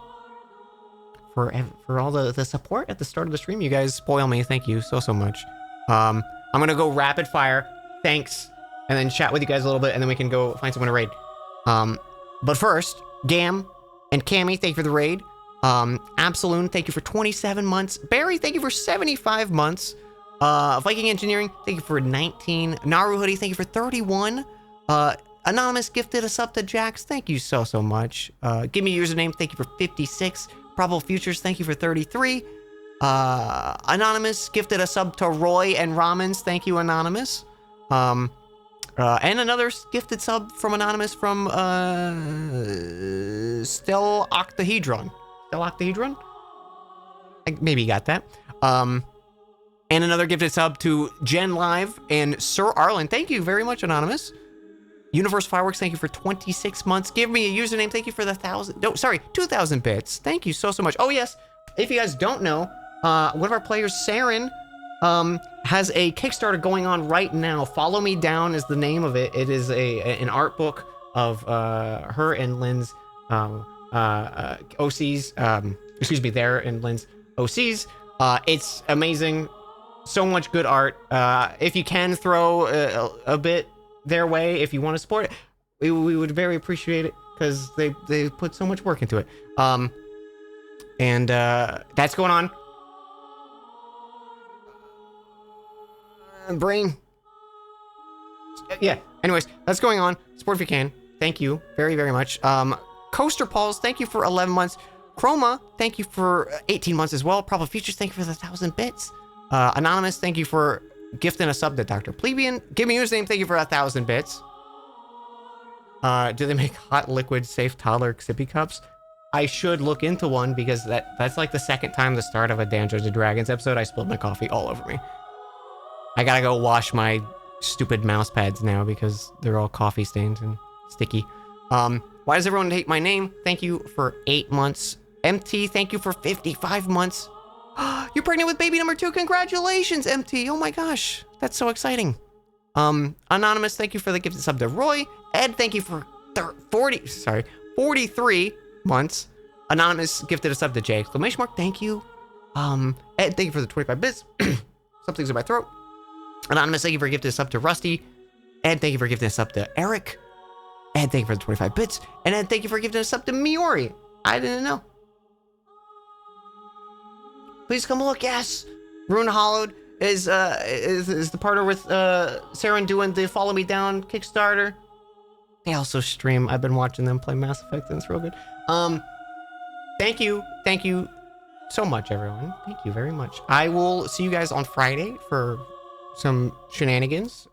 all the support at the start of the stream. You guys spoil me. Thank you so much. I'm gonna go rapid fire. Thanks. And then chat with you guys a little bit, and then we can go find someone to raid. But first, Gam and Cammy, thank you for the raid. Absolune, thank you for 27 months. Barry, thank you for 75 months. Viking Engineering, thank you for 19. Naru Hoodie, thank you for 31. Anonymous gifted a sub to Jax, thank you so much. Give me a username, thank you for 56. Probable Futures, thank you for 33. Anonymous gifted a sub to Roy and Ramens, thank you, Anonymous. And another gifted sub from Anonymous from Stel Octahedron. Stel Octahedron? Maybe you got that. And another gifted sub to Gen Live and Sir Arlen. Thank you very much, Anonymous. Universe Fireworks, thank you for 26 months. Give me a username, thank you for the 2,000 bits. Thank you so much. Oh yes, if you guys don't know, one of our players, Saren, has a Kickstarter going on right now. Follow Me Down is the name of it. It is an art book of her and Lynn's OCs. Excuse me, there and Lynn's OCs. It's amazing. So much good art. If you can throw a bit their way, if you want to support it, we would very appreciate it, because they put so much work into it. And that's going on. Brain. Yeah, anyways, that's going on. Support if you can. Thank you very much. Coaster Pauls, thank you for 11 months. Chroma, thank you for 18 months as well. Probable Futures, thank you for the 1,000 bits. Anonymous, thank you for gifting a sub to Dr. Plebeian. Give me a username, thank you for 1,000 bits. Do they make hot liquid safe toddler sippy cups? I should look into one, because that's like the second time the start of a Dungeons & Dragons episode I spilled my coffee all over me. I gotta go wash my stupid mouse pads now, because they're all coffee stained and sticky. Why does everyone hate my name? Thank you for 8 months. MT, thank you for 55 months. You're pregnant with baby number 2. Congratulations, MT. Oh my gosh, that's so exciting. Anonymous, thank you for the gifted sub to Roy. Ed, thank you for 43 months. Anonymous gifted a sub to J! Thank you. Ed, thank you for the 25 bits. Something's in my throat. Anonymous, thank you for gifting us up to Rusty. Ed, thank you for gifting us up to Eric. Ed, thank you for the 25 bits. And Ed, thank you for gifting us up to Miori. I didn't know. Please come look, yes. Rune Hollowed. is the partner with Saren doing the Follow Me Down Kickstarter. They also stream. I've been watching them play Mass Effect, and it's real good. Thank you so much, everyone. Thank you very much. I will see you guys on Friday for some shenanigans.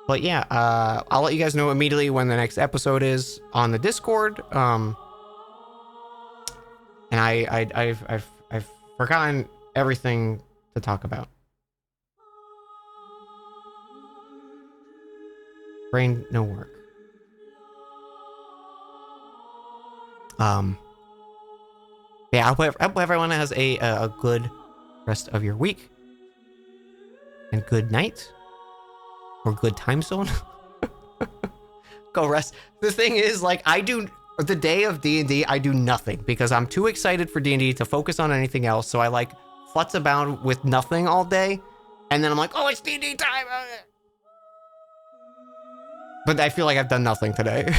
But yeah, I'll let you guys know immediately when the next episode is on the Discord. And I've forgotten everything to talk about. Brain no work. Yeah, I hope everyone has a good rest of your week. And good night. Or good time zone. Go rest. The thing is, like, the day of D&D, I do nothing because I'm too excited for D&D to focus on anything else. So I like futz about with nothing all day. And then I'm like, oh, it's D&D time. But I feel like I've done nothing today.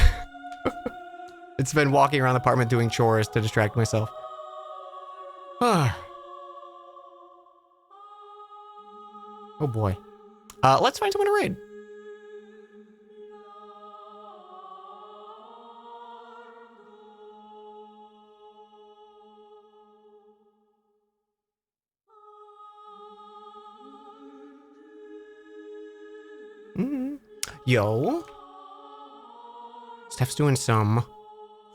It's been walking around the apartment doing chores to distract myself. Oh boy. Let's find someone to raid. Yo. Steph's doing some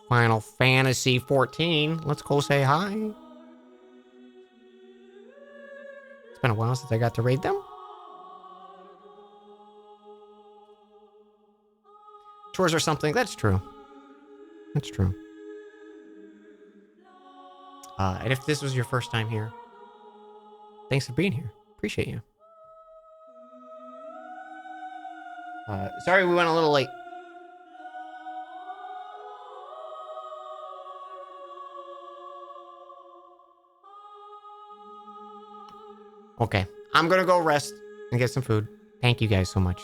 Final Fantasy 14. Let's go say hi. It's been a while since I got to raid them. Chores or something. That's true. That's true. And if this was your first time here, thanks for being here. Appreciate you. Sorry we went a little late. Okay, I'm gonna go rest and get some food. Thank you guys so much.